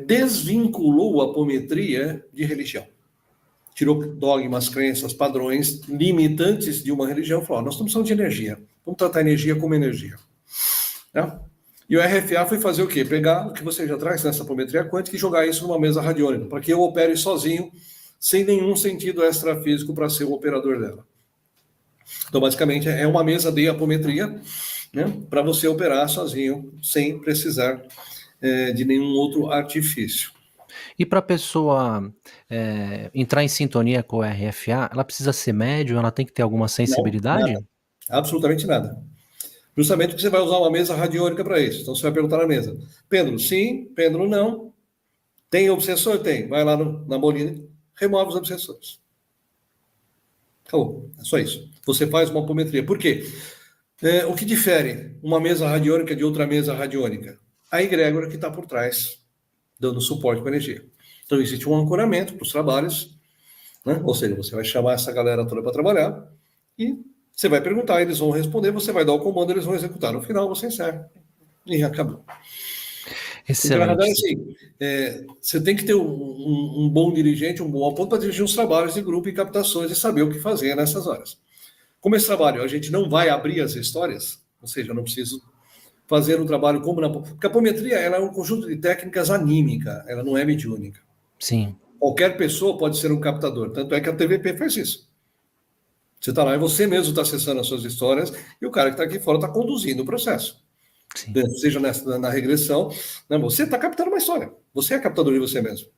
desvinculou a apometria de religião. Tirou dogmas, crenças, padrões limitantes de uma religião e falou: nós estamos falando de energia, vamos tratar a energia como energia. Né? E o RFA foi fazer o quê? Pegar o que você já traz nessa apometria quântica e jogar isso numa mesa radiônica, para que eu opere sozinho, sem nenhum sentido extrafísico para ser o operador dela. Então, basicamente, é uma mesa de apometria, né, para você operar sozinho, sem precisar de nenhum outro artifício. E para a pessoa entrar em sintonia com o RFA, ela precisa ser médium? Ela tem que ter alguma sensibilidade? Não, nada. Absolutamente nada. Justamente porque você vai usar uma mesa radiônica para isso. Então, você vai perguntar na mesa: pêndulo sim, pêndulo não. Tem obsessor? Tem. Vai lá na bolinha, remove os obsessores. Acabou. É só isso. Você faz uma apometria. Por quê? O que difere uma mesa radiônica de outra mesa radiônica? A egrégora que está por trás, dando suporte com a energia. Então, existe um ancoramento para os trabalhos, né? Ou seja, você vai chamar essa galera toda para trabalhar e você vai perguntar, eles vão responder, você vai dar o comando, eles vão executar. No final, você encerra. E acabou. Então, na verdade, assim, você tem que ter um bom dirigente, um bom aponto para dirigir os trabalhos de grupo e captações e saber o que fazer nessas horas. Como esse trabalho, a gente não vai abrir as histórias, ou seja, eu não preciso fazer um trabalho como na... Porque a apometria, ela é um conjunto de técnicas anímica, ela não é mediúnica. Sim. Qualquer pessoa pode ser um captador, tanto é que a TVP faz isso. Você está lá e você mesmo está acessando as suas histórias e o cara que está aqui fora está conduzindo o processo. Sim. Seja na regressão, né? Você está captando uma história. Você é captador de você mesmo.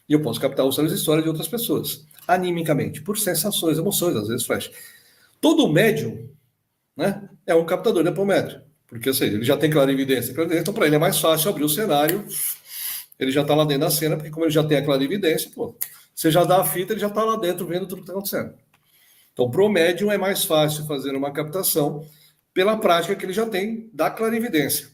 E eu posso captar outras histórias de outras pessoas, animicamente, por sensações, emoções, às vezes flash. Todo médium, né, é um captador de apométrio, porque, ou seja, ele já tem clarividência. Então, para ele é mais fácil abrir o cenário, ele já está lá dentro da cena, porque como ele já tem a clarividência, pô, você já dá a fita, ele já está lá dentro vendo tudo que está acontecendo. Então, para o médium é mais fácil fazer uma captação pela prática que ele já tem da clarividência.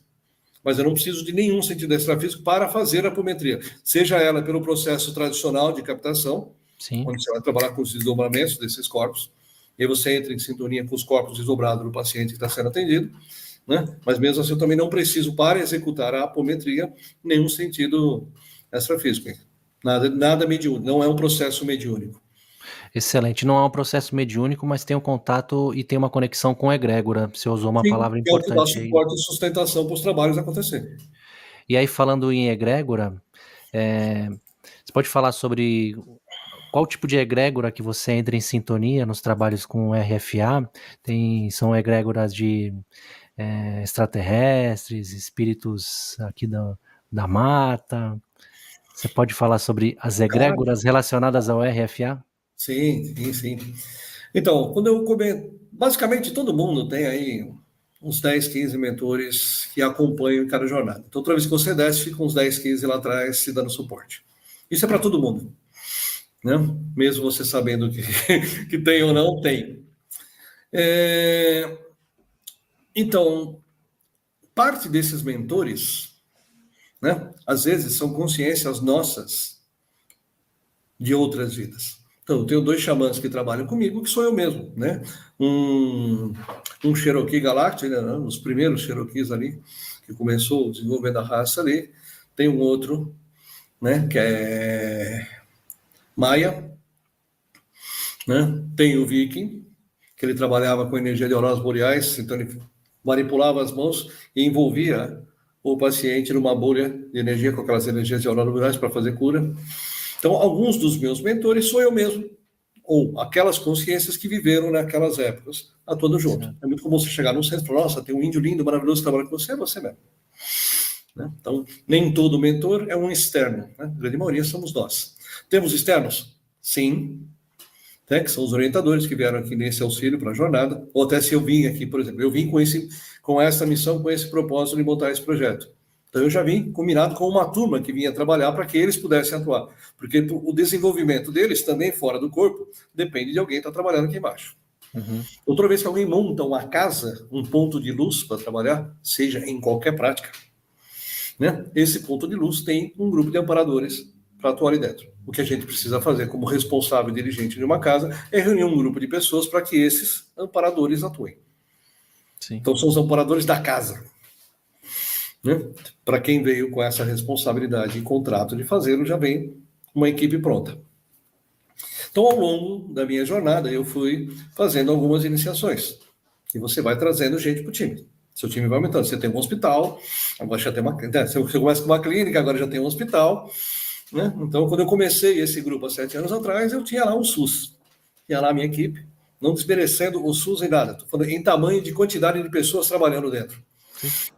Mas eu não preciso de nenhum sentido extrafísico para fazer a apometria, seja ela pelo processo tradicional de captação, Sim. onde você vai trabalhar com os desdobramentos desses corpos, e aí você entra em sintonia com os corpos desdobrados do paciente que está sendo atendido, né? Mas mesmo assim eu também não preciso, para executar a apometria, nenhum sentido extrafísico. Nada mediúnico, não é um processo mediúnico. Excelente. Não é um processo mediúnico, mas tem um contato e tem uma conexão com egrégora. Você usou uma Sim, palavra que é o que dá importante aí. suporte e sustentação para os trabalhos acontecerem. E aí, falando em egrégora, você pode falar sobre qual tipo de egrégora que você entra em sintonia nos trabalhos com RFA? São egrégoras de extraterrestres, espíritos aqui da mata. Você pode falar sobre as egrégoras relacionadas ao RFA? Sim, sim, sim. Então, quando eu comento, basicamente todo mundo tem aí uns 10, 15 mentores que acompanham em cada jornada. Então, toda vez que você desce, fica uns 10, 15 lá atrás se dando suporte. Isso é para todo mundo, né? Mesmo você sabendo que tem ou não, tem. Então, parte desses mentores, né, às vezes são consciências nossas de outras vidas. Então, eu tenho 2 xamãs que trabalham comigo, que sou eu mesmo, né? Um Cherokee Galáctico, né, os primeiros Cherokees ali, que começou o desenvolvimento da raça ali. Tem um outro, né, que é Maia, né? Tem o Viking, que ele trabalhava com energia de auroras boreais, então ele manipulava as mãos e envolvia o paciente numa bolha de energia com aquelas energias de auroras boreais para fazer cura. Então, alguns dos meus mentores sou eu mesmo, ou aquelas consciências que viveram naquelas épocas, atuando junto. Certo. É muito comum você chegar num centro e falar, nossa, tem um índio lindo, maravilhoso que trabalha com você, é você mesmo. Né? Então, nem todo mentor é um externo, né? A grande maioria somos nós. Temos externos? Sim, né? Que são os orientadores que vieram aqui nesse auxílio para a jornada, ou até se eu vim aqui, por exemplo, eu vim com essa missão, com esse propósito de montar esse projeto. Então, eu já vim combinado com uma turma que vinha trabalhar para que eles pudessem atuar. Porque o desenvolvimento deles, também fora do corpo, depende de alguém estar trabalhando aqui embaixo. Uhum. Outra vez que alguém monta uma casa, um ponto de luz para trabalhar, seja em qualquer prática, né? Esse ponto de luz tem um grupo de amparadores para atuar ali dentro. O que a gente precisa fazer como responsável e dirigente de uma casa é reunir um grupo de pessoas para que esses amparadores atuem. Sim. Então, são os amparadores da casa. Né? Para quem veio com essa responsabilidade e contrato de fazê-lo, já vem uma equipe pronta. Então, ao longo da minha jornada, eu fui fazendo algumas iniciações. E você vai trazendo gente para o time. Seu time vai aumentando. Você tem um hospital, agora já tem uma... Você começa com uma clínica, agora já tem um hospital. Né? Então, quando eu comecei esse grupo há 7 anos atrás, eu tinha lá um SUS. Tinha lá a minha equipe, não desmerecendo o SUS em nada. Estou falando em tamanho de quantidade de pessoas trabalhando dentro.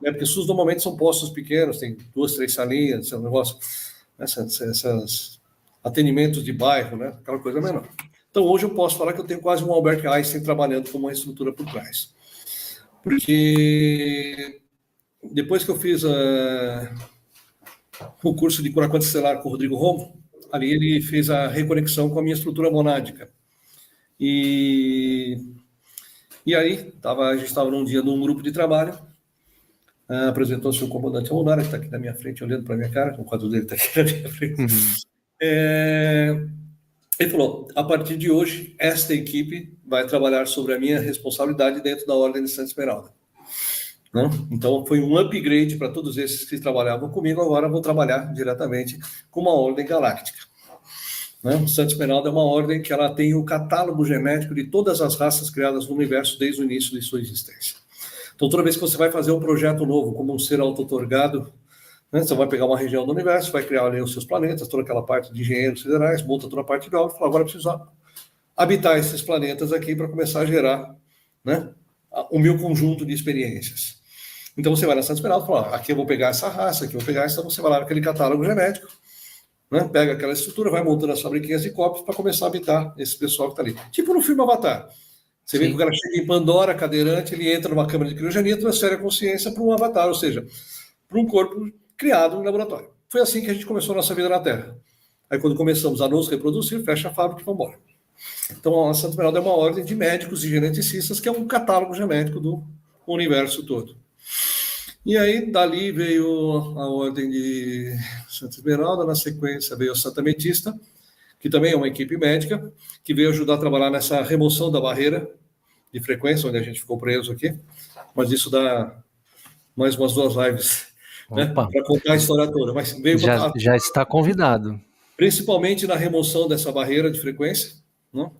Né? Porque SUS normalmente são postos pequenos, tem 2, 3 salinhas, é um negócio, esses atendimentos de bairro, né? Aquela coisa menor. Então hoje eu posso falar que eu tenho quase um Albert Einstein trabalhando com uma estrutura por trás. Porque depois que eu fiz o curso de cura quântica estelar com o Rodrigo Romo, ali ele fez a reconexão com a minha estrutura monádica. E aí a gente estava num dia num grupo de trabalho, apresentou-se o comandante Ronara, que está aqui na minha frente, olhando para a minha cara, o quadro dele está aqui na minha frente. Uhum. Ele falou, a partir de hoje, esta equipe vai trabalhar sobre a minha responsabilidade dentro da Ordem de Santa Esmeralda. Né? Então, foi um upgrade para todos esses que trabalhavam comigo, agora vou trabalhar diretamente com uma Ordem Galáctica. Né? Santa Esmeralda é uma ordem que ela tem o catálogo genético de todas as raças criadas no universo desde o início de sua existência. Então, toda vez que você vai fazer um projeto novo, como um ser auto-otorgado, né, você vai pegar uma região do universo, vai criar ali os seus planetas, toda aquela parte de engenheiros federais, monta toda a parte de obra, e fala, agora eu preciso habitar esses planetas aqui para começar a gerar, né, o meu conjunto de experiências. Então, você vai na Santa Esmeralda e fala, aqui eu vou pegar essa raça, aqui eu vou pegar essa, então você vai lá naquele catálogo genético, né, pega aquela estrutura, vai montando as fabriquinhas de cópias para começar a habitar esse pessoal que está ali. Tipo no filme Avatar. Você vê que o cara chega em Pandora, cadeirante, ele entra numa câmara de criogenia e transfere a consciência para um avatar, ou seja, para um corpo criado em laboratório. Foi assim que a gente começou a nossa vida na Terra. Aí quando começamos a nos reproduzir, fecha a fábrica e vamos embora. Então a Santa Esmeralda é uma ordem de médicos e geneticistas, que é um catálogo genético do universo todo. E aí, dali veio a ordem de Santa Esmeralda, na sequência veio a Santa Ametista, que também é uma equipe médica, que veio ajudar a trabalhar nessa remoção da barreira de frequência, onde a gente ficou preso aqui. Mas isso dá mais umas 2 lives, né, para contar a história toda. Mas veio já está convidado. Principalmente na remoção dessa barreira de frequência, né?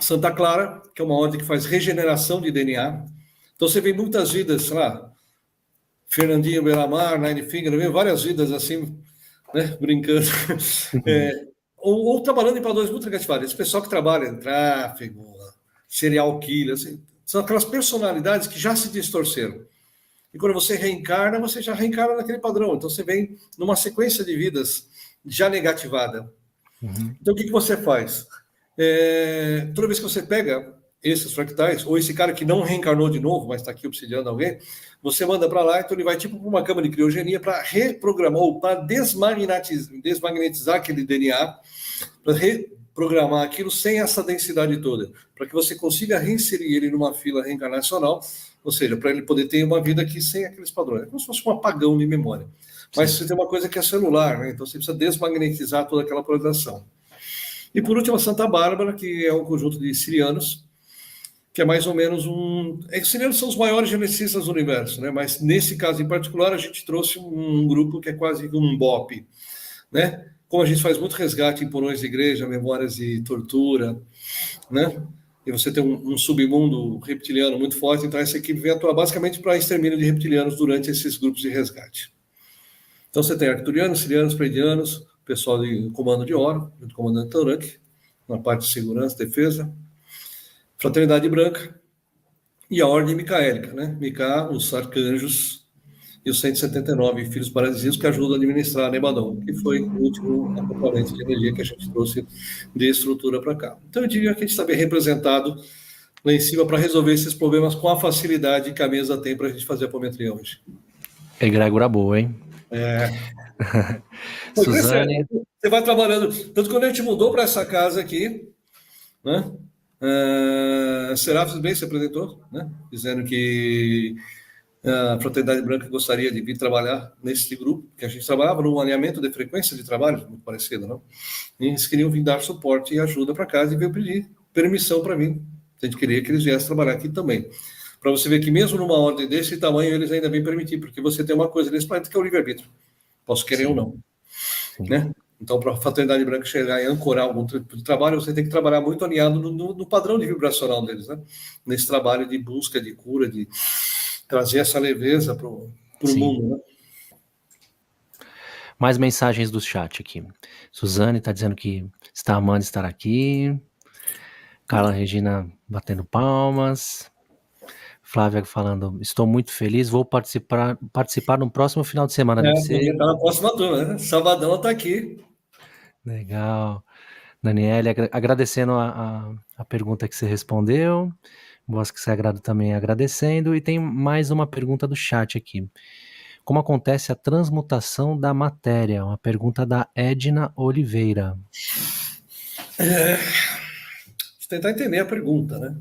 Santa Clara, que é uma ordem que faz regeneração de DNA. Então você vê muitas vidas, sei lá, Fernandinho Belamar, Ninefinger, vê várias vidas assim, né, brincando, ou trabalhando em padrões muito negativos. Esse pessoal que trabalha em tráfego, serial killer, assim, são aquelas personalidades que já se distorceram. E quando você reencarna, você já reencarna naquele padrão. Então você vem numa sequência de vidas já negativada. Então o que você faz? Toda vez que você pega esses fractais, ou esse cara que não reencarnou de novo, mas está aqui obsidiando alguém, você manda para lá, então ele vai tipo para uma câmara de criogenia para reprogramar, ou para desmagnetizar aquele DNA, para reprogramar aquilo sem essa densidade toda, para que você consiga reinserir ele numa fila reencarnacional, ou seja, para ele poder ter uma vida aqui sem aqueles padrões. É como se fosse um apagão de memória. Mas você tem uma coisa que é celular, né? Então você precisa desmagnetizar toda aquela programação. E por último, a Santa Bárbara, que é um conjunto de sirianos, que é mais ou menos um... Os sirianos são os maiores geneticistas do universo, né? Mas nesse caso em particular, a gente trouxe um grupo que é quase um BOP, né? Como a gente faz muito resgate em porões de igreja, memórias de tortura, né? E você tem um submundo reptiliano muito forte, então essa equipe vem atuar basicamente para extermínio de reptilianos durante esses grupos de resgate. Então você tem arcturianos, sirianos, pleiadianos, pessoal de comando de Oro, do comandante Tauruk, na parte de segurança, defesa, Fraternidade Branca e a Ordem Micaélica, né? Mica, os arcanjos e os 179 filhos paradisíacos que ajudam a administrar a Nebadon, que foi o último acoplamento de energia que a gente trouxe de estrutura para cá. Então eu diria que a gente está bem representado lá em cima para resolver esses problemas com a facilidade que a mesa tem para a gente fazer a apometria hoje. Egrégora boa, hein? Suzane. Você vai trabalhando. Tanto quando a gente mudou para essa casa aqui, né? Serafos bem se apresentou, né? Dizendo que a Fraternidade Branca gostaria de vir trabalhar nesse grupo, que a gente trabalhava num alinhamento de frequência de trabalho, muito parecido, não? E eles queriam vir dar suporte e ajuda para casa e veio pedir permissão para mim. A gente queria que eles viessem trabalhar aqui também. Para você ver que mesmo numa ordem desse tamanho, eles ainda vêm permitir, porque você tem uma coisa nesse planeta que é o livre-arbítrio. Posso querer ou não. Né? Então, para a Fraternidade Branca chegar e ancorar algum tipo de trabalho, você tem que trabalhar muito alinhado no padrão de vibracional deles, né? Nesse trabalho de busca, de cura, de trazer essa leveza para o mundo, né? Mais mensagens do chat aqui. Suzane está dizendo que está amando estar aqui. Carla Regina batendo palmas. Flávia falando, estou muito feliz, vou participar no próximo final de semana. Está na próxima turma, né? Sabadão está aqui. Legal. Daniele, agradecendo a pergunta que você respondeu. Bosque Sagrado também agradecendo. E tem mais uma pergunta do chat aqui. Como acontece a transmutação da matéria? Uma pergunta da Edna Oliveira. Vou tentar entender a pergunta, né?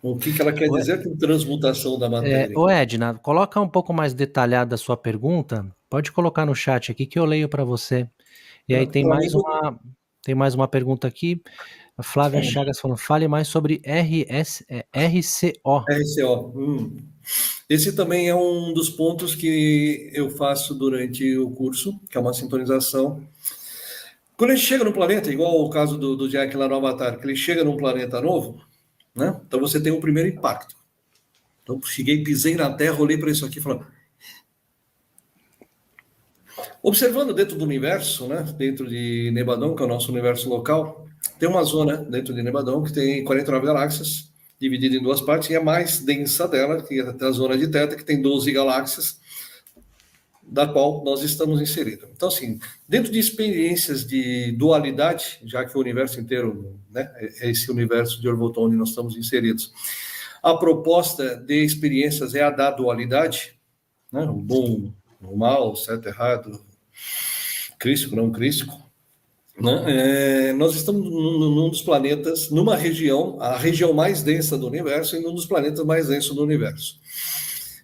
O que ela quer dizer com transmutação da matéria? Edna, coloca um pouco mais detalhada a sua pergunta. Pode colocar no chat aqui que eu leio para você. E aí tem mais uma pergunta aqui. A Flávia Chagas falando, fale mais sobre RCO. RCO. Esse também é um dos pontos que eu faço durante o curso, que é uma sintonização. Quando a gente chega no planeta, igual o caso do Jack lá no Avatar, que ele chega num planeta novo, né? Então você tem um primeiro impacto. Então cheguei, pisei na Terra, olhei para isso aqui e falei... Observando dentro do universo, né? Dentro de Nebadon, que é o nosso universo local, tem uma zona dentro de Nebadon que tem 49 galáxias, dividida em 2 partes, e a mais densa dela, que é a zona de Teta, que tem 12 galáxias, da qual nós estamos inseridos. Então, assim, dentro de experiências de dualidade, já que o universo inteiro, né, é esse universo de Orvoton onde nós estamos inseridos, a proposta de experiências é a da dualidade, né, o bom, o mal, o certo, errado, crístico, não crístico, né? Nós estamos num dos planetas, numa região, a região mais densa do universo e num dos planetas mais densos do universo.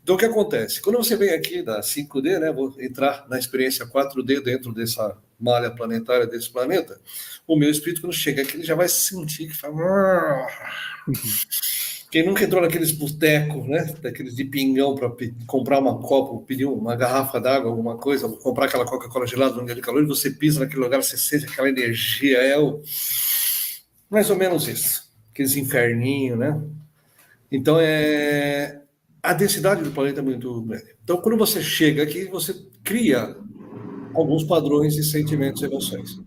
Então, o que acontece? Quando você vem aqui da 5D, né, vou entrar na experiência 4D dentro dessa malha planetária desse planeta, o meu espírito, quando chega aqui, ele já vai sentir que fala... Quem nunca entrou naqueles botecos, né, daqueles de pingão para comprar uma copa, pedir uma garrafa d'água, alguma coisa, comprar aquela Coca-Cola gelada no dia de calor, e você pisa naquele lugar, você sente aquela energia, mais ou menos isso, aqueles inferninhos, né? Então, a densidade do planeta é muito grande. Então, quando você chega aqui, você cria alguns padrões de sentimentos e emoções.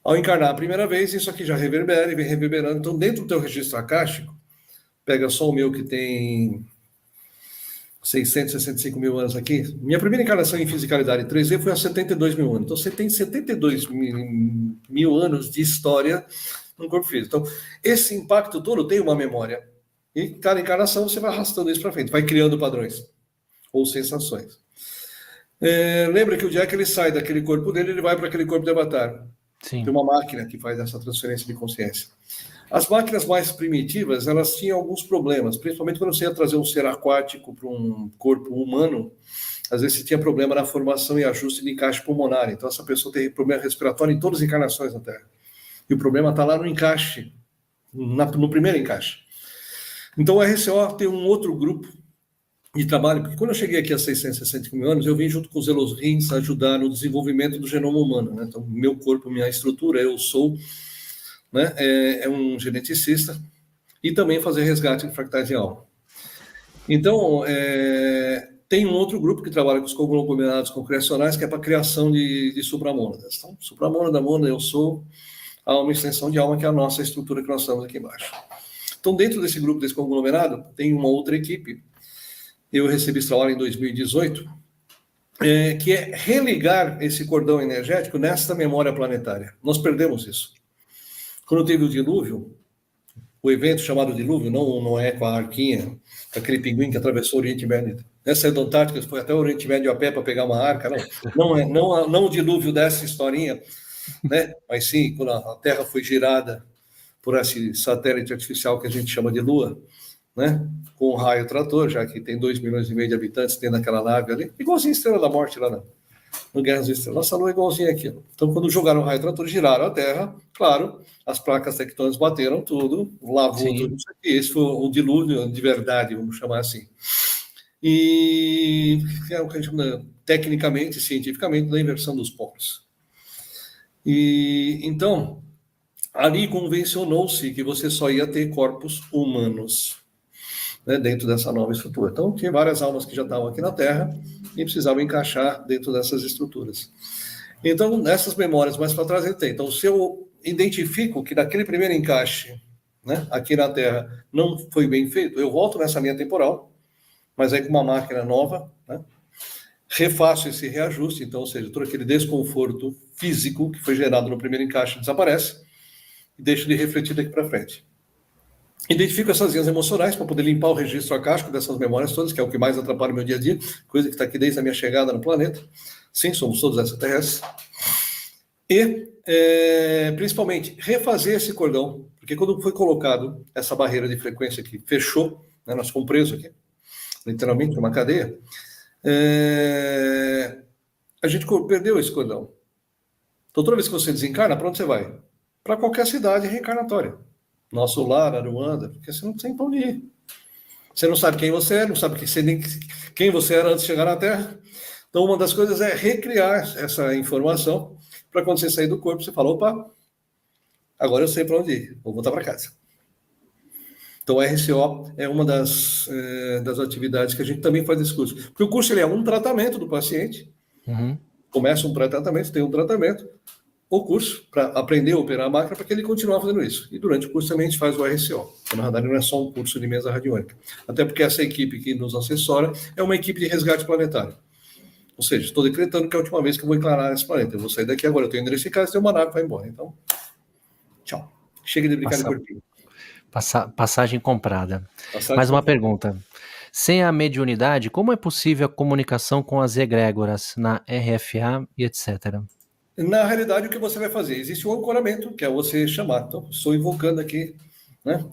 Ao encarnar a primeira vez, isso aqui já reverbera e vem reverberando. Então, dentro do teu registro acástico, pega só o meu que tem 665 mil anos aqui. Minha primeira encarnação em fisicalidade 3D foi há 72 mil anos. Então, você tem 72 mil anos de história no corpo físico. Então, esse impacto todo tem uma memória. E cada encarnação você vai arrastando isso para frente, vai criando padrões ou sensações. Lembra que o dia que ele sai daquele corpo dele, ele vai para aquele corpo de avatar. Sim. Tem uma máquina que faz essa transferência de consciência. As máquinas mais primitivas, elas tinham alguns problemas, principalmente quando você ia trazer um ser aquático para um corpo humano, às vezes você tinha problema na formação e ajuste de encaixe pulmonar. Então, essa pessoa tem problema respiratório em todas as encarnações na Terra. E o problema está lá no encaixe, no primeiro encaixe. Então, o RCO tem um outro grupo de trabalho, porque quando eu cheguei aqui há 660 mil anos, eu vim junto com os Elohins ajudar no desenvolvimento do genoma humano, né? Então, meu corpo, minha estrutura, eu sou, né, um geneticista, e também fazer resgate de fractais de alma. Então, tem um outro grupo que trabalha com os conglomerados concrecionais, que é para a criação de supramônadas. Então, supramônada, mônada, eu sou a uma extensão de alma, que é a nossa estrutura que nós estamos aqui embaixo. Então, dentro desse grupo, desse conglomerado, tem uma outra equipe. Eu recebi esse trabalho em 2018, que é religar esse cordão energético nesta memória planetária. Nós perdemos isso. Quando teve o dilúvio, o evento chamado dilúvio, não é com a arquinha, aquele pinguim que atravessou o Oriente Médio. Saiu da Antártica, foi até o Oriente Médio a pé para pegar uma arca, não o dilúvio dessa historinha, né? Mas sim, quando a Terra foi girada por esse satélite artificial que a gente chama de Lua, né? Com o raio trator, já que tem 2,5 milhões de habitantes dentro daquela nave ali, igualzinho a Estrela da Morte lá no Guerras das Estrelas. Nossa Lua é igualzinha aqui. Então, quando jogaram o raio trator, giraram a Terra, claro, as placas tectônicas bateram tudo, lavou Sim. tudo isso aqui. Esse foi um dilúvio de verdade, vamos chamar assim. E é o que a gente chama, tecnicamente, cientificamente, da inversão dos polos. E então, ali convencionou-se que você só ia ter corpos humanos, né, dentro dessa nova estrutura. Então, tinha várias almas que já estavam aqui na Terra e precisavam encaixar dentro dessas estruturas. Então, nessas memórias mais para trás ele tem. Então, se eu identifico que naquele primeiro encaixe, né, aqui na Terra, não foi bem feito, eu volto nessa linha temporal, mas aí com uma máquina nova, né, refaço esse reajuste, então, ou seja, todo aquele desconforto físico que foi gerado no primeiro encaixe desaparece e deixo de refletir daqui para frente. Identifico essas linhas emocionais para poder limpar o registro acástico dessas memórias todas, que é o que mais atrapalha o meu dia a dia, coisa que está aqui desde a minha chegada no planeta. Sim, somos todos extraterrestres. E, principalmente, refazer esse cordão, porque quando foi colocado essa barreira de frequência que fechou, né, nós fomos presos aqui, literalmente, numa cadeia, a gente perdeu esse cordão. Então, toda vez que você desencarna, para onde você vai? Para qualquer cidade reencarnatória. Nosso lar, Aruanda, porque você não tem para onde ir. Você não sabe quem você é, não sabe quem você era antes de chegar na Terra. Então, uma das coisas é recriar essa informação para quando você sair do corpo, você fala, opa, agora eu sei para onde ir, vou voltar para casa. Então, o RCO é uma das atividades que a gente também faz esse curso. Porque o curso ele é um tratamento do paciente, começa um pré-tratamento, tem um tratamento, o curso para aprender a operar a máquina para que ele continue fazendo isso. E durante o curso também a gente faz o RCO. Na verdade, não é só um curso de mesa radiônica. Até porque essa equipe que nos assessora é uma equipe de resgate planetário. Ou seja, estou decretando que é a última vez que eu vou encarar esse planeta. Eu vou sair daqui agora, eu tenho endereço em casa, tem uma nave que vai embora. Então, tchau. Chega de brincar de corpinho. Passagem comprada. Passagem Mais uma comprada. pergunta. Sem a mediunidade, como é possível a comunicação com as egrégoras na RFA e etc? Na realidade, o que você vai fazer? Existe um ancoramento, que é você chamar. Então, estou invocando aqui, né?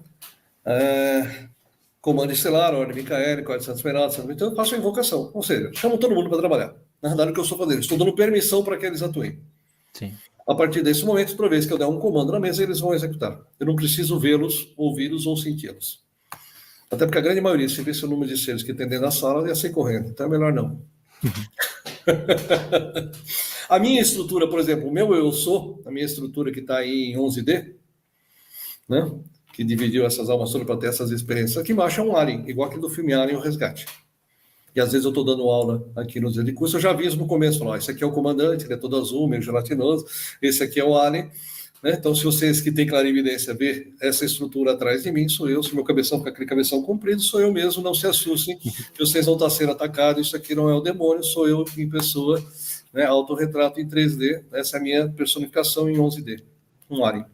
Comando estelar, ordem Micael, Código Santos Esmeralda, então eu faço a invocação. Ou seja, chamo todo mundo para trabalhar. Na realidade, o que eu estou fazendo? Estou dando permissão para que eles atuem. Sim. A partir desse momento, toda vez que eu der um comando na mesa, eles vão executar. Eu não preciso vê-los, ouvi-los ou senti-los. Até porque a grande maioria, se vê o número de seres que tem dentro da sala, ia sair correndo. Então é melhor não. A minha estrutura, por exemplo, o meu eu sou, a minha estrutura que está aí em 11D, né? Que dividiu essas almas todas para ter essas experiências. Aqui embaixo é um alien, igual aquele do filme Alien, o Resgate. E às vezes eu estou dando aula aqui nos dias de curso, eu já aviso no começo, falo, esse aqui é o comandante, ele é todo azul, meio gelatinoso, esse aqui é o alien, né? Então se vocês que têm clarividência ver essa estrutura atrás de mim, sou eu, se meu cabeção fica aquele cabeção comprido, sou eu mesmo, não se assustem, que vocês vão estar sendo atacados, isso aqui não é o demônio, sou eu em pessoa, né? Autorretrato em 3D, essa é a minha personificação em 11D, um alien.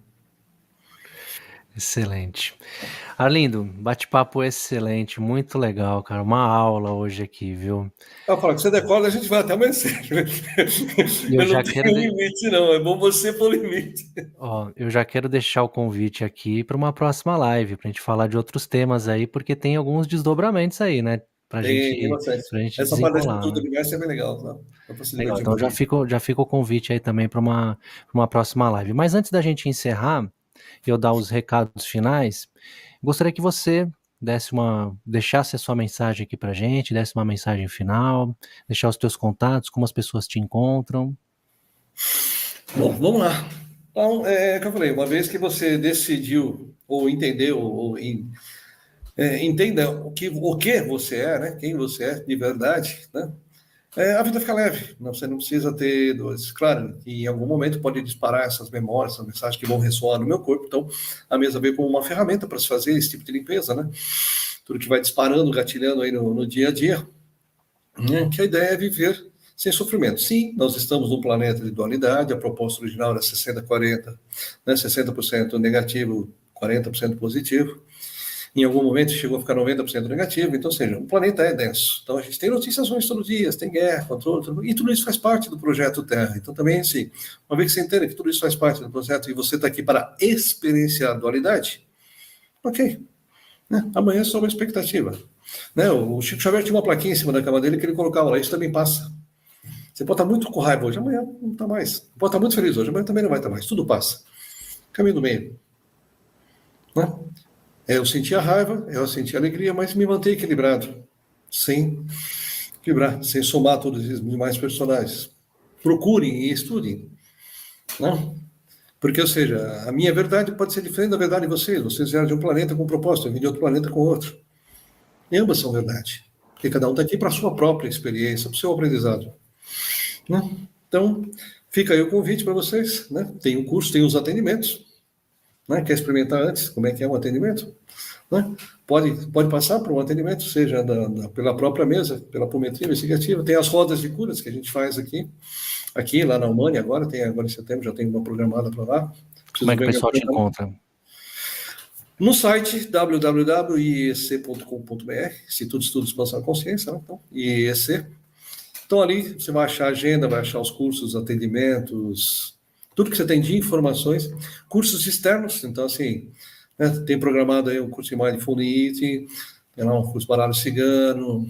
Excelente. Arlindo, bate-papo excelente, muito legal, cara. Uma aula hoje aqui, viu? Eu falo que você decola, a gente vai até amanhecer. Eu não tenho limite, não. É bom você pôr limite. Ó, eu já quero deixar o convite aqui para uma próxima live, para a gente falar de outros temas aí, porque tem alguns desdobramentos aí, né? Pra gente essa parte desenrolar, do né? universo é bem legal, tá? Legal, então já fica o convite aí também para uma próxima live. Mas antes da gente encerrar e eu dar os recados finais, gostaria que você deixasse a sua mensagem aqui pra gente, desse uma mensagem final, deixar os teus contatos, como as pessoas te encontram. Bom, vamos lá. Então, é o que eu falei, uma vez que você decidiu, ou entendeu, entenda o que você é, né? Quem você é de verdade, né? A vida fica leve, você não precisa ter dores. Claro, que em algum momento pode disparar essas memórias, essas mensagens que vão ressoar no meu corpo, então a mesa veio como uma ferramenta para se fazer esse tipo de limpeza, né? Tudo que vai disparando, gatilhando aí no dia a dia, né? Que a ideia é viver sem sofrimento. Sim, nós estamos num planeta de dualidade, a proposta original era 60-40, né? 60% negativo, 40% positivo. Em algum momento chegou a ficar 90% negativo, então, ou seja, o planeta é denso. Então, a gente tem notícias ruins todos os dias, tem guerra, controle, e tudo isso faz parte do projeto Terra. Então, também, assim, uma vez que você entende que tudo isso faz parte do projeto e você está aqui para experienciar a dualidade, ok. Né? Amanhã é só uma expectativa. Né? O Chico Xavier tinha uma plaquinha em cima da cama dele que ele colocava lá, isso também passa. Você pode estar muito com raiva hoje, amanhã não está mais. Pode estar muito feliz hoje, amanhã também não vai estar mais. Tudo passa. Caminho do meio. Né? Eu senti a raiva, eu senti a alegria, mas me manter equilibrado, sem quebrar, sem somar todos os demais personagens. Procurem e estudem. Né? Porque, ou seja, a minha verdade pode ser diferente da verdade de vocês. Vocês vieram de um planeta com um propósito, eu vim de outro planeta com outro. E ambas são verdade. Porque cada um está aqui para a sua própria experiência, para o seu aprendizado. Né? Então, fica aí o convite para vocês. Né? Tem o curso, tem os atendimentos. Né? Quer experimentar antes como é que é um atendimento? Né? Pode passar por um atendimento, seja pela própria mesa, pela apometria investigativa. Tem as rodas de curas que a gente faz aqui lá na Humane, agora em setembro, já tem uma programada para lá. Como é que o pessoal te encontra? No site www.iec.com.br, Instituto de Estudos de Expansão da Consciência, né? Então, IEC. Então ali você vai achar a agenda, vai achar os cursos, atendimentos, tudo que você tem de informações, cursos externos, então assim, né, tem programado aí um curso de Mindfulness, tem lá um curso baralho cigano,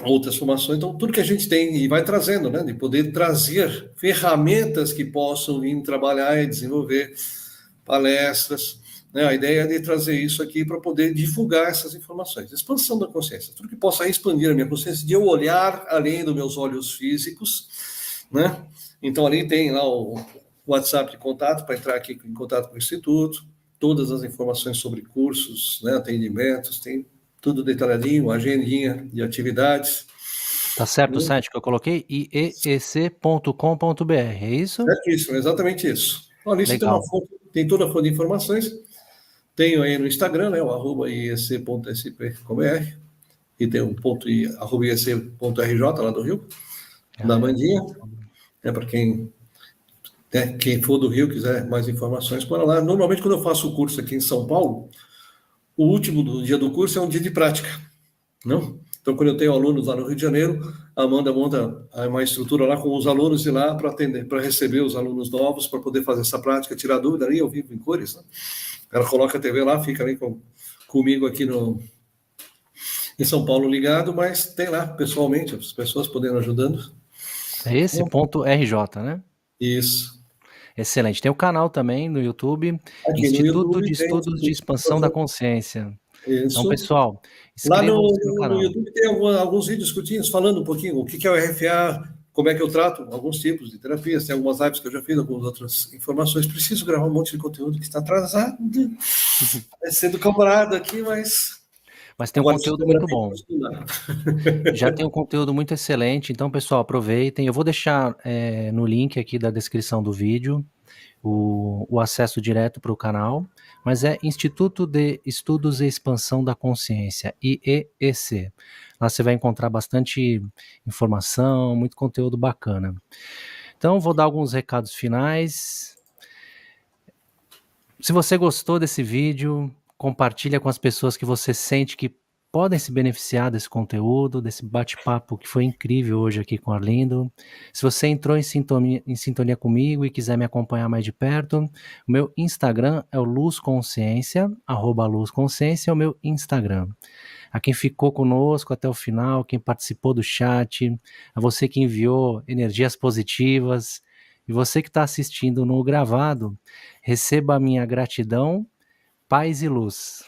outras formações, então tudo que a gente tem e vai trazendo, né, de poder trazer ferramentas que possam vir trabalhar e desenvolver palestras, né, a ideia é de trazer isso aqui para poder divulgar essas informações, expansão da consciência, tudo que possa expandir a minha consciência, de eu olhar além dos meus olhos físicos, né, então ali tem lá o WhatsApp de contato para entrar aqui em contato com o Instituto, todas as informações sobre cursos, né, atendimentos, tem tudo detalhadinho, agendinha de atividades. Tá certo o site que eu coloquei? iec.com.br, é isso? Certíssimo, exatamente isso. Então, ali você tem toda a fonte de informações. Tenho aí no Instagram, né, o @iec.sp.br, e tem um ponto @iec.rj lá do Rio. da É, Mandinha, para quem for do Rio, quiser mais informações, para lá. Normalmente, quando eu faço o curso aqui em São Paulo, o último dia do curso é um dia de prática, não? Então, quando eu tenho alunos lá no Rio de Janeiro, a Amanda monta uma estrutura lá com os alunos ir lá para atender, para receber os alunos novos, para poder fazer essa prática, tirar dúvida ali ao vivo em cores. Né? Ela coloca a TV lá, fica ali comigo aqui em São Paulo ligado, mas tem lá pessoalmente, as pessoas podendo ajudando. É esse ponto RJ, né? Isso. Excelente. Tem o canal também no YouTube, Aqui no Instituto de YouTube tem Estudos de Expansão da Consciência. Então, isso. pessoal, Lá inscrevam-se no no canal. YouTube tem alguns vídeos curtinhos falando um pouquinho o que é o RFA, como é que eu trato alguns tipos de terapias, tem algumas lives que eu já fiz, algumas outras informações. Preciso gravar um monte de conteúdo que está atrasado, sendo cobrado aqui, mas Mas tem um agora conteúdo agora muito tem que bom. estudar. Já tem um conteúdo muito excelente, então, pessoal, aproveitem. Eu vou deixar no link aqui da descrição do vídeo o acesso direto para o canal, mas é Instituto de Estudos e Expansão da Consciência, IEEC. Lá você vai encontrar bastante informação, muito conteúdo bacana. Então, vou dar alguns recados finais. Se você gostou desse vídeo, compartilha com as pessoas que você sente que podem se beneficiar desse conteúdo, desse bate-papo que foi incrível hoje aqui com o Arlindo. Se você entrou em sintonia comigo e quiser me acompanhar mais de perto, o meu Instagram é o Luz Consciência, @Luz Consciência é o meu Instagram. A quem ficou conosco até o final, quem participou do chat, a você que enviou energias positivas, e você que está assistindo no gravado, receba a minha gratidão, paz e luz.